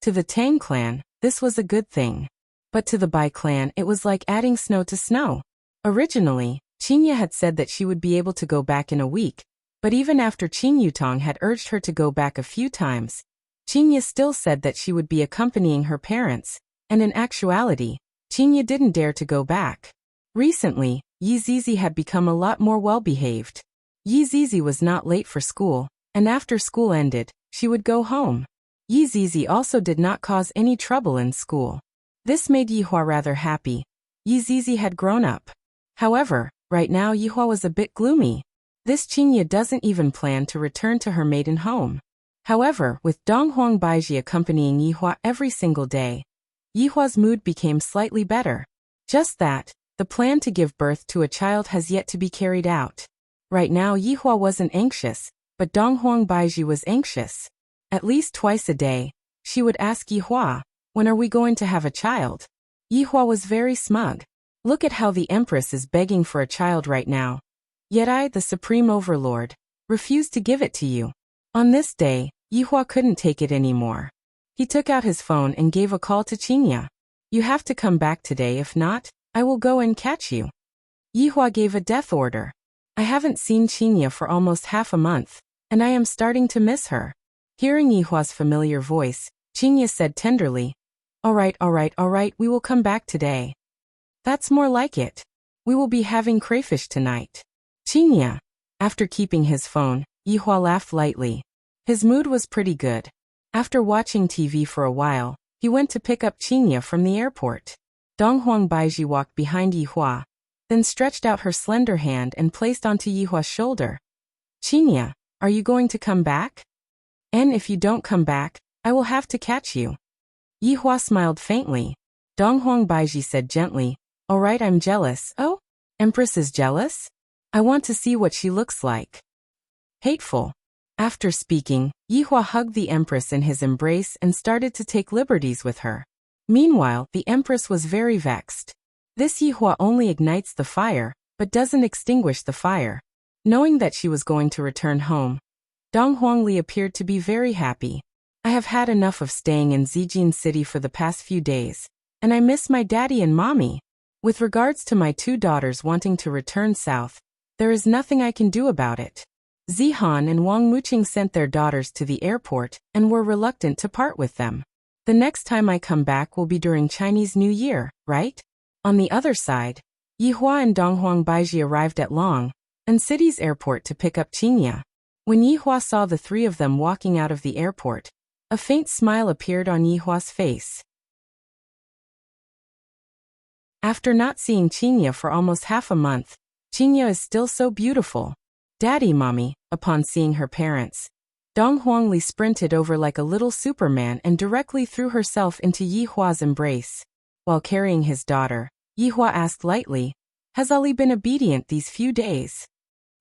To the Tang clan, this was a good thing. But to the Bai clan it was like adding snow to snow. Originally, Qinya had said that she would be able to go back in a week, but even after Qin Yutong had urged her to go back a few times, Qinya still said that she would be accompanying her parents, and in actuality, Qinya didn't dare to go back. Recently, Yi Zizi had become a lot more well-behaved. Yi Zizi was not late for school, and after school ended, she would go home. Yi Zizi also did not cause any trouble in school. This made Yihua rather happy. Yi Zizi had grown up. However, right now Yihua was a bit gloomy. This Qinya doesn't even plan to return to her maiden home. However, with Donghuang Baiji accompanying Yihua every single day, Yihua's mood became slightly better. Just that, the plan to give birth to a child has yet to be carried out. Right now Yihua wasn't anxious, but Donghuang Baiji was anxious. At least twice a day, she would ask Yihua, "When are we going to have a child?" Yihua was very smug. Look at how the Empress is begging for a child right now. Yet I, the Supreme Overlord, refuse to give it to you. On this day, Yihua couldn't take it anymore. He took out his phone and gave a call to Qinya. "You have to come back today, if not, I will go and catch you." Yihua gave a death order. "I haven't seen Qinya for almost half a month, and I am starting to miss her." Hearing Yihua's familiar voice, Qinya said tenderly, all right, we will come back today." "That's more like it. We will be having crayfish tonight." Qinya. After keeping his phone, Yihua laughed lightly. His mood was pretty good. After watching TV for a while, he went to pick up Qinya from the airport. Donghuang Baiji walked behind Yihua, then stretched out her slender hand and placed onto Yihua's shoulder. "Qinya, are you going to come back? And if you don't come back, I will have to catch you." Yihua smiled faintly. Donghuang Baiji said gently, "All right, I'm jealous." "Oh? Empress is jealous? I want to see what she looks like." Hateful. After speaking, Yihua hugged the Empress in his embrace and started to take liberties with her. Meanwhile, the Empress was very vexed. This Yihua only ignites the fire, but doesn't extinguish the fire. Knowing that she was going to return home, Dong Huangli appeared to be very happy. "I have had enough of staying in Zijin City for the past few days, and I miss my daddy and mommy. With regards to my two daughters wanting to return south, there is nothing I can do about it." Zihan and Wang Muqing sent their daughters to the airport and were reluctant to part with them. "The next time I come back will be during Chinese New Year, right?" On the other side, Yihua and Donghuang Baiji arrived at Long and City's airport to pick up Qinya. When Yihua saw the three of them walking out of the airport, a faint smile appeared on Yihua's face. After not seeing Qinya for almost half a month, Qinya is still so beautiful. "Daddy, Mommy," upon seeing her parents, Dong Huangli sprinted over like a little Superman and directly threw herself into Yihua's embrace. While carrying his daughter, Yihua asked lightly, "Has Ali been obedient these few days?"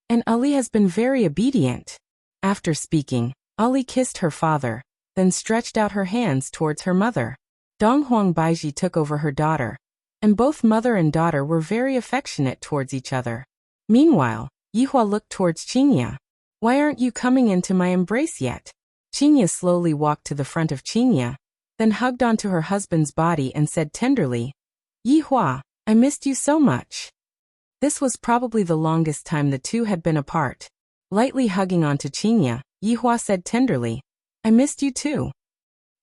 "And Ali has been very obedient." After speaking, Ali kissed her father, then stretched out her hands towards her mother. Donghuang Baiji took over her daughter, and both mother and daughter were very affectionate towards each other. Meanwhile, Yihua looked towards Qinya. "Why aren't you coming into my embrace yet?" Qinya slowly walked to the front of Qinya, then hugged onto her husband's body and said tenderly, "Yihua, I missed you so much." This was probably the longest time the two had been apart. Lightly hugging onto Qinya, Yihua said tenderly, "I missed you too."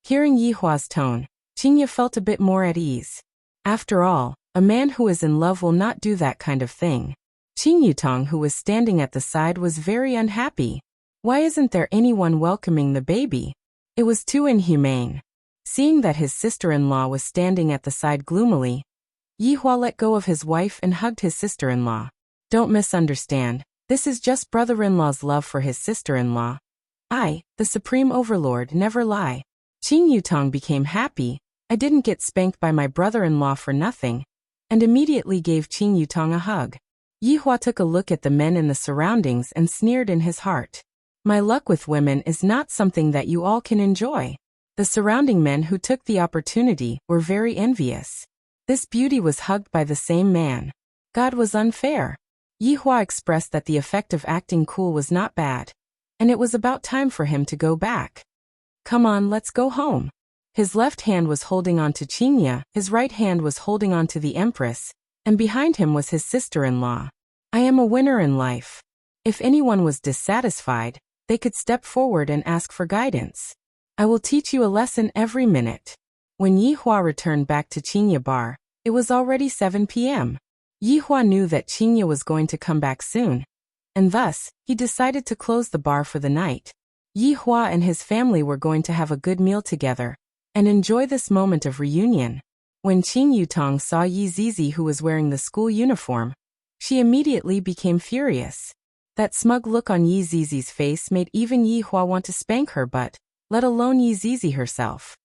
Hearing Yihua's tone, Qinya felt a bit more at ease. After all, a man who is in love will not do that kind of thing. Qin Yutong, who was standing at the side, was very unhappy. Why isn't there anyone welcoming the baby? It was too inhumane. Seeing that his sister-in-law was standing at the side gloomily, Yihua let go of his wife and hugged his sister-in-law. "Don't misunderstand, this is just brother-in-law's love for his sister-in-law. I, the Supreme Overlord, never lie." Qin Yutong became happy, I didn't get spanked by my brother-in-law for nothing, and immediately gave Qing Yutong a hug. Yi Hua took a look at the men in the surroundings and sneered in his heart. My luck with women is not something that you all can enjoy. The surrounding men who took the opportunity were very envious. This beauty was hugged by the same man. God was unfair. Yi Hua expressed that the effect of acting cool was not bad, and it was about time for him to go back. Come on, let's go home. His left hand was holding on to Qingya, his right hand was holding on to the Empress, and behind him was his sister-in-law. I am a winner in life. If anyone was dissatisfied, they could step forward and ask for guidance. I will teach you a lesson every minute. When Yi Hua returned back to Qingya Bar, it was already 7 p.m. Yi Hua knew that Qingya was going to come back soon, and thus, he decided to close the bar for the night. Yi Hua and his family were going to have a good meal together and enjoy this moment of reunion. When Qing Yutong saw Yi Zizi, who was wearing the school uniform, she immediately became furious. That smug look on Yi Zizi's face made even Yi Hua want to spank her butt, let alone Yi Zizi herself.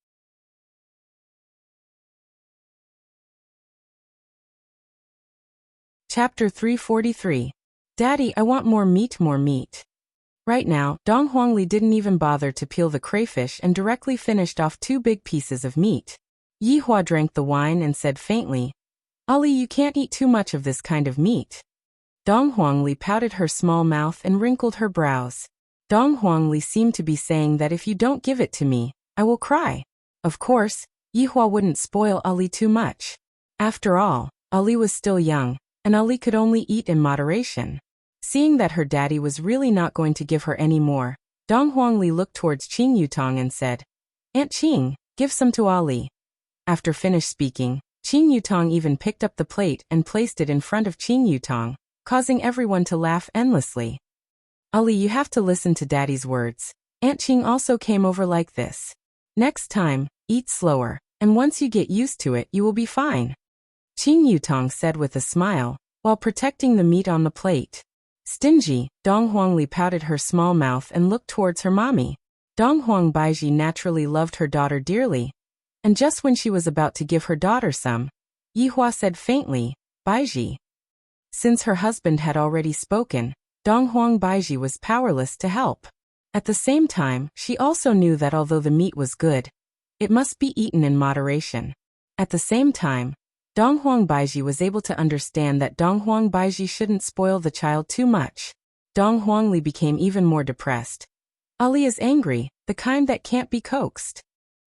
Chapter 343. Daddy, I want more meat, more meat. Right now, Dong Huangli didn't even bother to peel the crayfish and directly finished off 2 big pieces of meat. Yi Hua drank the wine and said faintly, Ali, you can't eat too much of this kind of meat. Dong Huangli pouted her small mouth and wrinkled her brows. Dong Huangli seemed to be saying that if you don't give it to me, I will cry. Of course, Yi Hua wouldn't spoil Ali too much. After all, Ali was still young, and Ali could only eat in moderation. Seeing that her daddy was really not going to give her any more, Dong Huangli looked towards Qing Yutong and said, Aunt Qing, give some to Ali. After finished speaking, Qing Yutong even picked up the plate and placed it in front of Qing Yutong, causing everyone to laugh endlessly. Ali, you have to listen to Daddy's words. Aunt Qing also came over like this. Next time, eat slower, and once you get used to it, you will be fine. Qing Yutong said with a smile, while protecting the meat on the plate. Stingy, Dong Huangli pouted her small mouth and looked towards her mommy. Dong Huang Baiji naturally loved her daughter dearly, and just when she was about to give her daughter some, Yi Hua said faintly, Baiji. Since her husband had already spoken, Dong Huang Baiji was powerless to help. At the same time, she also knew that although the meat was good, it must be eaten in moderation. At the same time, Dong Huang Baiji was able to understand that Dong Huang Baiji shouldn't spoil the child too much. Dong Huangli became even more depressed. Ali is angry, the kind that can't be coaxed.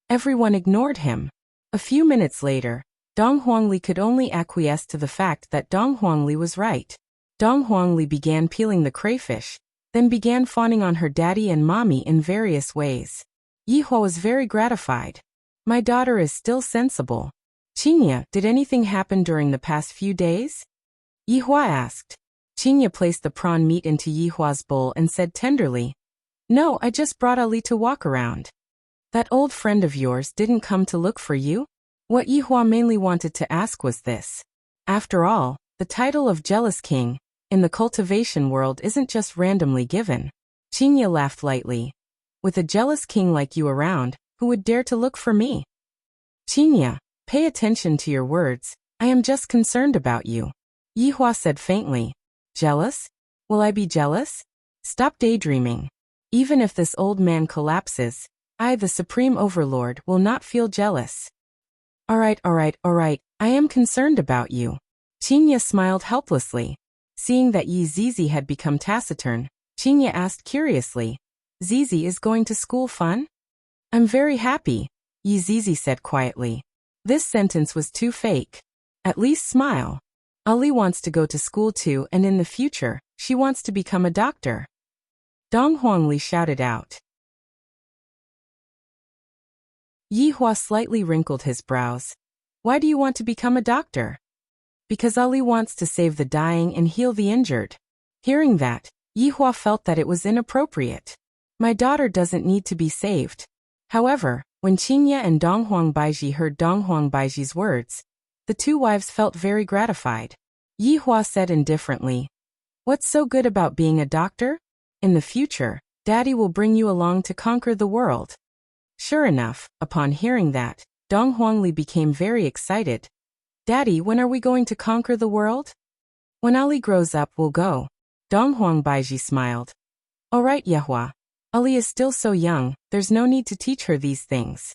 Everyone ignored him. A few minutes later, Dong Huangli could only acquiesce to the fact that Dong Huangli was right. Dong Huangli began peeling the crayfish, then began fawning on her daddy and mommy in various ways. Yi Hua was very gratified. My daughter is still sensible. Qingya, did anything happen during the past few days? Yi Hua asked. Qingya placed the prawn meat into Yi Hua's bowl and said tenderly, No, I just brought Ali to walk around. That old friend of yours didn't come to look for you? What Yi Hua mainly wanted to ask was this. After all, the title of Jealous King, in the cultivation world isn't just randomly given. Qingya laughed lightly. With a jealous king like you around, who would dare to look for me? Qingya, pay attention to your words, I am just concerned about you. Yi Hua said faintly. Jealous? Will I be jealous? Stop daydreaming. Even if this old man collapses, I, the Supreme Overlord, will not feel jealous. Alright, I am concerned about you. Qingya smiled helplessly. Seeing that Yi Zizi had become taciturn, Qingya asked curiously, Zizi is going to school fun? I'm very happy, Yi Zizi said quietly. This sentence was too fake. At least smile. Ali wants to go to school too, and in the future, she wants to become a doctor. Dong Huangli shouted out. Yi Hua slightly wrinkled his brows. Why do you want to become a doctor? Because Ali wants to save the dying and heal the injured. Hearing that, Yi Hua felt that it was inappropriate. My daughter doesn't need to be saved. However, when Qingya and Dong Huang Baiji heard Dong Huang Baiji's words, the two wives felt very gratified. Yi Hua said indifferently, What's so good about being a doctor? In the future, Daddy will bring you along to conquer the world. Sure enough, upon hearing that, Dong Huangli became very excited. Daddy, when are we going to conquer the world? When Ali grows up, we'll go. Dong Huang Baiji smiled. Alright, Yehua. Ali is still so young, there's no need to teach her these things.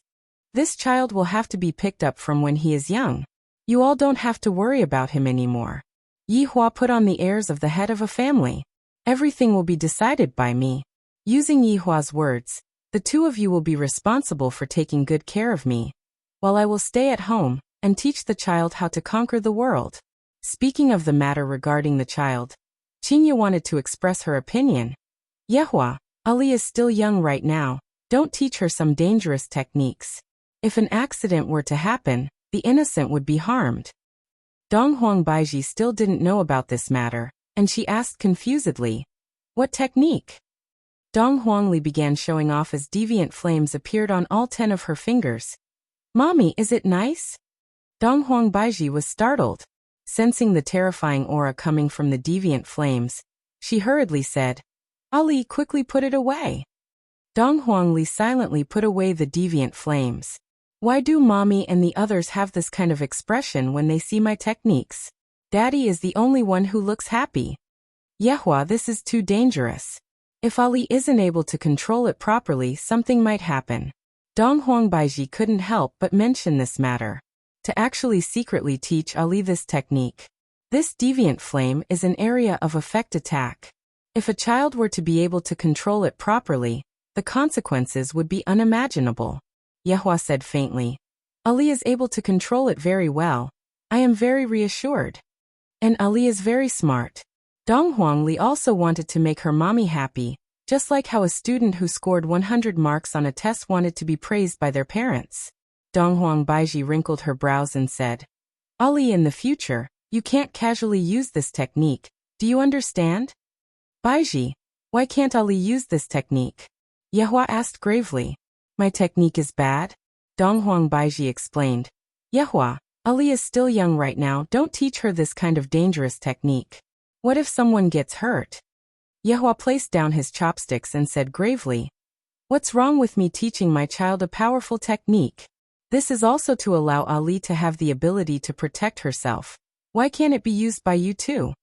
This child will have to be picked up from when he is young. You all don't have to worry about him anymore. Yi Hua put on the airs of the head of a family. Everything will be decided by me. Using Yi Hua's words, the two of you will be responsible for taking good care of me, while I will stay at home and teach the child how to conquer the world. Speaking of the matter regarding the child, Qinya wanted to express her opinion. Yehua, Ali is still young right now, don't teach her some dangerous techniques. If an accident were to happen, the innocent would be harmed. Dong Huang Baiji still didn't know about this matter, and she asked confusedly, what technique? Dong Huangli began showing off as deviant flames appeared on all 10 of her fingers. Mommy, is it nice? Dong Huang Baiji was startled. Sensing the terrifying aura coming from the deviant flames, she hurriedly said, Ali, quickly put it away. Dong Huangli silently put away the deviant flames. Why do Mommy and the others have this kind of expression when they see my techniques? Daddy is the only one who looks happy. Yehua, this is too dangerous. If Ali isn't able to control it properly, something might happen. Dong Huang Baiji couldn't help but mention this matter. To actually secretly teach Ali this technique. This deviant flame is an area of effect attack. If a child were to be able to control it properly, the consequences would be unimaginable. Yehua said faintly. Ali is able to control it very well. I am very reassured. And Ali is very smart. Dong Huangli also wanted to make her mommy happy, just like how a student who scored 100 marks on a test wanted to be praised by their parents. Dong Huang Baiji wrinkled her brows and said, Ali, in the future, you can't casually use this technique, do you understand? Baiji, why can't Ali use this technique? Yehua asked gravely. My technique is bad? Dong Huang Baiji explained. Yehua, Ali is still young right now, don't teach her this kind of dangerous technique. What if someone gets hurt? Yehua placed down his chopsticks and said gravely, what's wrong with me teaching my child a powerful technique? This is also to allow Ali to have the ability to protect herself. Why can't it be used by you too?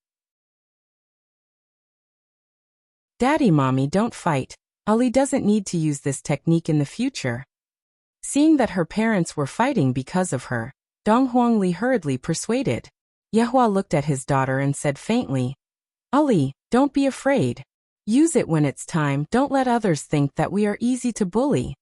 Daddy, Mommy, don't fight. Ali doesn't need to use this technique in the future. Seeing that her parents were fighting because of her, Dong Huangli hurriedly persuaded. Yehua looked at his daughter and said faintly, Ali, don't be afraid. Use it when it's time, don't let others think that we are easy to bully.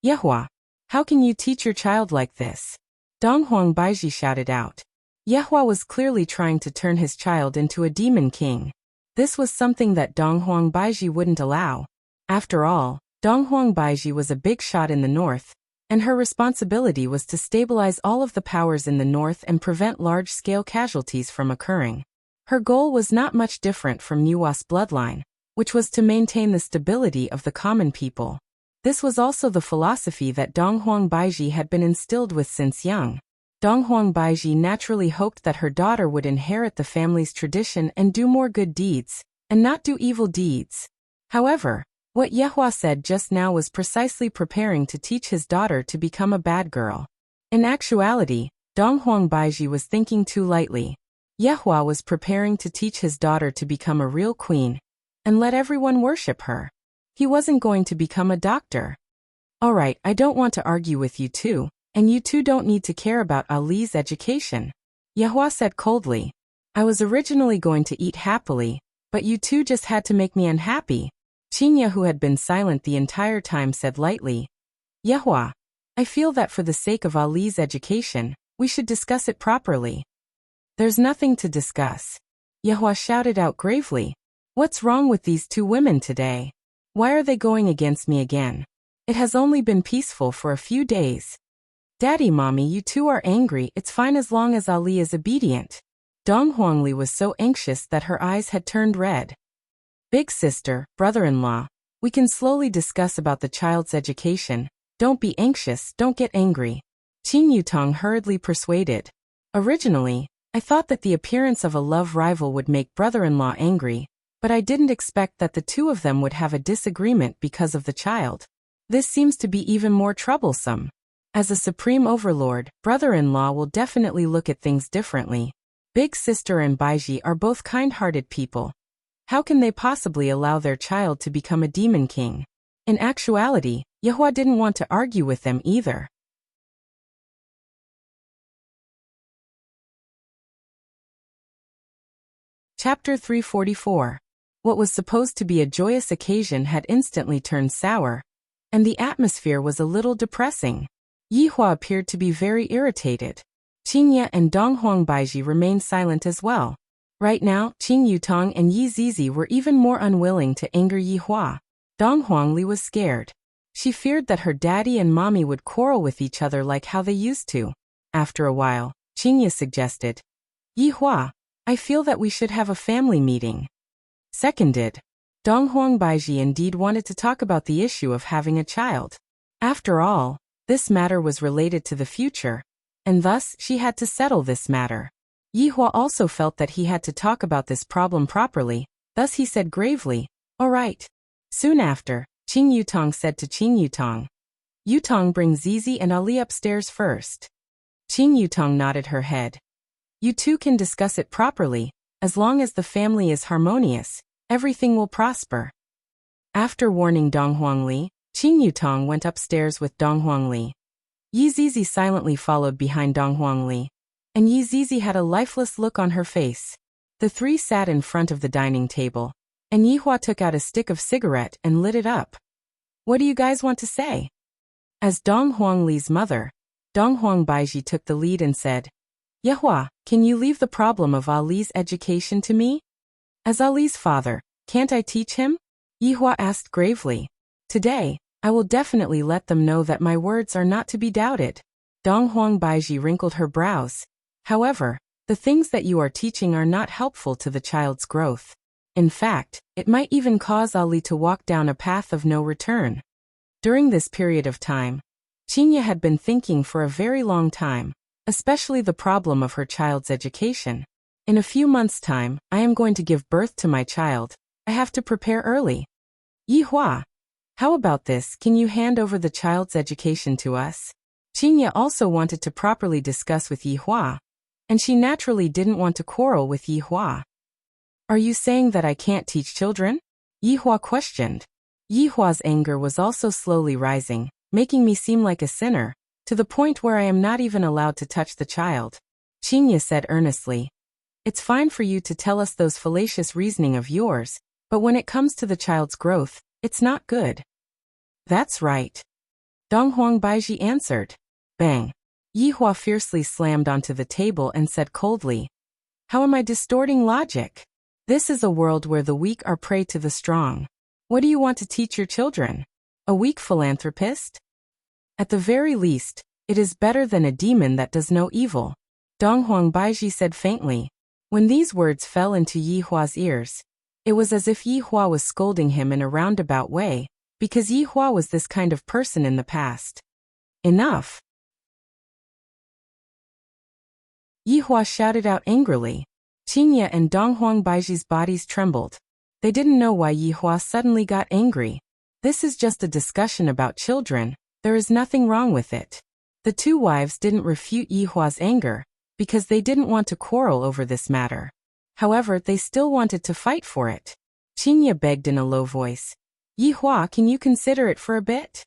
Yehua, how can you teach your child like this? Dong Huang Baiji shouted out. Yehua was clearly trying to turn his child into a demon king. This was something that Dong Huang Baiji wouldn't allow. After all, Dong Huang Baiji was a big shot in the north, and her responsibility was to stabilize all of the powers in the north and prevent large-scale casualties from occurring. Her goal was not much different from Nuwa's bloodline, which was to maintain the stability of the common people. This was also the philosophy that Dong Huang Baiji had been instilled with since young. Dong Huang Baiji naturally hoped that her daughter would inherit the family's tradition and do more good deeds, and not do evil deeds. However, what Yehua said just now was precisely preparing to teach his daughter to become a bad girl. In actuality, Dong Huang Baiji was thinking too lightly. Yehua was preparing to teach his daughter to become a real queen, and let everyone worship her. He wasn't going to become a doctor. Alright, I don't want to argue with you two, and you two don't need to care about Ali's education. Yehua said coldly. I was originally going to eat happily, but you two just had to make me unhappy. Qinya, who had been silent the entire time, said lightly. Yehua, I feel that for the sake of Ali's education, we should discuss it properly. There's nothing to discuss. Yehua shouted out gravely. What's wrong with these two women today? Why are they going against me again? It has only been peaceful for a few days. Daddy, Mommy, you two are angry, it's fine as long as Ali is obedient. Dong Huangli was so anxious that her eyes had turned red. Big sister, brother-in-law, we can slowly discuss about the child's education. Don't be anxious, don't get angry. Qin Yutong hurriedly persuaded. Originally, I thought that the appearance of a love rival would make brother-in-law angry, but I didn't expect that the two of them would have a disagreement because of the child. This seems to be even more troublesome. As a supreme overlord, brother-in-law will definitely look at things differently. Big sister and Baiji are both kind-hearted people. How can they possibly allow their child to become a demon king? In actuality, Yehua didn't want to argue with them either. Chapter 344. What was supposed to be a joyous occasion had instantly turned sour, and the atmosphere was a little depressing. Yihua appeared to be very irritated. Qingye and Donghuang Baiji remained silent as well. Right now, Qing Yutong and Yi Zizi were even more unwilling to anger Yihua. Donghuang Li was scared. She feared that her daddy and mommy would quarrel with each other like how they used to. After a while, Qingye suggested, "Yihua, I feel that we should have a family meeting." Seconded. Donghuang Baiji indeed wanted to talk about the issue of having a child. After all, this matter was related to the future, and thus she had to settle this matter. Yihua also felt that he had to talk about this problem properly, thus he said gravely, "All right." Soon after, Qing Yutong said to Qing Yutong, "Yutong, bring Zizi and Ali upstairs first." Qing Yutong nodded her head. "You two can discuss it properly. As long as the family is harmonious, everything will prosper." After warning Donghuang Li, Qing Yutong went upstairs with Donghuang Li. Yi Zizi silently followed behind Donghuang Li, and Yi Zizi had a lifeless look on her face. The three sat in front of the dining table, and Yihua took out a stick of cigarette and lit it up. "What do you guys want to say?" As Donghuang Li's mother, Donghuang Baiji took the lead and said, "Yehua, can you leave the problem of Ali's education to me? As Ali's father, can't I teach him?" Yihua asked gravely. "Today, I will definitely let them know that my words are not to be doubted." Donghuang Baiji wrinkled her brows. "However, the things that you are teaching are not helpful to the child's growth. In fact, it might even cause Ali to walk down a path of no return." During this period of time, Qingye had been thinking for a very long time, especially the problem of her child's education. "In a few months' time, I am going to give birth to my child. I have to prepare early. Yihua, how about this? Can you hand over the child's education to us?" Qingye also wanted to properly discuss with Yihua, and she naturally didn't want to quarrel with Yihua. "Are you saying that I can't teach children?" Yihua questioned. Yihua's anger was also slowly rising, making me seem like a sinner, to the point where I am not even allowed to touch the child. Qingye said earnestly, "It's fine for you to tell us those fallacious reasoning of yours, but when it comes to the child's growth, it's not good." "That's right," Donghuang Baiji answered. Bang! Yihua fiercely slammed onto the table and said coldly, "How am I distorting logic? This is a world where the weak are prey to the strong. What do you want to teach your children? A weak philanthropist? At the very least, it is better than a demon that does no evil," Donghuang Baiji said faintly. When these words fell into Yihua's ears, it was as if Yihua was scolding him in a roundabout way, because Yihua was this kind of person in the past. "Enough!" Yihua shouted out angrily. Qingye and Donghuang Baiji's bodies trembled. They didn't know why Yihua suddenly got angry. This is just a discussion about children. There is nothing wrong with it. The two wives didn't refute Yihua's anger, because they didn't want to quarrel over this matter. However, they still wanted to fight for it. Qingye begged in a low voice, "Yihua, can you consider it for a bit?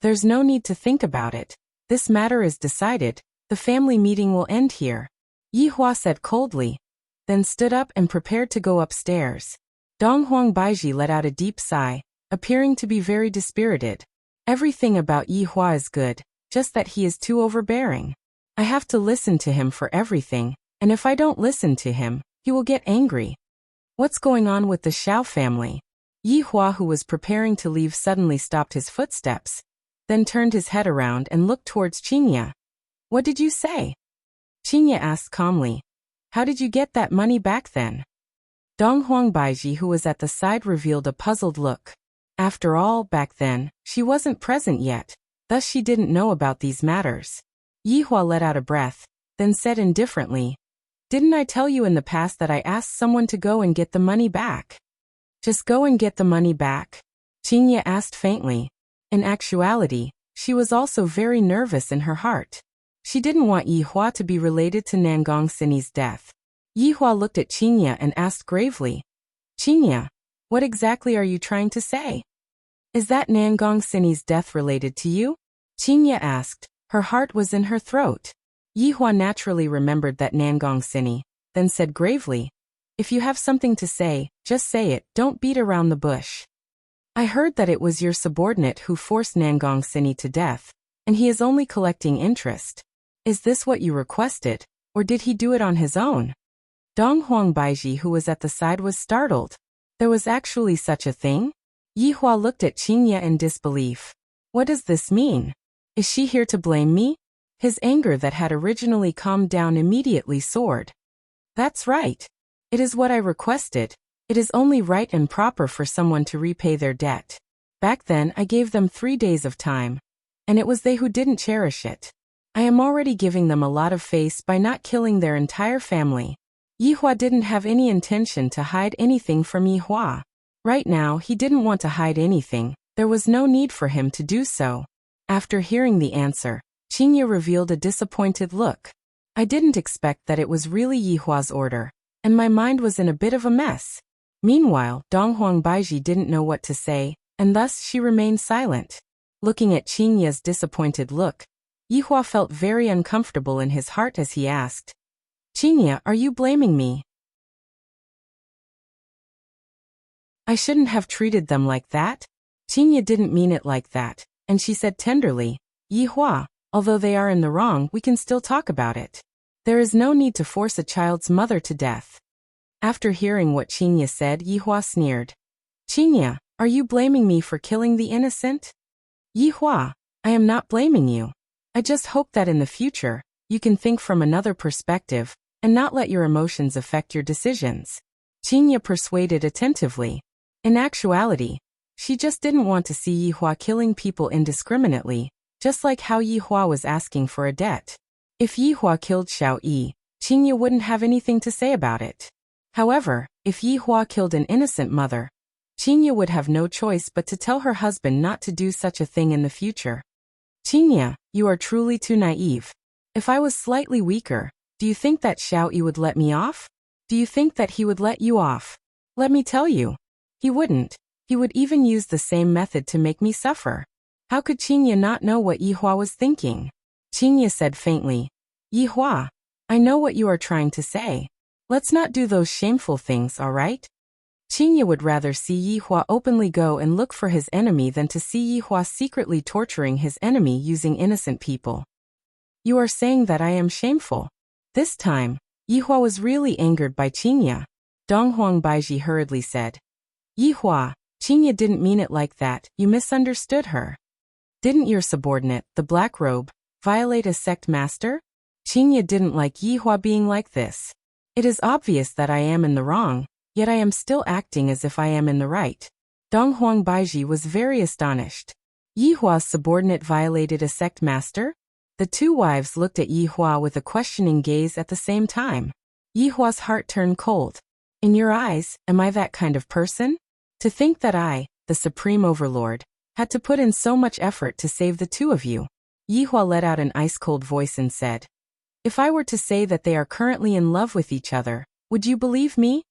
There's no need to think about it. This matter is decided. The family meeting will end here," Yihua said coldly, then stood up and prepared to go upstairs. Donghuang Baiji let out a deep sigh, appearing to be very dispirited. "Everything about Yihua is good, just that he is too overbearing. I have to listen to him for everything, and if I don't listen to him, he will get angry. What's going on with the Xiao family?" Yihua, who was preparing to leave, suddenly stopped his footsteps, then turned his head around and looked towards Qingye. "What did you say?" Qingye asked calmly. "How did you get that money back then?" Donghuang Baiji, who was at the side, revealed a puzzled look. After all, back then, she wasn't present yet, thus she didn't know about these matters. Yihua let out a breath, then said indifferently, "Didn't I tell you in the past that I asked someone to go and get the money back?" "Just go and get the money back?" Qingye asked faintly. In actuality, She was also very nervous in her heart. She didn't want Yi Hua to be related to Nangong Sini's death. Yi Hua looked at Qinya and asked gravely, Qinya, what exactly are you trying to say? Is that Nangong Sini's death related to you? Qinya asked. Her heart was in her throat. Yi Hua naturally remembered that Nangong Sini, then said gravely, if you have something to say, just say it, don't beat around the bush. I heard that it was your subordinate who forced Nangong Sini to death, and he is only collecting interest. Is this what you requested, or did he do it on his own? Dong Huang Baiji, who was at the side, was startled. There was actually such a thing? Yi Hua looked at Qinya in disbelief. What does this mean? Is she here to blame me? His anger that had originally calmed down immediately soared. That's right. It is what I requested. It is only right and proper for someone to repay their debt. Back then I gave them 3 days of time. And it was they who didn't cherish it. I am already giving them a lot of face by not killing their entire family. Yi Hua didn't have any intention to hide anything from Yi Hua. Right now he didn't want to hide anything. There was no need for him to do so. After hearing the answer, Qinya revealed a disappointed look. I didn't expect that it was really Yi Hua's order, and my mind was in a bit of a mess. Meanwhile, Dong Huang Baiji didn't know what to say, and thus she remained silent. Looking at Qinya's disappointed look, Yi Hua felt very uncomfortable in his heart as he asked, Qinya, are you blaming me? I shouldn't have treated them like that. Qinya didn't mean it like that, and she said tenderly, Yi Hua, although they are in the wrong, we can still talk about it. There is no need to force a child's mother to death. After hearing what Qinya said, Yi Hua sneered. Qinya, are you blaming me for killing the innocent? Yi Hua, I am not blaming you. I just hope that in the future, you can think from another perspective, and not let your emotions affect your decisions. Qinya persuaded attentively. In actuality, she just didn't want to see Yi Hua killing people indiscriminately, just like how Yi Hua was asking for a debt. If Yi Hua killed Xiao Yi, Qinya wouldn't have anything to say about it. However, if Yi Hua killed an innocent mother, Qinya would have no choice but to tell her husband not to do such a thing in the future. Qinya, you are truly too naive. If I was slightly weaker, do you think that Xiao Yi would let me off? Do you think that he would let you off? Let me tell you. He wouldn't. He would even use the same method to make me suffer. How could Qinya not know what Yi Hua was thinking? Qinya said faintly, Yi Hua, I know what you are trying to say. Let's not do those shameful things, all right? Qinya would rather see Yi Hua openly go and look for his enemy than to see Yi Hua secretly torturing his enemy using innocent people. You are saying that I am shameful. This time, Yi Hua was really angered by Qinya. Dong Huang Baiji hurriedly said, Yi Hua, Qinya didn't mean it like that, you misunderstood her. Didn't your subordinate, the Black Robe, violate a sect master? Qinya didn't like Yi Hua being like this. It is obvious that I am in the wrong, yet I am still acting as if I am in the right. Dong Huang Baiji was very astonished. Yi Hua's subordinate violated a sect master? The two wives looked at Yi Hua with a questioning gaze at the same time. Yi Hua's heart turned cold. In your eyes, am I that kind of person? To think that I, the Supreme Overlord, had to put in so much effort to save the two of you. Yi Hua let out an ice-cold voice and said, If I were to say that they are currently in love with each other, would you believe me?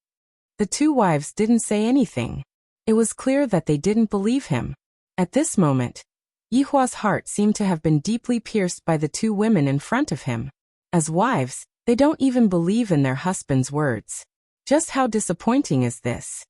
The two wives didn't say anything. It was clear that they didn't believe him. At this moment, Yi Hua's heart seemed to have been deeply pierced by the two women in front of him. As wives, they don't even believe in their husband's words. Just how disappointing is this?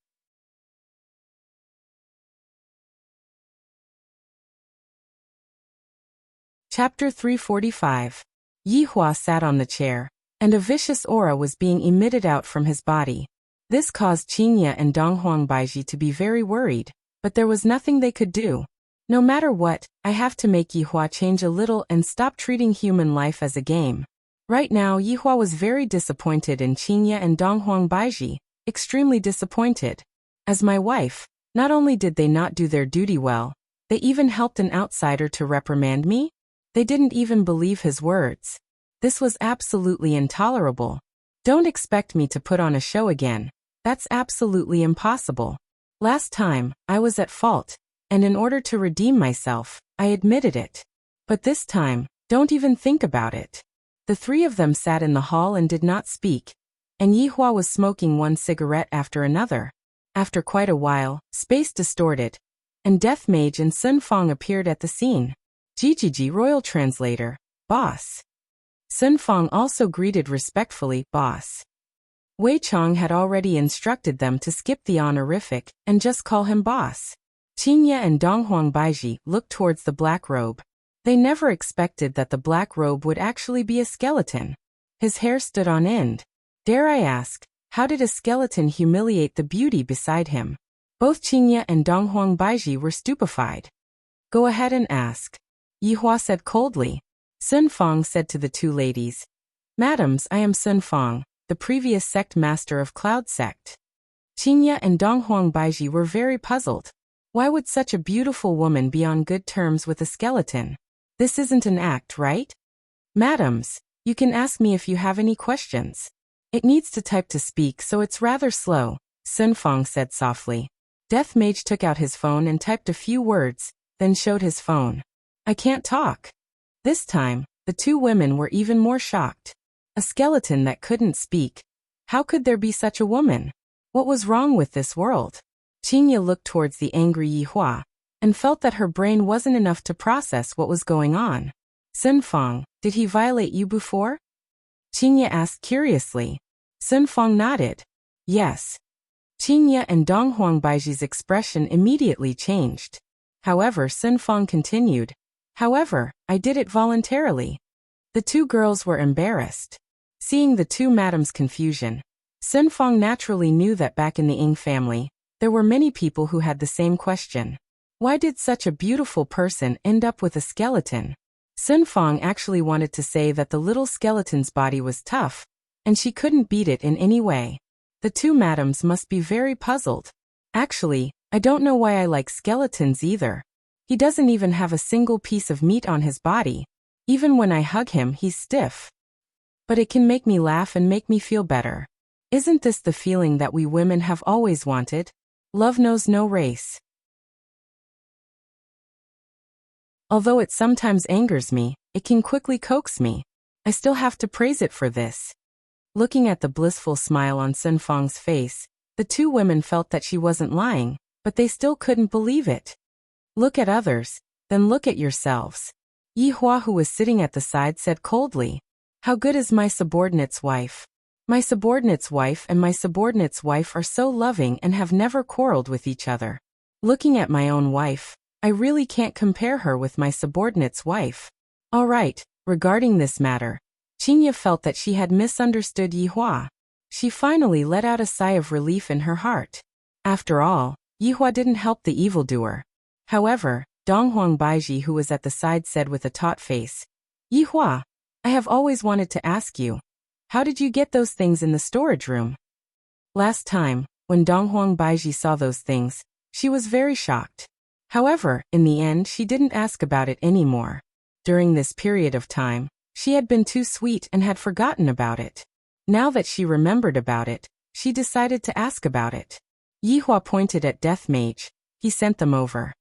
Chapter 345. Yi Hua sat on the chair, and a vicious aura was being emitted out from his body. This caused Qinya and Dong Huang Baiji to be very worried, but there was nothing they could do. No matter what, I have to make Yi Hua change a little and stop treating human life as a game. Right now, Yi Hua was very disappointed in Qinya and Dong Huang Baiji, extremely disappointed. As my wife, not only did they not do their duty well, they even helped an outsider to reprimand me? They didn't even believe his words. This was absolutely intolerable. Don't expect me to put on a show again. That's absolutely impossible. Last time, I was at fault, And in order to redeem myself, I admitted it. But this time, don't even think about it. The three of them sat in the hall and did not speak, and Yihua was smoking one cigarette after another. After quite a while, space distorted, and Death Mage and Sun Fong appeared at the scene. Jijiji Royal Translator, boss. Sun Fong also greeted respectfully, boss. Wei Chong had already instructed them to skip the honorific and just call him boss. Qingye and Donghuang Baiji looked towards the black robe. They never expected that the black robe would actually be a skeleton. His hair stood on end. Dare I ask, how did a skeleton humiliate the beauty beside him? Both Qingye and Donghuang Baiji were stupefied. Go ahead and ask. Yihua said coldly. Sun Fong said to the two ladies, Madams, I am Sun Fong, the previous sect master of Cloud Sect. Qingye and Donghuang Baiji were very puzzled. Why would such a beautiful woman be on good terms with a skeleton? This isn't an act, right? Madams, you can ask me if you have any questions. It needs to type to speak, so it's rather slow, Sun Fong said softly. Death Mage took out his phone and typed a few words, then showed his phone. I can't talk. This time, the two women were even more shocked. A skeleton that couldn't speak. How could there be such a woman? What was wrong with this world? Qingye looked towards the angry Yihua, and felt that her brain wasn't enough to process what was going on. Sun Fong, did he violate you before? Qingye asked curiously. Sun Fong nodded. Yes. Qingye and Donghuang Baiji's expression immediately changed. However, Sun Fong continued. However, I did it voluntarily. The two girls were embarrassed. Seeing the two madams' confusion, Sun Fong naturally knew that back in the Ing family, there were many people who had the same question. Why did such a beautiful person end up with a skeleton? Sun Fong actually wanted to say that the little skeleton's body was tough, and she couldn't beat it in any way. The two madams must be very puzzled. Actually, I don't know why I like skeletons either. He doesn't even have a single piece of meat on his body. Even when I hug him, he's stiff. But it can make me laugh and make me feel better. Isn't this the feeling that we women have always wanted? Love knows no race. Although it sometimes angers me, it can quickly coax me. I still have to praise it for this. Looking at the blissful smile on Sun Fong's face, the two women felt that she wasn't lying, but they still couldn't believe it. Look at others, then look at yourselves. Yihua, who was sitting at the side, said coldly, How good is my subordinate's wife? My subordinate's wife and my subordinate's wife are so loving and have never quarreled with each other. Looking at my own wife, I really can't compare her with my subordinate's wife. All right, regarding this matter, Qingye felt that she had misunderstood Yihua. She finally let out a sigh of relief in her heart. After all, Yihua didn't help the evildoer. However, Donghuang Baiji, who was at the side, said with a taut face, Yihua, I have always wanted to ask you, how did you get those things in the storage room? Last time, when Donghuang Baiji saw those things, she was very shocked. However, in the end, she didn't ask about it anymore. During this period of time, she had been too sweet and had forgotten about it. Now that she remembered about it, she decided to ask about it. Yihua pointed at Death Mage. He sent them over.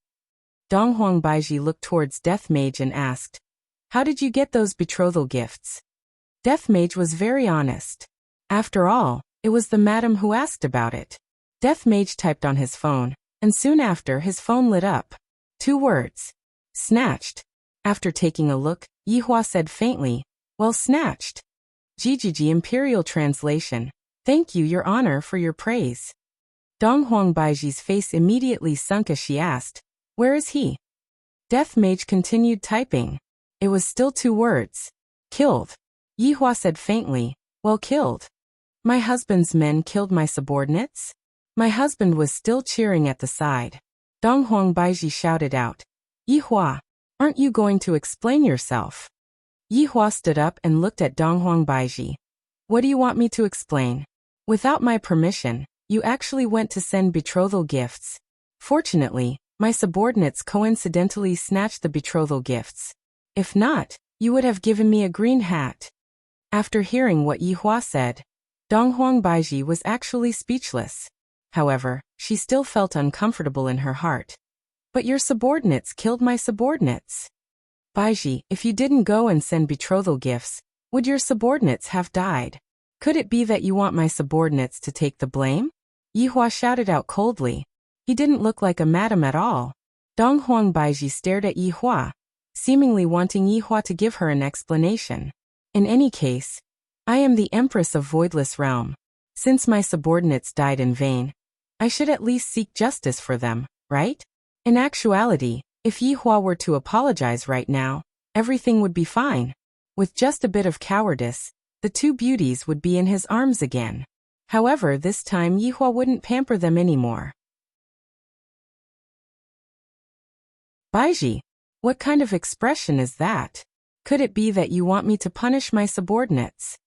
Donghuang Baiji looked towards Death Mage and asked, How did you get those betrothal gifts? Death Mage was very honest. After all, it was the madam who asked about it. Death Mage typed on his phone, and soon after his phone lit up. 2 words. Snatched. After taking a look, Yihua said faintly, Well snatched. Jijiji Imperial Translation. Thank you, Your Honor, for your praise. Donghuang Baiji's face immediately sunk as she asked, Where is he? Death Mage continued typing. It was still 2 words. Killed. Yihua said faintly, Well killed. My husband's men killed my subordinates? My husband was still cheering at the side. Donghuang Baiji shouted out, Yihua, aren't you going to explain yourself? Yihua stood up and looked at Donghuang Baiji. What do you want me to explain? Without my permission, you actually went to send betrothal gifts. Fortunately, my subordinates coincidentally snatched the betrothal gifts. If not, you would have given me a green hat. After hearing what Yihua said, Donghuang Baiji was actually speechless. However, she still felt uncomfortable in her heart. But your subordinates killed my subordinates. Baiji, if you didn't go and send betrothal gifts, would your subordinates have died? Could it be that you want my subordinates to take the blame? Yihua shouted out coldly. He didn't look like a madam at all. Donghuang Baiji stared at Yihua, seemingly wanting Yihua to give her an explanation. In any case, I am the Empress of Voidless Realm. Since my subordinates died in vain, I should at least seek justice for them, right? In actuality, if Yihua were to apologize right now, everything would be fine. With just a bit of cowardice, the two beauties would be in his arms again. However, this time Yihua wouldn't pamper them anymore. Baiji, what kind of expression is that? Could it be that you want me to punish my subordinates?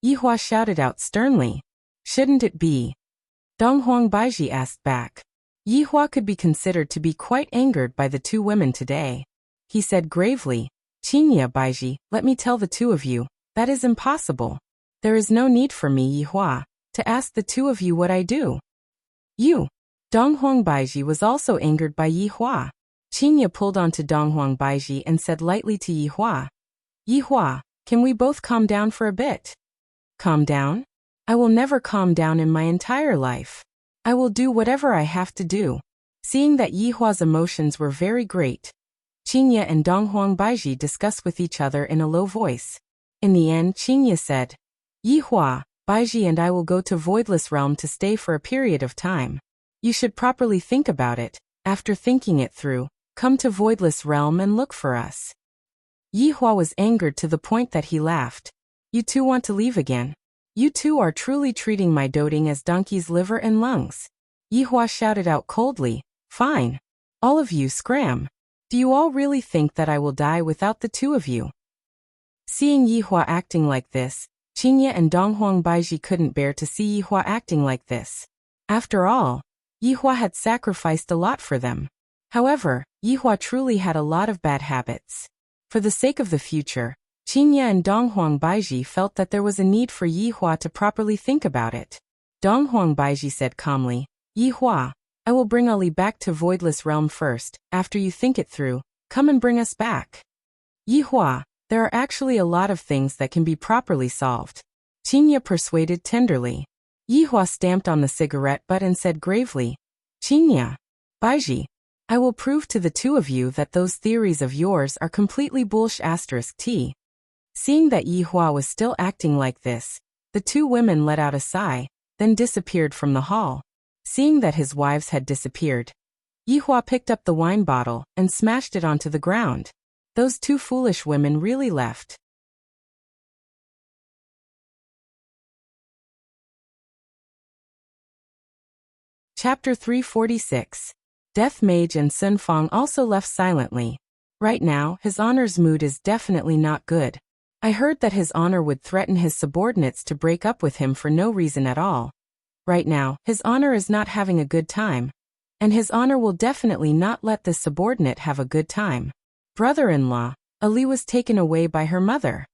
Yihua shouted out sternly. Shouldn't it be? Donghuang Baiji asked back. Yihua could be considered to be quite angered by the two women today. He said gravely, Qinya Baiji, let me tell the two of you, that is impossible. There is no need for me, Yihua, to ask the two of you what I do. You. Donghuang Baiji was also angered by Yihua. Qinya pulled on to Donghuang Baiji and said lightly to Yihua, Yihua, can we both calm down for a bit? Calm down? I will never calm down in my entire life. I will do whatever I have to do. Seeing that Yihua's emotions were very great, Qinya and Donghuang Baiji discussed with each other in a low voice. In the end, Qinya said, Yihua, Baiji and I will go to Voidless Realm to stay for a period of time. You should properly think about it. After thinking it through, come to Voidless Realm and look for us. Yihua was angered to the point that he laughed. You two want to leave again? You two are truly treating my doting as donkey's liver and lungs. Yihua shouted out coldly, Fine. All of you scram. Do you all really think that I will die without the two of you? Seeing Yihua acting like this, Qinya and Donghuang Baiji couldn't bear to see Yihua acting like this. After all, Yihua had sacrificed a lot for them. However, Yihua truly had a lot of bad habits. For the sake of the future, Qinya and Donghuang Baiji felt that there was a need for Yihua to properly think about it. Donghuang Baiji said calmly, Yihua, I will bring Ali back to Voidless Realm first. After you think it through, come and bring us back. Yihua, there are actually a lot of things that can be properly solved. Qinya persuaded tenderly. Yihua stamped on the cigarette butt and said gravely, Qinya, Baiji, I will prove to the two of you that those theories of yours are completely bullshit. Seeing that Yihua was still acting like this, the two women let out a sigh, then disappeared from the hall. Seeing that his wives had disappeared, Yihua picked up the wine bottle and smashed it onto the ground. Those two foolish women really left. Chapter 346. Death Mage and Sun Fang also left silently. Right now, His Honor's mood is definitely not good. I heard that His Honor would threaten his subordinates to break up with him for no reason at all. Right now, His Honor is not having a good time. And His Honor will definitely not let this subordinate have a good time. Brother-in-law, Ali was taken away by her mother.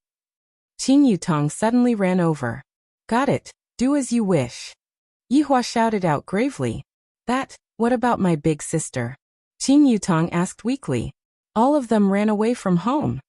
Qin Yutong suddenly ran over. Got it, do as you wish. Yihua shouted out gravely. What about my big sister? Qin Yutong asked weakly. All of them ran away from home.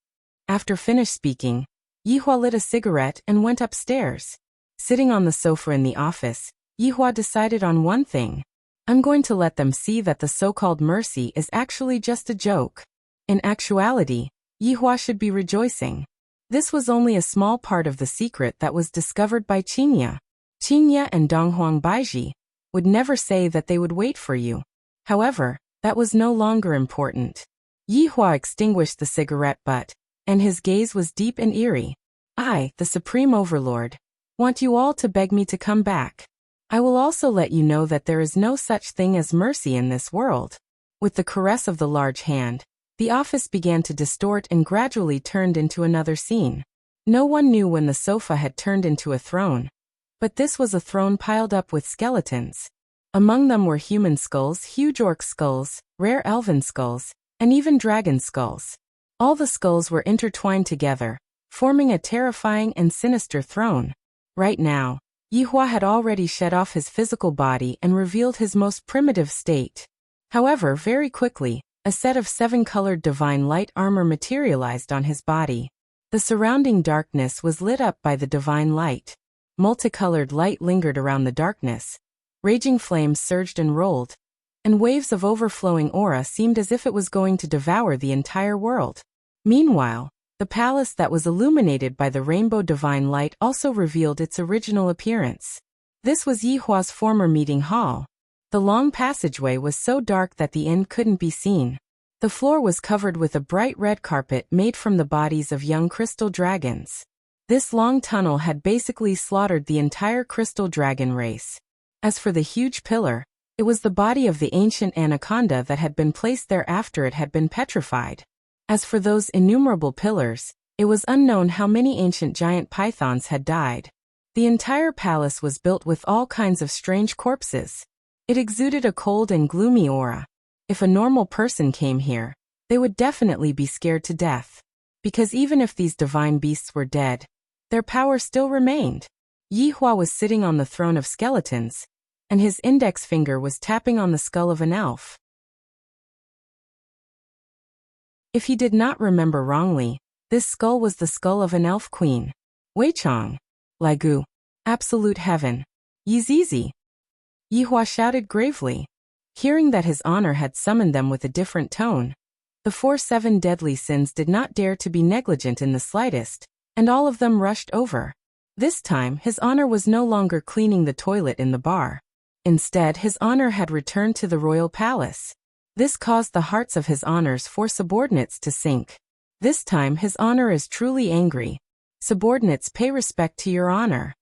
After finished speaking, Yihua lit a cigarette and went upstairs. Sitting on the sofa in the office, Yihua decided on one thing. I'm going to let them see that the so-called mercy is actually just a joke. In actuality, Yihua should be rejoicing. This was only a small part of the secret that was discovered by Qinya. Qinya and Donghuang Baiji would never say that they would wait for you. However, that was no longer important. Yihua extinguished the cigarette butt, and his gaze was deep and eerie. I, the Supreme Overlord, want you all to beg me to come back. I will also let you know that there is no such thing as mercy in this world. With the caress of the large hand, the office began to distort and gradually turned into another scene. No one knew when the sofa had turned into a throne. But this was a throne piled up with skeletons. Among them were human skulls, huge orc skulls, rare elven skulls, and even dragon skulls. All the skulls were intertwined together, forming a terrifying and sinister throne. Right now, Yihua had already shed off his physical body and revealed his most primitive state. However, very quickly, a set of 7-colored divine light armor materialized on his body. The surrounding darkness was lit up by the divine light. Multicolored light lingered around the darkness. Raging flames surged and rolled, and waves of overflowing aura seemed as if it was going to devour the entire world. Meanwhile, the palace that was illuminated by the rainbow divine light also revealed its original appearance. This was Yihua's former meeting hall. The long passageway was so dark that the end couldn't be seen. The floor was covered with a bright red carpet made from the bodies of young crystal dragons. This long tunnel had basically slaughtered the entire crystal dragon race. As for the huge pillar, it was the body of the ancient anaconda that had been placed there after it had been petrified. As for those innumerable pillars, it was unknown how many ancient giant pythons had died. The entire palace was built with all kinds of strange corpses. It exuded a cold and gloomy aura. If a normal person came here, they would definitely be scared to death. Because even if these divine beasts were dead, their power still remained. Yihua was sitting on the throne of skeletons, and his index finger was tapping on the skull of an elf. If he did not remember wrongly, this skull was the skull of an elf queen. Weichong. Ligu. Absolute heaven. Yizizi. Yihua shouted gravely. Hearing that his honor had summoned them with a different tone, the 7 deadly sins did not dare to be negligent in the slightest, and all of them rushed over. This time his honor was no longer cleaning the toilet in the bar. Instead, his honor had returned to the royal palace. This caused the hearts of his honor's 4 subordinates to sink. This time his honor is truly angry. Subordinates, pay respect to your honor.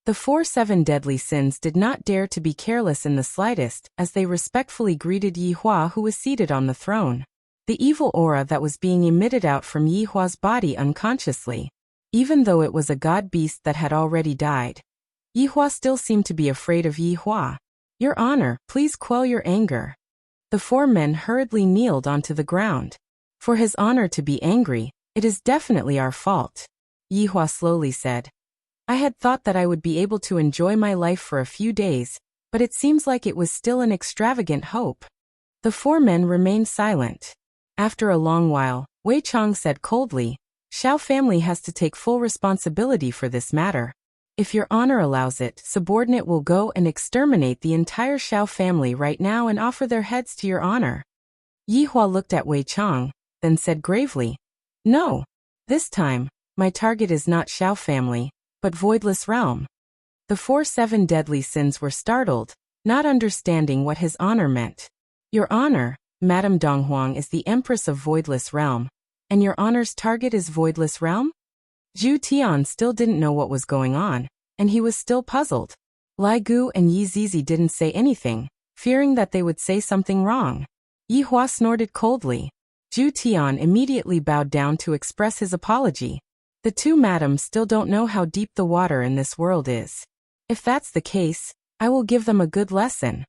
The 7 deadly sins did not dare to be careless in the slightest as they respectfully greeted Yihua, who was seated on the throne. The evil aura that was being emitted out from Yihua's body unconsciously, even though it was a god beast that had already died. Yihua still seemed to be afraid of Yihua. Your honor, please quell your anger. The 4 men hurriedly kneeled onto the ground. For his honor to be angry, it is definitely our fault. Yihua slowly said. I had thought that I would be able to enjoy my life for a few days, but it seems like it was still an extravagant hope. The 4 men remained silent. After a long while, Wei Chong said coldly, Xiao family has to take full responsibility for this matter. If your honor allows it, subordinate will go and exterminate the entire Xiao family right now and offer their heads to your honor. Yihua looked at Wei Chong, then said gravely, No. This time, my target is not Xiao family, but Voidless Realm. The 7 deadly sins were startled, not understanding what his honor meant. Your honor, Madame Donghuang is the Empress of Voidless Realm, and your honor's target is Voidless Realm? Zhu Tian still didn't know what was going on, and he was still puzzled. Lai Gu and Yi Zizi didn't say anything, fearing that they would say something wrong. Yihua snorted coldly. Zhu Tian immediately bowed down to express his apology. The 2 madams still don't know how deep the water in this world is. If that's the case, I will give them a good lesson.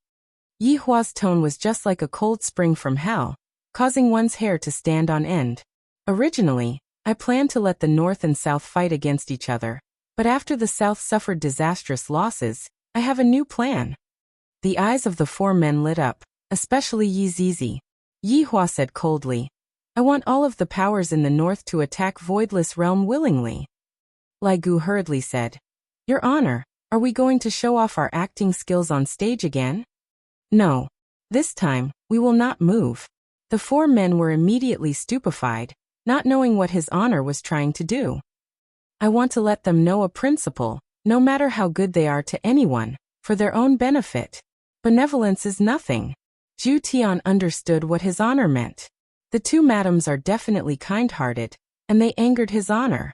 Yihua's tone was just like a cold spring from hell, causing one's hair to stand on end. Originally, I planned to let the North and South fight against each other, but after the South suffered disastrous losses, I have a new plan. The eyes of the 4 men lit up, especially Yi Zizi. Yihua said coldly, I want all of the powers in the north to attack Voidless Realm willingly. Lai Gu hurriedly said, Your honor, are we going to show off our acting skills on stage again? No. This time, we will not move. The 4 men were immediately stupefied, not knowing what his honor was trying to do. I want to let them know a principle, no matter how good they are to anyone, for their own benefit. Benevolence is nothing. Zhu Tian understood what his honor meant. The 2 madams are definitely kind-hearted, and they angered his honor.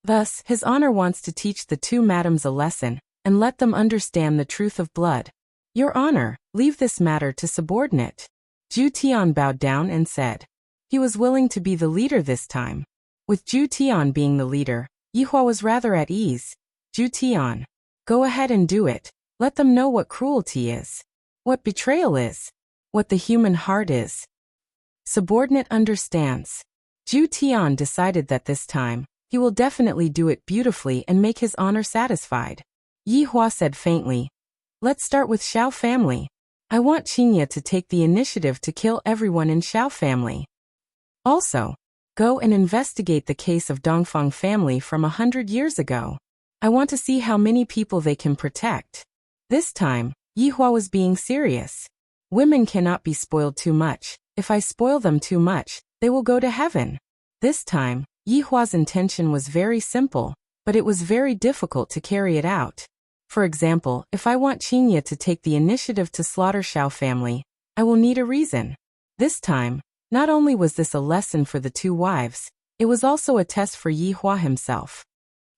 Thus, his honor wants to teach the 2 madams a lesson, and let them understand the truth of blood. Your honor, leave this matter to subordinate. Zhu Tian bowed down and said. He was willing to be the leader this time. With Zhu Tian being the leader, Yihua was rather at ease. Zhu Tian, go ahead and do it. Let them know what cruelty is. What betrayal is. What the human heart is. Subordinate understands. Zhu Tian decided that this time, he will definitely do it beautifully and make his honor satisfied. Yihua said faintly, Let's start with Xiao family. I want Qingye to take the initiative to kill everyone in Xiao family. Also, go and investigate the case of Dongfang family from 100 years ago. I want to see how many people they can protect. This time, Yihua was being serious. Women cannot be spoiled too much. If I spoil them too much, they will go to heaven. This time, Yihua's intention was very simple, but it was very difficult to carry it out. For example, if I want Qingye to take the initiative to slaughter Xiao family, I will need a reason. This time, not only was this a lesson for the two wives, it was also a test for Yihua himself.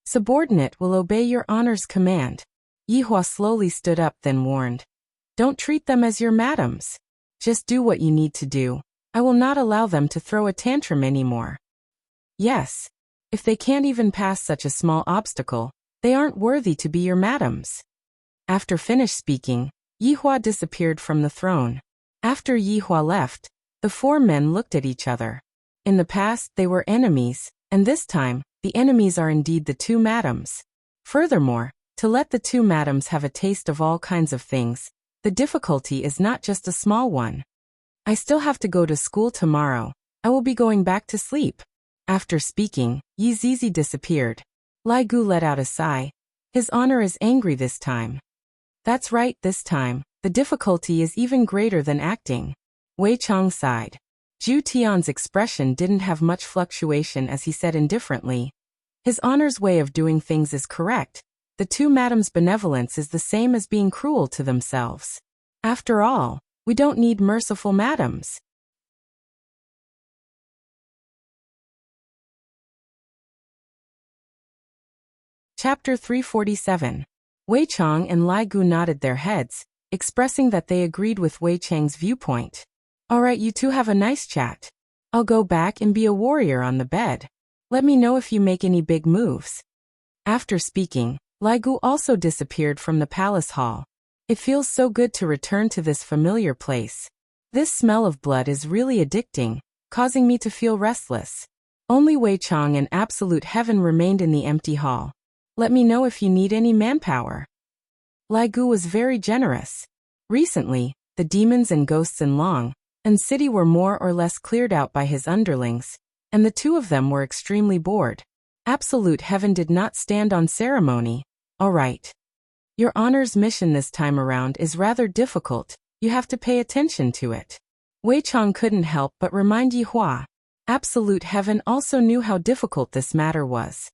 Subordinate will obey your honor's command. Yihua slowly stood up then warned. Don't treat them as your madams. Just do what you need to do. I will not allow them to throw a tantrum anymore. Yes. If they can't even pass such a small obstacle, they aren't worthy to be your madams. After finished speaking, Yihua disappeared from the throne. After Yihua left, the four men looked at each other. In the past they were enemies, and this time, the enemies are indeed the two madams. Furthermore, to let the two madams have a taste of all kinds of things, the difficulty is not just a small one. I still have to go to school tomorrow. I will be going back to sleep. After speaking, Yi Zizi disappeared. Lai Gu let out a sigh. His honor is angry this time. That's right, this time, the difficulty is even greater than acting. Wei Chang sighed. Zhu Tian's expression didn't have much fluctuation as he said indifferently. His honor's way of doing things is correct. The two madams' benevolence is the same as being cruel to themselves. After all, we don't need merciful madams. Chapter 347. Wei Chang and Lai Gu nodded their heads, expressing that they agreed with Wei Chang's viewpoint. Alright, you two have a nice chat. I'll go back and be a warrior on the bed. Let me know if you make any big moves. After speaking, Lai Gu also disappeared from the palace hall. It feels so good to return to this familiar place. This smell of blood is really addicting, causing me to feel restless. Only Wei Chang and Absolute Heaven remained in the empty hall. Let me know if you need any manpower. Lai Gu was very generous. Recently, the demons and ghosts in Long and City were more or less cleared out by his underlings, and the two of them were extremely bored. Absolute Heaven did not stand on ceremony. All right. Your honor's mission this time around is rather difficult. You have to pay attention to it. Wei Chang couldn't help but remind Yihua. Absolute Heaven also knew how difficult this matter was.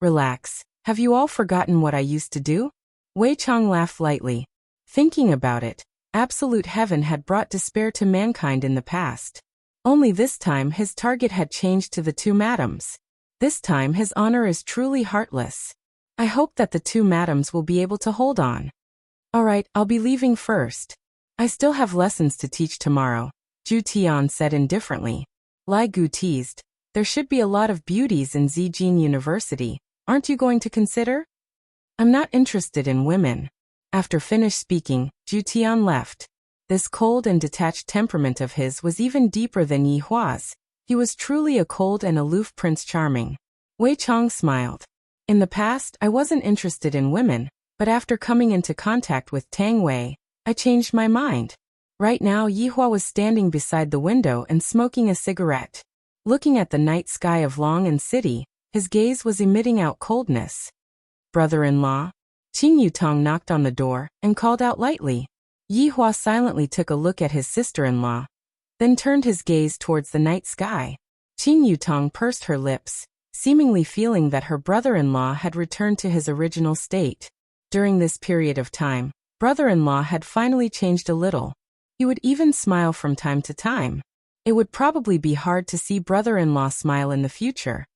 Relax. Have you all forgotten what I used to do? Wei Chang laughed lightly. Thinking about it, Absolute Heaven had brought despair to mankind in the past. Only this time his target had changed to the two madams. This time his honor is truly heartless. I hope that the two madams will be able to hold on. Alright, I'll be leaving first. I still have lessons to teach tomorrow, Zhu Tian said indifferently. Lai Gu teased. There should be a lot of beauties in Zijin University. Aren't you going to consider? I'm not interested in women. After finished speaking, Zhu Tian left. This cold and detached temperament of his was even deeper than Yihua's. He was truly a cold and aloof Prince Charming. Wei Chang smiled. In the past, I wasn't interested in women, but after coming into contact with Tang Wei, I changed my mind. Right now, Yihua was standing beside the window and smoking a cigarette. Looking at the night sky of Long and City, his gaze was emitting out coldness. Brother-in-law? Qing Yutong knocked on the door and called out lightly. Yihua silently took a look at his sister-in-law, then turned his gaze towards the night sky. Qing Yutong pursed her lips, seemingly feeling that her brother-in-law had returned to his original state. During this period of time, brother-in-law had finally changed a little. He would even smile from time to time. It would probably be hard to see brother-in-law smile in the future.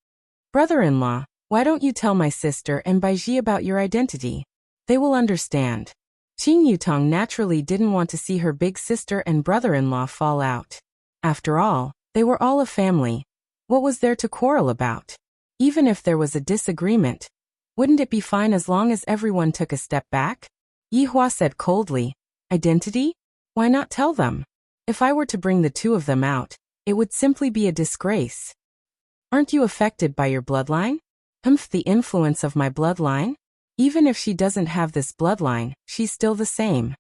Brother-in-law, why don't you tell my sister and Baiji about your identity? They will understand. Qing Yutong naturally didn't want to see her big sister and brother-in-law fall out. After all, they were all a family. What was there to quarrel about? Even if there was a disagreement, wouldn't it be fine as long as everyone took a step back? Yihua said coldly. Identity? Why not tell them? If I were to bring the two of them out, it would simply be a disgrace. Aren't you affected by your bloodline? The influence of my bloodline? Even if she doesn't have this bloodline, she's still the same.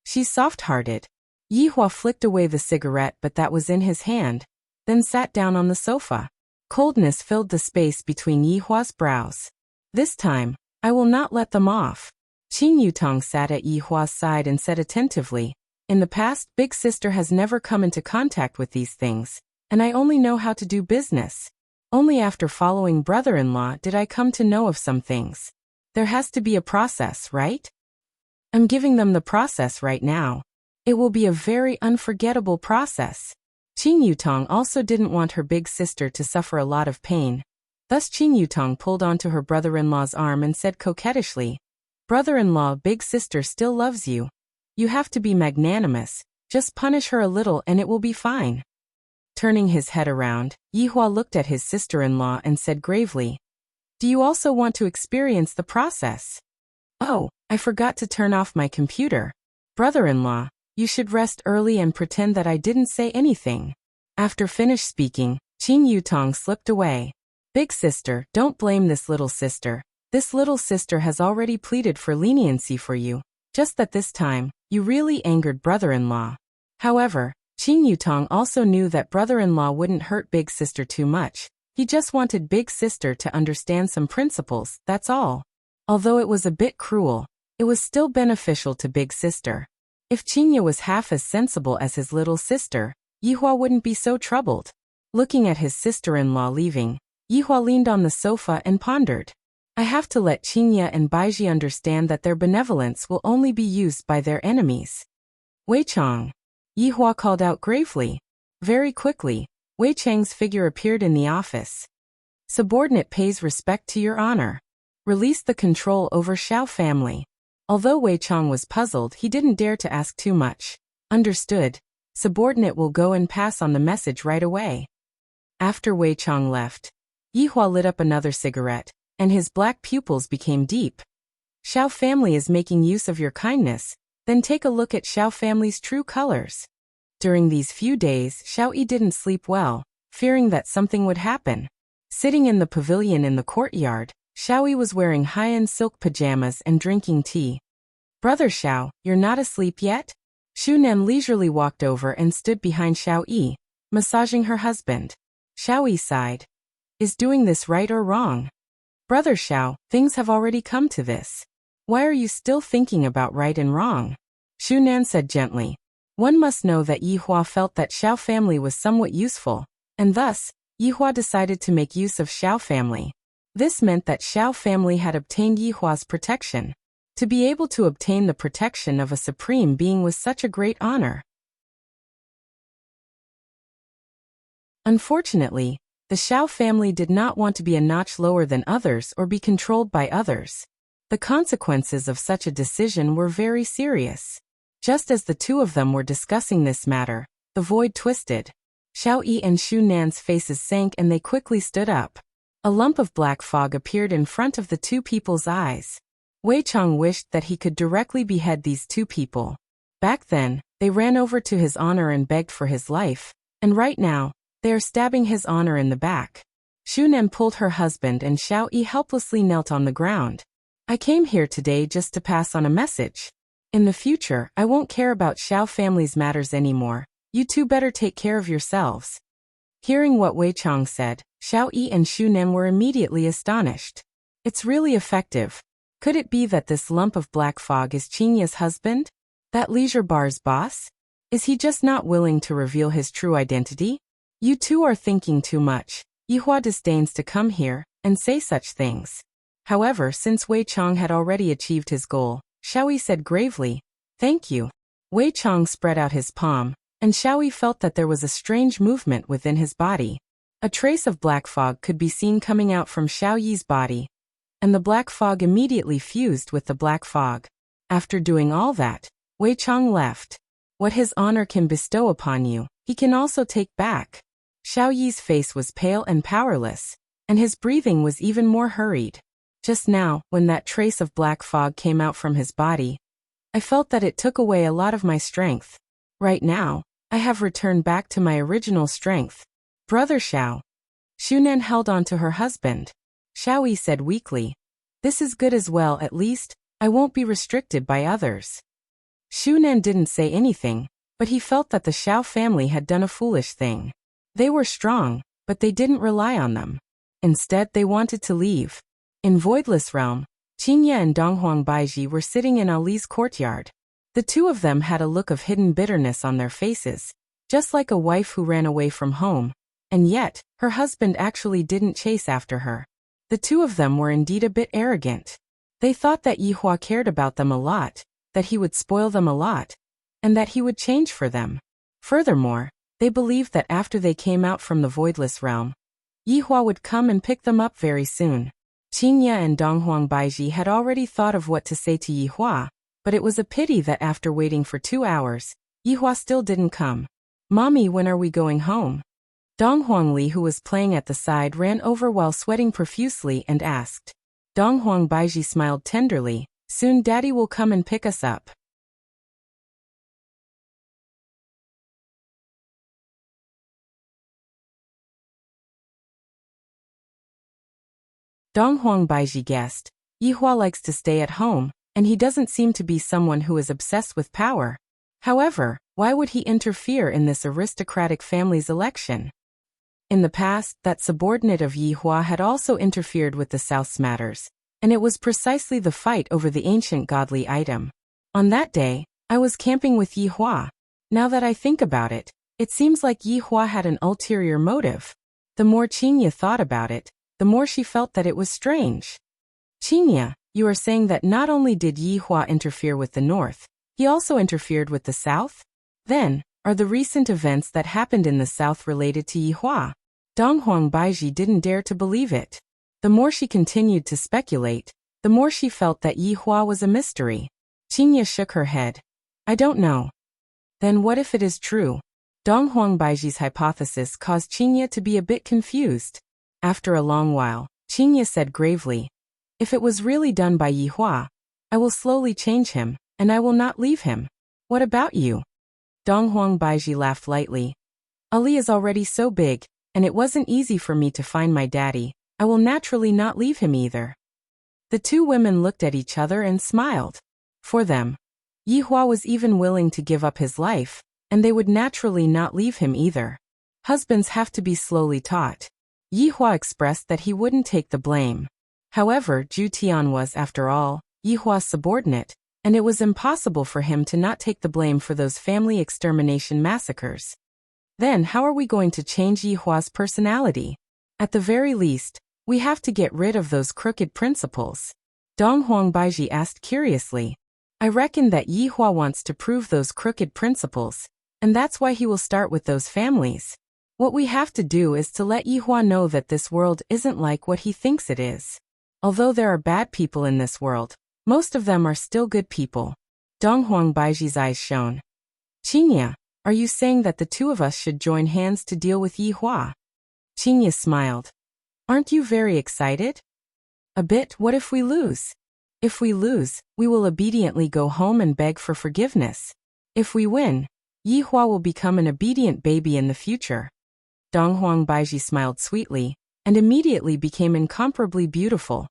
She's soft-hearted. Yihua flicked away the cigarette that was in his hand, then sat down on the sofa. Coldness filled the space between Yihua's brows. This time, I will not let them off. Qin Yutong sat at Yihua's side and said attentively, in the past, Big Sister has never come into contact with these things, and I only know how to do business. Only after following brother-in-law did I come to know of some things. There has to be a process, right? I'm giving them the process right now. It will be a very unforgettable process. Qin Yutong also didn't want her big sister to suffer a lot of pain. Thus Qin Yutong pulled onto her brother-in-law's arm and said coquettishly, "Brother-in-law, big sister still loves you. You have to be magnanimous, just punish her a little and it will be fine." Turning his head around, Yihua looked at his sister-in-law and said gravely, "Do you also want to experience the process?" "Oh, I forgot to turn off my computer. Brother-in-law, you should rest early and pretend that I didn't say anything." After finished speaking, Qin Yutong slipped away. "Big sister, don't blame this little sister. This little sister has already pleaded for leniency for you, just that this time, you really angered brother-in-law." However, Qin Yutong also knew that brother-in-law wouldn't hurt big sister too much. He just wanted big sister to understand some principles, that's all. Although it was a bit cruel, it was still beneficial to big sister. If Qinya was half as sensible as his little sister, Yihua wouldn't be so troubled. Looking at his sister-in-law leaving, Yihua leaned on the sofa and pondered. I have to let Qinya and Baiji understand that their benevolence will only be used by their enemies. Wei Chang. Yihua called out gravely. Very quickly, Wei Chang's figure appeared in the office. Subordinate pays respect to your honor. Release the control over Xiao family. Although Wei Chang was puzzled, he didn't dare to ask too much. Understood. Subordinate will go and pass on the message right away. After Wei Chang left, Yihua lit up another cigarette, and his black pupils became deep. Xiao family is making use of your kindness, then take a look at Xiao family's true colors. During these few days, Xiao Yi didn't sleep well, fearing that something would happen. Sitting in the pavilion in the courtyard, Xiao Yi was wearing high-end silk pajamas and drinking tea. Brother Xiao, you're not asleep yet? Shu Nan leisurely walked over and stood behind Xiao Yi, massaging her husband. Xiao Yi sighed. Is doing this right or wrong? Brother Xiao, things have already come to this. Why are you still thinking about right and wrong? Shu Nan said gently. One must know that Yihua felt that Xiao family was somewhat useful, and thus, Yihua decided to make use of Xiao family. This meant that Xiao family had obtained Yihua's protection. To be able to obtain the protection of a supreme being was such a great honor. Unfortunately, the Xiao family did not want to be a notch lower than others or be controlled by others. The consequences of such a decision were very serious. Just as the two of them were discussing this matter, the void twisted. Xiao Yi and Shu Nan's faces sank and they quickly stood up. A lump of black fog appeared in front of the two people's eyes. Wei Chang wished that he could directly behead these two people. Back then, they ran over to his honor and begged for his life, and right now, they are stabbing his honor in the back. Shu Nan pulled her husband and Xiao Yi helplessly knelt on the ground. I came here today just to pass on a message. In the future, I won't care about Xiao family's matters anymore. You two better take care of yourselves. Hearing what Wei Chang said, Xiao Yi and Shu Nan were immediately astonished. It's really effective. Could it be that this lump of black fog is Qinya's husband? That leisure bar's boss? Is he just not willing to reveal his true identity? You two are thinking too much. Yihua disdains to come here and say such things. However, since Wei Chang had already achieved his goal, Xiao Yi said gravely, Thank you. Wei Chang spread out his palm, and Xiao Yi felt that there was a strange movement within his body. A trace of black fog could be seen coming out from Xiao Yi's body, and the black fog immediately fused with the black fog. After doing all that, Wei Chang left. What his honor can bestow upon you, he can also take back. Xiao Yi's face was pale and powerless, and his breathing was even more hurried. Just now, when that trace of black fog came out from his body, I felt that it took away a lot of my strength. Right now, I have returned back to my original strength. Brother Xiao. Shu Nan held on to her husband. Xiaoyi said weakly. This is good as well, at least, I won't be restricted by others. Xu Nan didn't say anything, but he felt that the Xiao family had done a foolish thing. They were strong, but they didn't rely on them. Instead, they wanted to leave. In Voidless Realm, Qingye and Donghuang Baiji were sitting in Ali's courtyard. The two of them had a look of hidden bitterness on their faces, just like a wife who ran away from home. And yet, her husband actually didn't chase after her. The two of them were indeed a bit arrogant. They thought that Yihua cared about them a lot, that he would spoil them a lot, and that he would change for them. Furthermore, they believed that after they came out from the Voidless Realm, Yihua would come and pick them up very soon. Qingye and Donghuang Baiji had already thought of what to say to Yihua, but it was a pity that after waiting for 2 hours, Yihua still didn't come. Mommy, when are we going home? Donghuang Li, who was playing at the side, ran over while sweating profusely and asked. Donghuang Baiji smiled tenderly. Soon Daddy will come and pick us up. Donghuang Baiji guessed. Yihua likes to stay at home, and he doesn't seem to be someone who is obsessed with power. However, why would he interfere in this aristocratic family's election? In the past, that subordinate of Yihua had also interfered with the South's matters, and it was precisely the fight over the ancient godly item. On that day, I was camping with Yihua. Now that I think about it, it seems like Yihua had an ulterior motive. The more Qingye thought about it, the more she felt that it was strange. Qingye, you are saying that not only did Yihua interfere with the North, he also interfered with the South? Then, are the recent events that happened in the South related to Yihua? Donghuang Baiji didn't dare to believe it. The more she continued to speculate, the more she felt that Yihua was a mystery. Qingye shook her head. I don't know. Then what if it is true? Donghuang Baiji's hypothesis caused Qingye to be a bit confused. After a long while, Qingye said gravely, if it was really done by Yihua, I will slowly change him, and I will not leave him. What about you? Donghuang Baiji laughed lightly. Ali is already so big, and it wasn't easy for me to find my daddy. I will naturally not leave him either. The two women looked at each other and smiled. For them, Yihua was even willing to give up his life, and they would naturally not leave him either. Husbands have to be slowly taught. Yihua expressed that he wouldn't take the blame. However, Zhu Tian was, after all, Yihua's subordinate, and it was impossible for him to not take the blame for those family extermination massacres. Then how are we going to change Yihua's personality? At the very least, we have to get rid of those crooked principles. Donghuang Baiji asked curiously. I reckon that Yihua wants to prove those crooked principles, and that's why he will start with those families. What we have to do is to let Yihua know that this world isn't like what he thinks it is. Although there are bad people in this world, most of them are still good people. Donghuang Baiji's eyes shone. Qingye, are you saying that the two of us should join hands to deal with Yihua? Qingye smiled. Aren't you very excited? A bit. What if we lose? If we lose, we will obediently go home and beg for forgiveness. If we win, Yihua will become an obedient baby in the future. Donghuang Baiji smiled sweetly, and immediately became incomparably beautiful.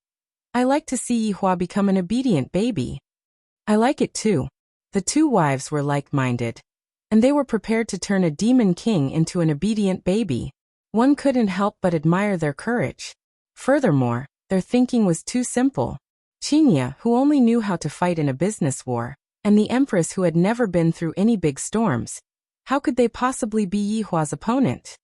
I like to see Yihua become an obedient baby. I like it too. The two wives were like-minded, and they were prepared to turn a demon king into an obedient baby. One couldn't help but admire their courage. Furthermore, their thinking was too simple. Qingye, who only knew how to fight in a business war, and the Empress, who had never been through any big storms, how could they possibly be Yihua's opponent?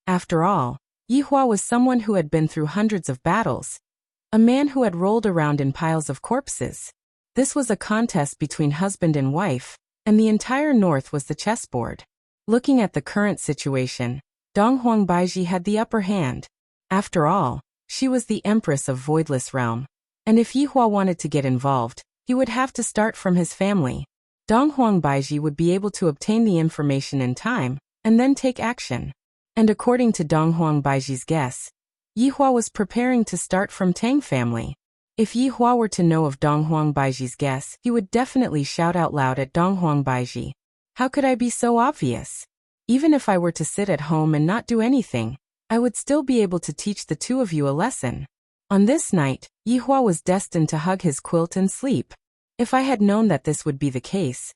After all, Yihua was someone who had been through hundreds of battles, a man who had rolled around in piles of corpses. This was a contest between husband and wife, and the entire North was the chessboard. Looking at the current situation, Donghuang Baiji had the upper hand. After all, she was the Empress of Voidless Realm, and if Yihua wanted to get involved, he would have to start from his family. Donghuang Baiji would be able to obtain the information in time, and then take action. And according to Donghuang Baiji's guess, Yihua was preparing to start from Tang family. If Yihua were to know of Donghuang Baiji's guess, he would definitely shout out loud at Donghuang Baiji. How could I be so obvious? Even if I were to sit at home and not do anything, I would still be able to teach the two of you a lesson. On this night, Yihua was destined to hug his quilt and sleep. If I had known that this would be the case,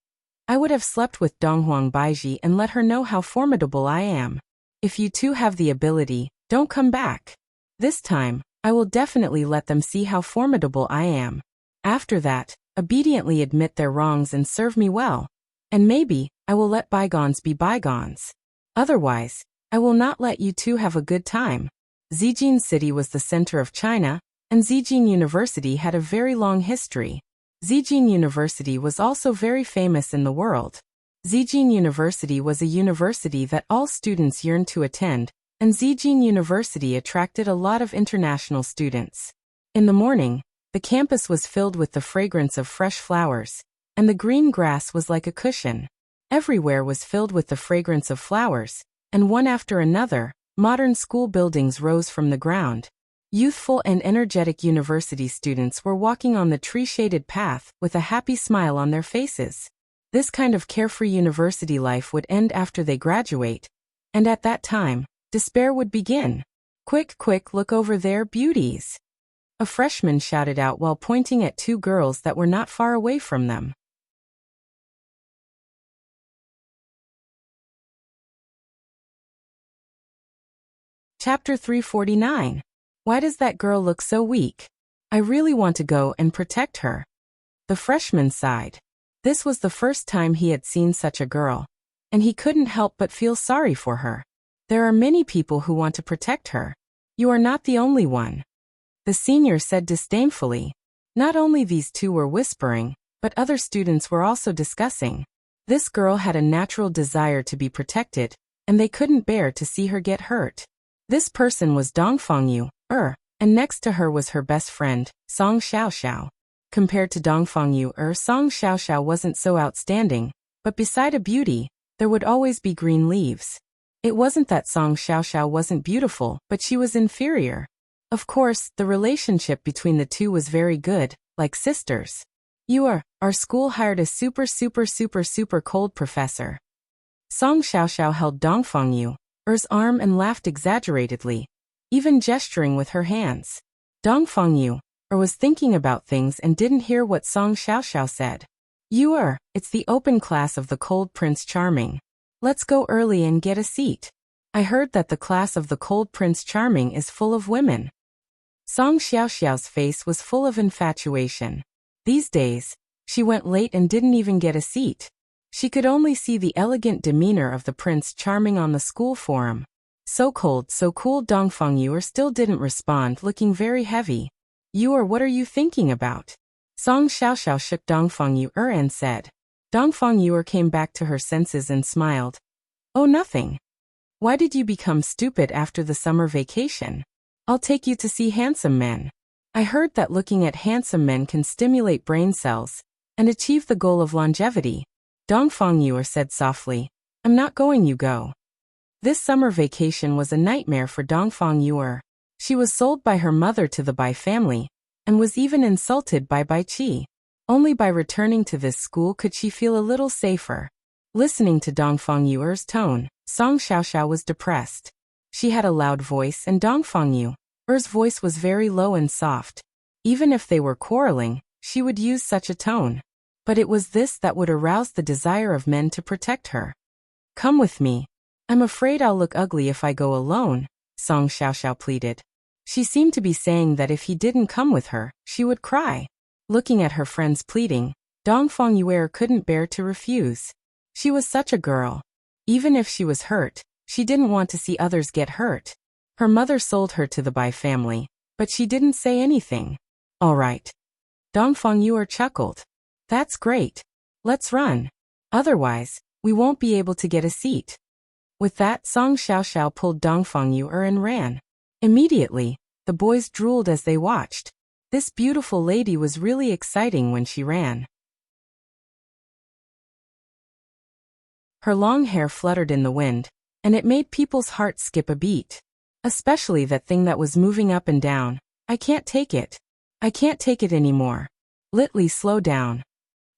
I would have slept with Donghuang Baiji and let her know how formidable I am. If you two have the ability, don't come back. This time, I will definitely let them see how formidable I am. After that, obediently admit their wrongs and serve me well. And maybe, I will let bygones be bygones. Otherwise, I will not let you two have a good time. Zijin City was the center of China, and Zijin University had a very long history. Zijin University was also very famous in the world. Zijin University was a university that all students yearned to attend, and Zijin University attracted a lot of international students. In the morning, the campus was filled with the fragrance of fresh flowers, and the green grass was like a cushion. Everywhere was filled with the fragrance of flowers, and one after another, modern school buildings rose from the ground. Youthful and energetic university students were walking on the tree-shaded path with a happy smile on their faces. This kind of carefree university life would end after they graduate, and at that time, despair would begin. Quick, quick, look over there, beauties! A freshman shouted out while pointing at two girls that were not far away from them. Chapter 349. Why does that girl look so weak? I really want to go and protect her. The freshman sighed. This was the first time he had seen such a girl, and he couldn't help but feel sorry for her. There are many people who want to protect her. You are not the only one. The senior said disdainfully. Not only these two were whispering, but other students were also discussing. This girl had a natural desire to be protected, and they couldn't bear to see her get hurt. This person was Dongfang Yu, and next to her was her best friend, Song Xiaoxiao. Compared to Dongfang Yu, Song Xiaoxiao wasn't so outstanding, but beside a beauty, there would always be green leaves. It wasn't that Song Xiaoxiao wasn't beautiful, but she was inferior. Of course, the relationship between the two was very good, like sisters. Our school hired a super cold professor. Song Xiaoxiao held Dongfang Yu's arm and laughed exaggeratedly, even gesturing with her hands. Dongfang Yu was thinking about things and didn't hear what Song Xiaoxiao said. It's the open class of the Cold Prince Charming. Let's go early and get a seat. I heard that the class of the Cold Prince Charming is full of women. Song Xiaoxiao's face was full of infatuation. These days, she went late and didn't even get a seat. She could only see the elegant demeanor of the Prince Charming on the school forum. So cold, so cool. Dongfang Yu still didn't respond, looking very heavy. What are you thinking about? Song Xiaoxiao shook Dongfang Yu and said. Dongfang Yu came back to her senses and smiled. Oh, nothing. Why did you become stupid after the summer vacation? I'll take you to see handsome men. I heard that looking at handsome men can stimulate brain cells and achieve the goal of longevity. Dongfang Yu said softly. I'm not going, you go. This summer vacation was a nightmare for Dongfang Yu. She was sold by her mother to the Bai family, and was even insulted by Bai Qi. Only by returning to this school could she feel a little safer. Listening to Dongfang Yu's tone, Song Xiaoxiao was depressed. She had a loud voice and Dongfang Yu's voice was very low and soft. Even if they were quarreling, she would use such a tone. But it was this that would arouse the desire of men to protect her. Come with me. I'm afraid I'll look ugly if I go alone, Song Xiaoxiao pleaded. She seemed to be saying that if he didn't come with her, she would cry. Looking at her friend's pleading, Dongfang Yu couldn't bear to refuse. She was such a girl. Even if she was hurt, she didn't want to see others get hurt. Her mother sold her to the Bai family, but she didn't say anything. All right. Dongfang Yu chuckled. That's great. Let's run. Otherwise, we won't be able to get a seat. With that, Song Xiaoxiao pulled Dongfang Yu and ran. Immediately, the boys drooled as they watched. This beautiful lady was really exciting when she ran. Her long hair fluttered in the wind, and it made people's hearts skip a beat. Especially that thing that was moving up and down. I can't take it. I can't take it anymore. Litli, slow down.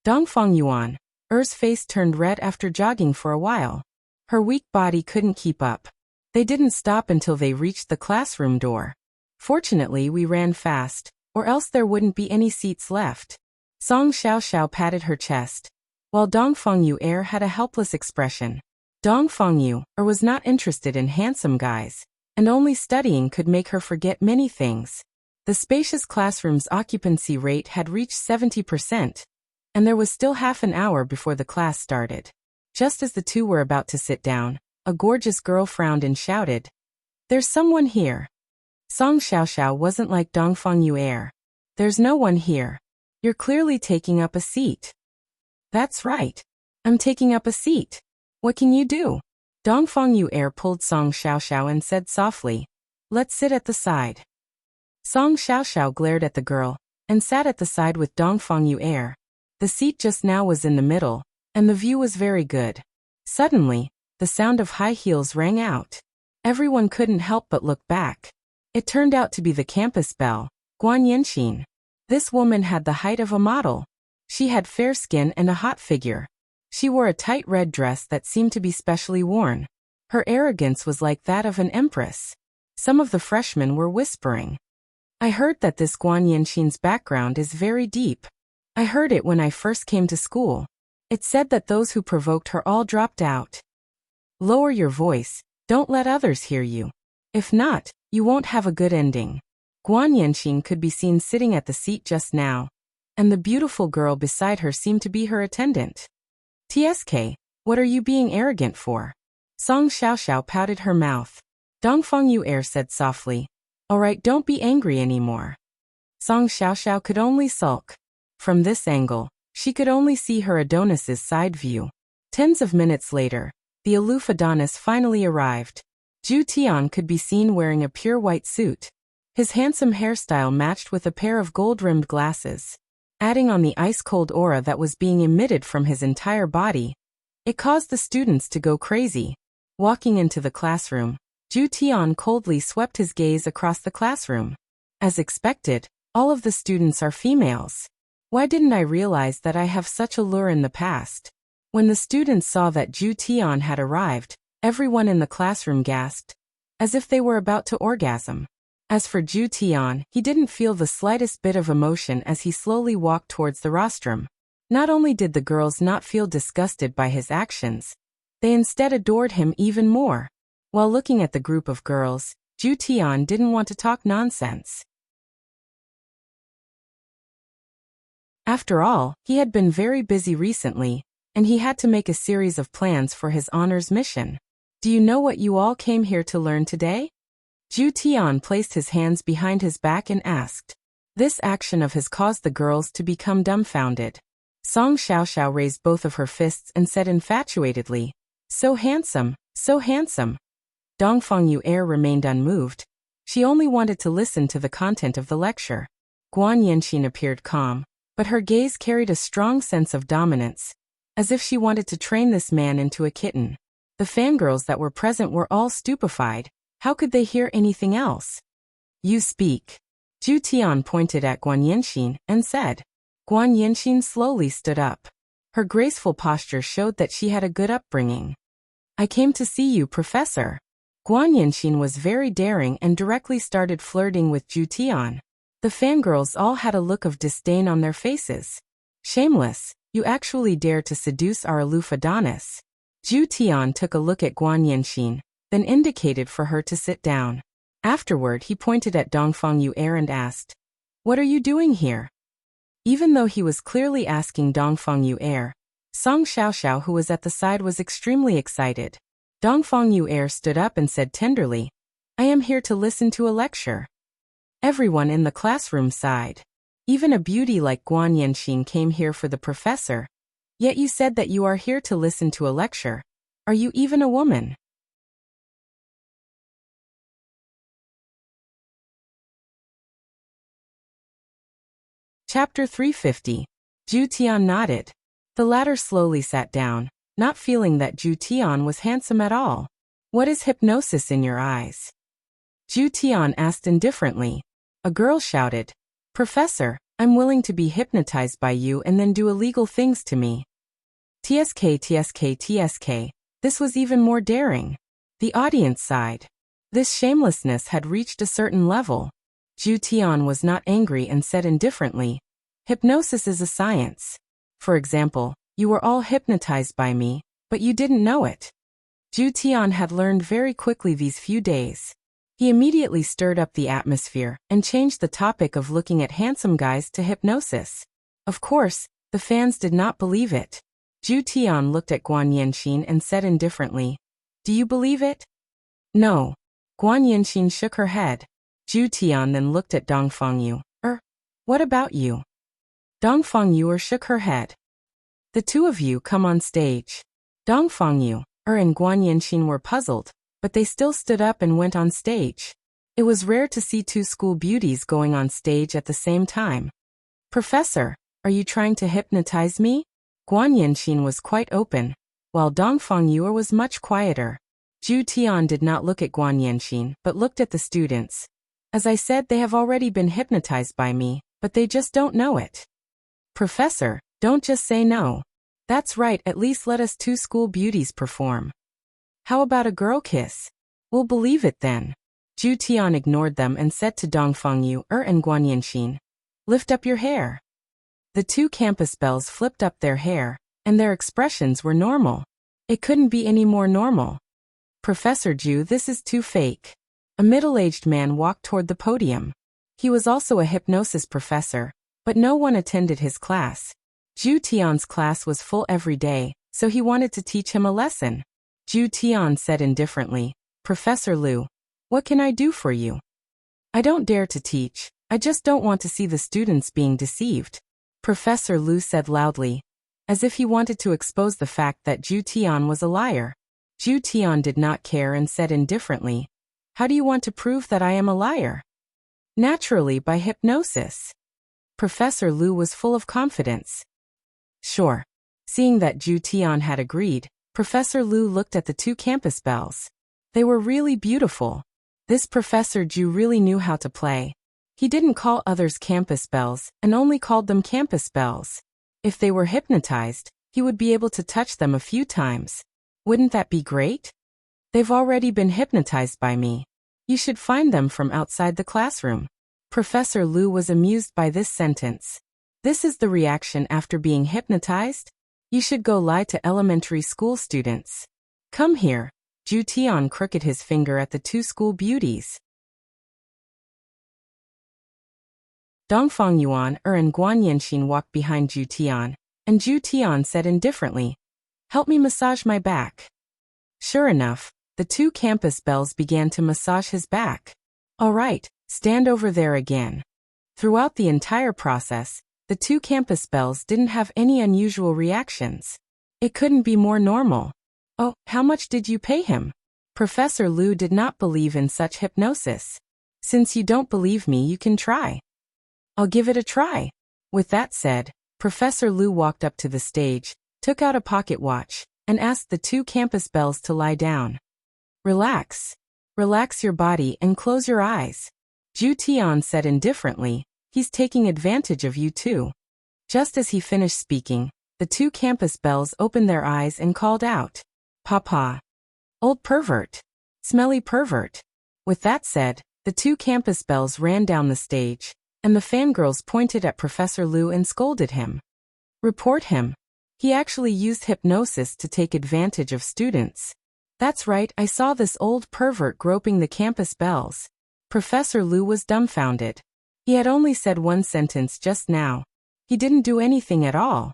Dongfang Yu's face turned red after jogging for a while. Her weak body couldn't keep up. They didn't stop until they reached the classroom door. Fortunately, we ran fast, or else there wouldn't be any seats left. Song Xiaoxiao patted her chest, while Dongfeng Yu'er had a helpless expression. Dongfeng Yu'er was not interested in handsome guys, and only studying could make her forget many things. The spacious classroom's occupancy rate had reached 70%, and there was still half an hour before the class started. Just as the two were about to sit down, a gorgeous girl frowned and shouted, "There's someone here." Song Xiaoxiao wasn't like Dongfeng Yu'er. "There's no one here. You're clearly taking up a seat." "That's right. I'm taking up a seat. What can you do?" Dongfeng Yu'er pulled Song Xiaoxiao and said softly, "Let's sit at the side." Song Xiaoxiao glared at the girl, and sat at the side with Dongfeng Yu'er. The seat just now was in the middle, and the view was very good. Suddenly, the sound of high heels rang out. Everyone couldn't help but look back. It turned out to be the campus belle, Guan Yanxin. This woman had the height of a model. She had fair skin and a hot figure. She wore a tight red dress that seemed to be specially worn. Her arrogance was like that of an empress. Some of the freshmen were whispering, "I heard that this Guan Yanxin's background is very deep. I heard it when I first came to school. It said that those who provoked her all dropped out." "Lower your voice, don't let others hear you. If not, you won't have a good ending." Guan Yanxin could be seen sitting at the seat just now, and the beautiful girl beside her seemed to be her attendant. "TSK, what are you being arrogant for?" Song Xiaoxiao pouted her mouth. Dongfeng Yu'er said softly, "All right, don't be angry anymore." Song Xiaoxiao could only sulk. From this angle, she could only see her Adonis's side view. Tens of minutes later, the aloof Adonis finally arrived. Zhu Tian could be seen wearing a pure white suit. His handsome hairstyle matched with a pair of gold-rimmed glasses. Adding on the ice-cold aura that was being emitted from his entire body, it caused the students to go crazy. Walking into the classroom, Zhu Tian coldly swept his gaze across the classroom. As expected, all of the students are females. Why didn't I realize that I have such a lure in the past? When the students saw that Zhu Tian had arrived, everyone in the classroom gasped, as if they were about to orgasm. As for Zhu Tian, he didn't feel the slightest bit of emotion as he slowly walked towards the rostrum. Not only did the girls not feel disgusted by his actions, they instead adored him even more. While looking at the group of girls, Zhu Tian didn't want to talk nonsense. After all, he had been very busy recently, and he had to make a series of plans for his honors mission. "Do you know what you all came here to learn today?" Zhu Tian placed his hands behind his back and asked. This action of his caused the girls to become dumbfounded. Song Xiaoxiao raised both of her fists and said infatuatedly, "So handsome, so handsome." Dongfeng Yu'er remained unmoved. She only wanted to listen to the content of the lecture. Guan Yanxin appeared calm, but her gaze carried a strong sense of dominance, as if she wanted to train this man into a kitten. The fangirls that were present were all stupefied. How could they hear anything else? "You speak." Zhu Tian pointed at Guan Yanxin and said. Guan Yanxin slowly stood up. Her graceful posture showed that she had a good upbringing. "I came to see you, Professor." Guan Yanxin was very daring and directly started flirting with Zhu Tian. The fangirls all had a look of disdain on their faces. "Shameless, you actually dare to seduce our aloof Adonis." Zhu Tian took a look at Guan Yanxin, then indicated for her to sit down. Afterward, he pointed at Dongfeng Yu'er and asked, "What are you doing here?" Even though he was clearly asking Dongfeng Yu'er, Song Xiaoxiao, who was at the side, was extremely excited. Dongfeng Yu'er stood up and said tenderly, "I am here to listen to a lecture." Everyone in the classroom sighed. Even a beauty like Guan Yanxin came here for the professor. Yet you said that you are here to listen to a lecture. Are you even a woman? Chapter 350. Zhu Tian nodded. The latter slowly sat down, not feeling that Zhu Tian was handsome at all. "What is hypnosis in your eyes?" Zhu Tian asked indifferently. A girl shouted, "Professor, I'm willing to be hypnotized by you and then do illegal things to me." TSK. This was even more daring. The audience sighed. This shamelessness had reached a certain level. Ju Tian was not angry and said indifferently, "Hypnosis is a science. For example, you were all hypnotized by me, but you didn't know it." Ju Tian had learned very quickly these few days. He immediately stirred up the atmosphere and changed the topic of looking at handsome guys to hypnosis. Of course, the fans did not believe it. Ju Tian looked at Guan Yanxin and said indifferently, "Do you believe it?" "No." Guan Yanxin shook her head. Ju Tian then looked at Dong Fengyu. What about you?" Dong Fengyu shook her head. "The two of you come on stage." Dong Fengyu and Guan Yanxin were puzzled, but they still stood up and went on stage. It was rare to see two school beauties going on stage at the same time. "Professor, are you trying to hypnotize me?" Guan Yanxin was quite open, while Dong Fengyu was much quieter. Ju Tian did not look at Guan Yanxin but looked at the students. "As I said, they have already been hypnotized by me, but they just don't know it." "Professor, don't just say no." "That's right, at least let us two school beauties perform." "How about a girl kiss?" "We'll believe it then." Ju Tian ignored them and said to Dong Fengyu and Guan Yanxin, "Lift up your hair." The two campus belles flipped up their hair, and their expressions were normal. It couldn't be any more normal. "Professor Ju, this is too fake." A middle-aged man walked toward the podium. He was also a hypnosis professor, but no one attended his class. Ju Tian's class was full every day, so he wanted to teach him a lesson. Ju Tian said indifferently, "Professor Liu, what can I do for you?" "I don't dare to teach, I just don't want to see the students being deceived," Professor Liu said loudly, as if he wanted to expose the fact that Ju Tian was a liar. Ju Tian did not care and said indifferently, "How do you want to prove that I am a liar?" "Naturally, by hypnosis." Professor Liu was full of confidence. "Sure." Seeing that Ju Tian had agreed, Professor Liu looked at the two campus belles. They were really beautiful. This Professor Ju really knew how to play. He didn't call others campus belles and only called them campus belles. If they were hypnotized, he would be able to touch them a few times. Wouldn't that be great? "They've already been hypnotized by me. You should find them from outside the classroom." Professor Liu was amused by this sentence. This is the reaction after being hypnotized? You should go lie to elementary school students. "Come here." Ju Tian crooked his finger at the two school beauties. Dong Fengyuan and Guan Yanxin walked behind Ju Tian, and Ju Tian said indifferently, "Help me massage my back." Sure enough, the two campus belles began to massage his back. "All right, stand over there again." Throughout the entire process, the two campus belles didn't have any unusual reactions. It couldn't be more normal. "Oh, how much did you pay him?" Professor Liu did not believe in such hypnosis. "Since you don't believe me, you can try." "I'll give it a try." With that said, Professor Liu walked up to the stage, took out a pocket watch, and asked the two campus belles to lie down. "Relax. Relax your body and close your eyes." Ju Tian said indifferently, "He's taking advantage of you too." Just as he finished speaking, the two campus belles opened their eyes and called out, "Papa! Old pervert! Smelly pervert!" With that said, the two campus belles ran down the stage, and the fangirls pointed at Professor Liu and scolded him. "Report him. He actually used hypnosis to take advantage of students." "That's right, I saw this old pervert groping the campus belles." Professor Liu was dumbfounded. He had only said one sentence just now. He didn't do anything at all.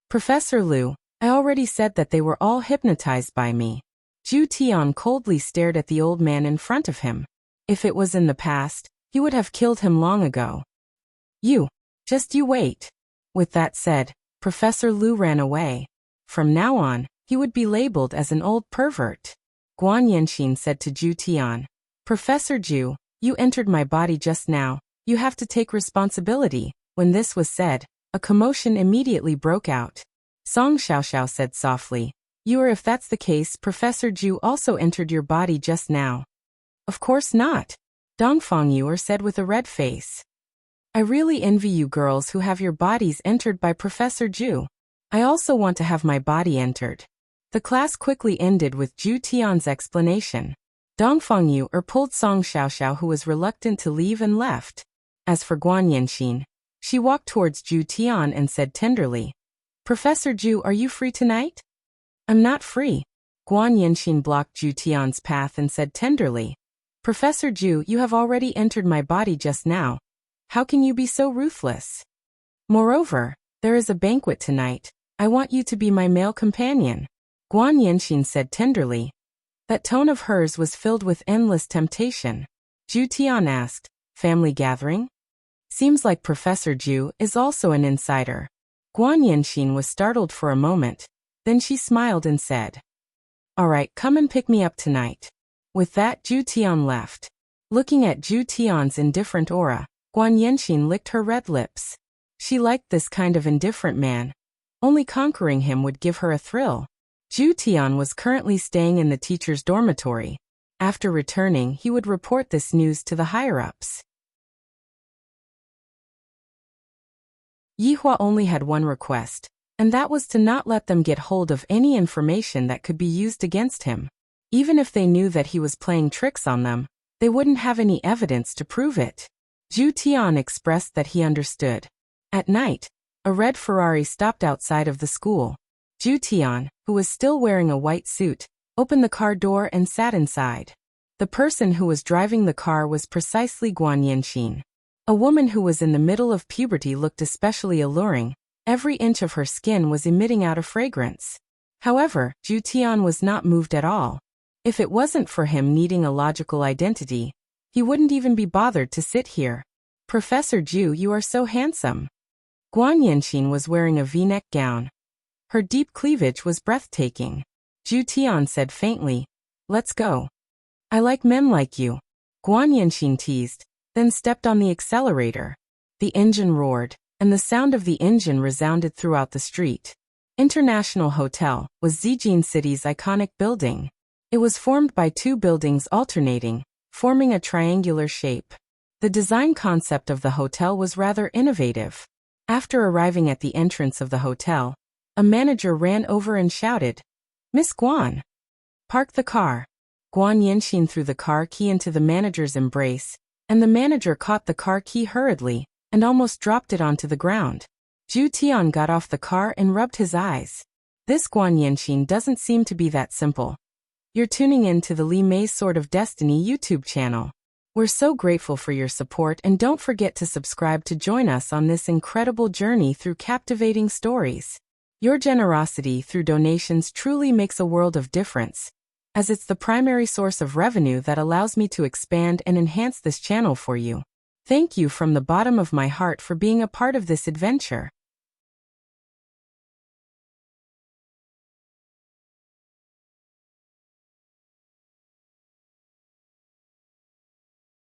"Professor Liu, I already said that they were all hypnotized by me." Ju Tian coldly stared at the old man in front of him. If it was in the past, he would have killed him long ago. Just you wait." With that said, Professor Liu ran away. From now on, he would be labeled as an old pervert. Guan Yanxin said to Ju Tian, "Professor Ju, you entered my body just now. You have to take responsibility." When this was said, a commotion immediately broke out. Song Xiaoxiao said softly, If that's the case, Professor Ju also entered your body just now." "Of course not," Dong Fengyu said with a red face. "I really envy you girls who have your bodies entered by Professor Ju. I also want to have my body entered." The class quickly ended with Zhu Tian's explanation. Dongfeng Yu pulled Song Xiaoxiao, who was reluctant to leave, and left. As for Guan Yanxin, she walked towards Zhu Tian and said tenderly, "Professor Zhu, are you free tonight?" "I'm not free." Guan Yanxin blocked Zhu Tian's path and said tenderly, "Professor Zhu, you have already entered my body just now. How can you be so ruthless? Moreover, there is a banquet tonight. I want you to be my male companion." Guan Yanxin said tenderly. That tone of hers was filled with endless temptation. Zhu Tian asked, "Family gathering?" "Seems like Professor Zhu is also an insider." Guan Yanxin was startled for a moment. Then she smiled and said, "All right, come and pick me up tonight." With that, Zhu Tian left. Looking at Zhu Tian's indifferent aura, Guan Yanxin licked her red lips. She liked this kind of indifferent man. Only conquering him would give her a thrill. Zhu Tian was currently staying in the teacher's dormitory. After returning, he would report this news to the higher-ups. Yihua only had one request, and that was to not let them get hold of any information that could be used against him. Even if they knew that he was playing tricks on them, they wouldn't have any evidence to prove it. Zhu Tian expressed that he understood. At night, a red Ferrari stopped outside of the school. Zhu Tian, who was still wearing a white suit, opened the car door and sat inside. The person who was driving the car was precisely Guan Yanxin. A woman who was in the middle of puberty looked especially alluring. Every inch of her skin was emitting out a fragrance. However, Zhu Tian was not moved at all. If it wasn't for him needing a logical identity, he wouldn't even be bothered to sit here. "Professor Zhu, you are so handsome." Guan Yanxin was wearing a V-neck gown. Her deep cleavage was breathtaking. Zhu Tian said faintly, "Let's go. I like men like you." Guan Yanxin teased, then stepped on the accelerator. The engine roared, and the sound of the engine resounded throughout the street. International Hotel was Zijin City's iconic building. It was formed by two buildings alternating, forming a triangular shape. The design concept of the hotel was rather innovative. After arriving at the entrance of the hotel, a manager ran over and shouted, "Miss Guan, park the car." Guan Yanxin threw the car key into the manager's embrace, and the manager caught the car key hurriedly and almost dropped it onto the ground. Zhu Tian got off the car and rubbed his eyes. This Guan Yanxin doesn't seem to be that simple. You're tuning in to the Li Mei's Sword of Destiny YouTube channel. We're so grateful for your support, and don't forget to subscribe to join us on this incredible journey through captivating stories. Your generosity through donations truly makes a world of difference, as it's the primary source of revenue that allows me to expand and enhance this channel for you. Thank you from the bottom of my heart for being a part of this adventure.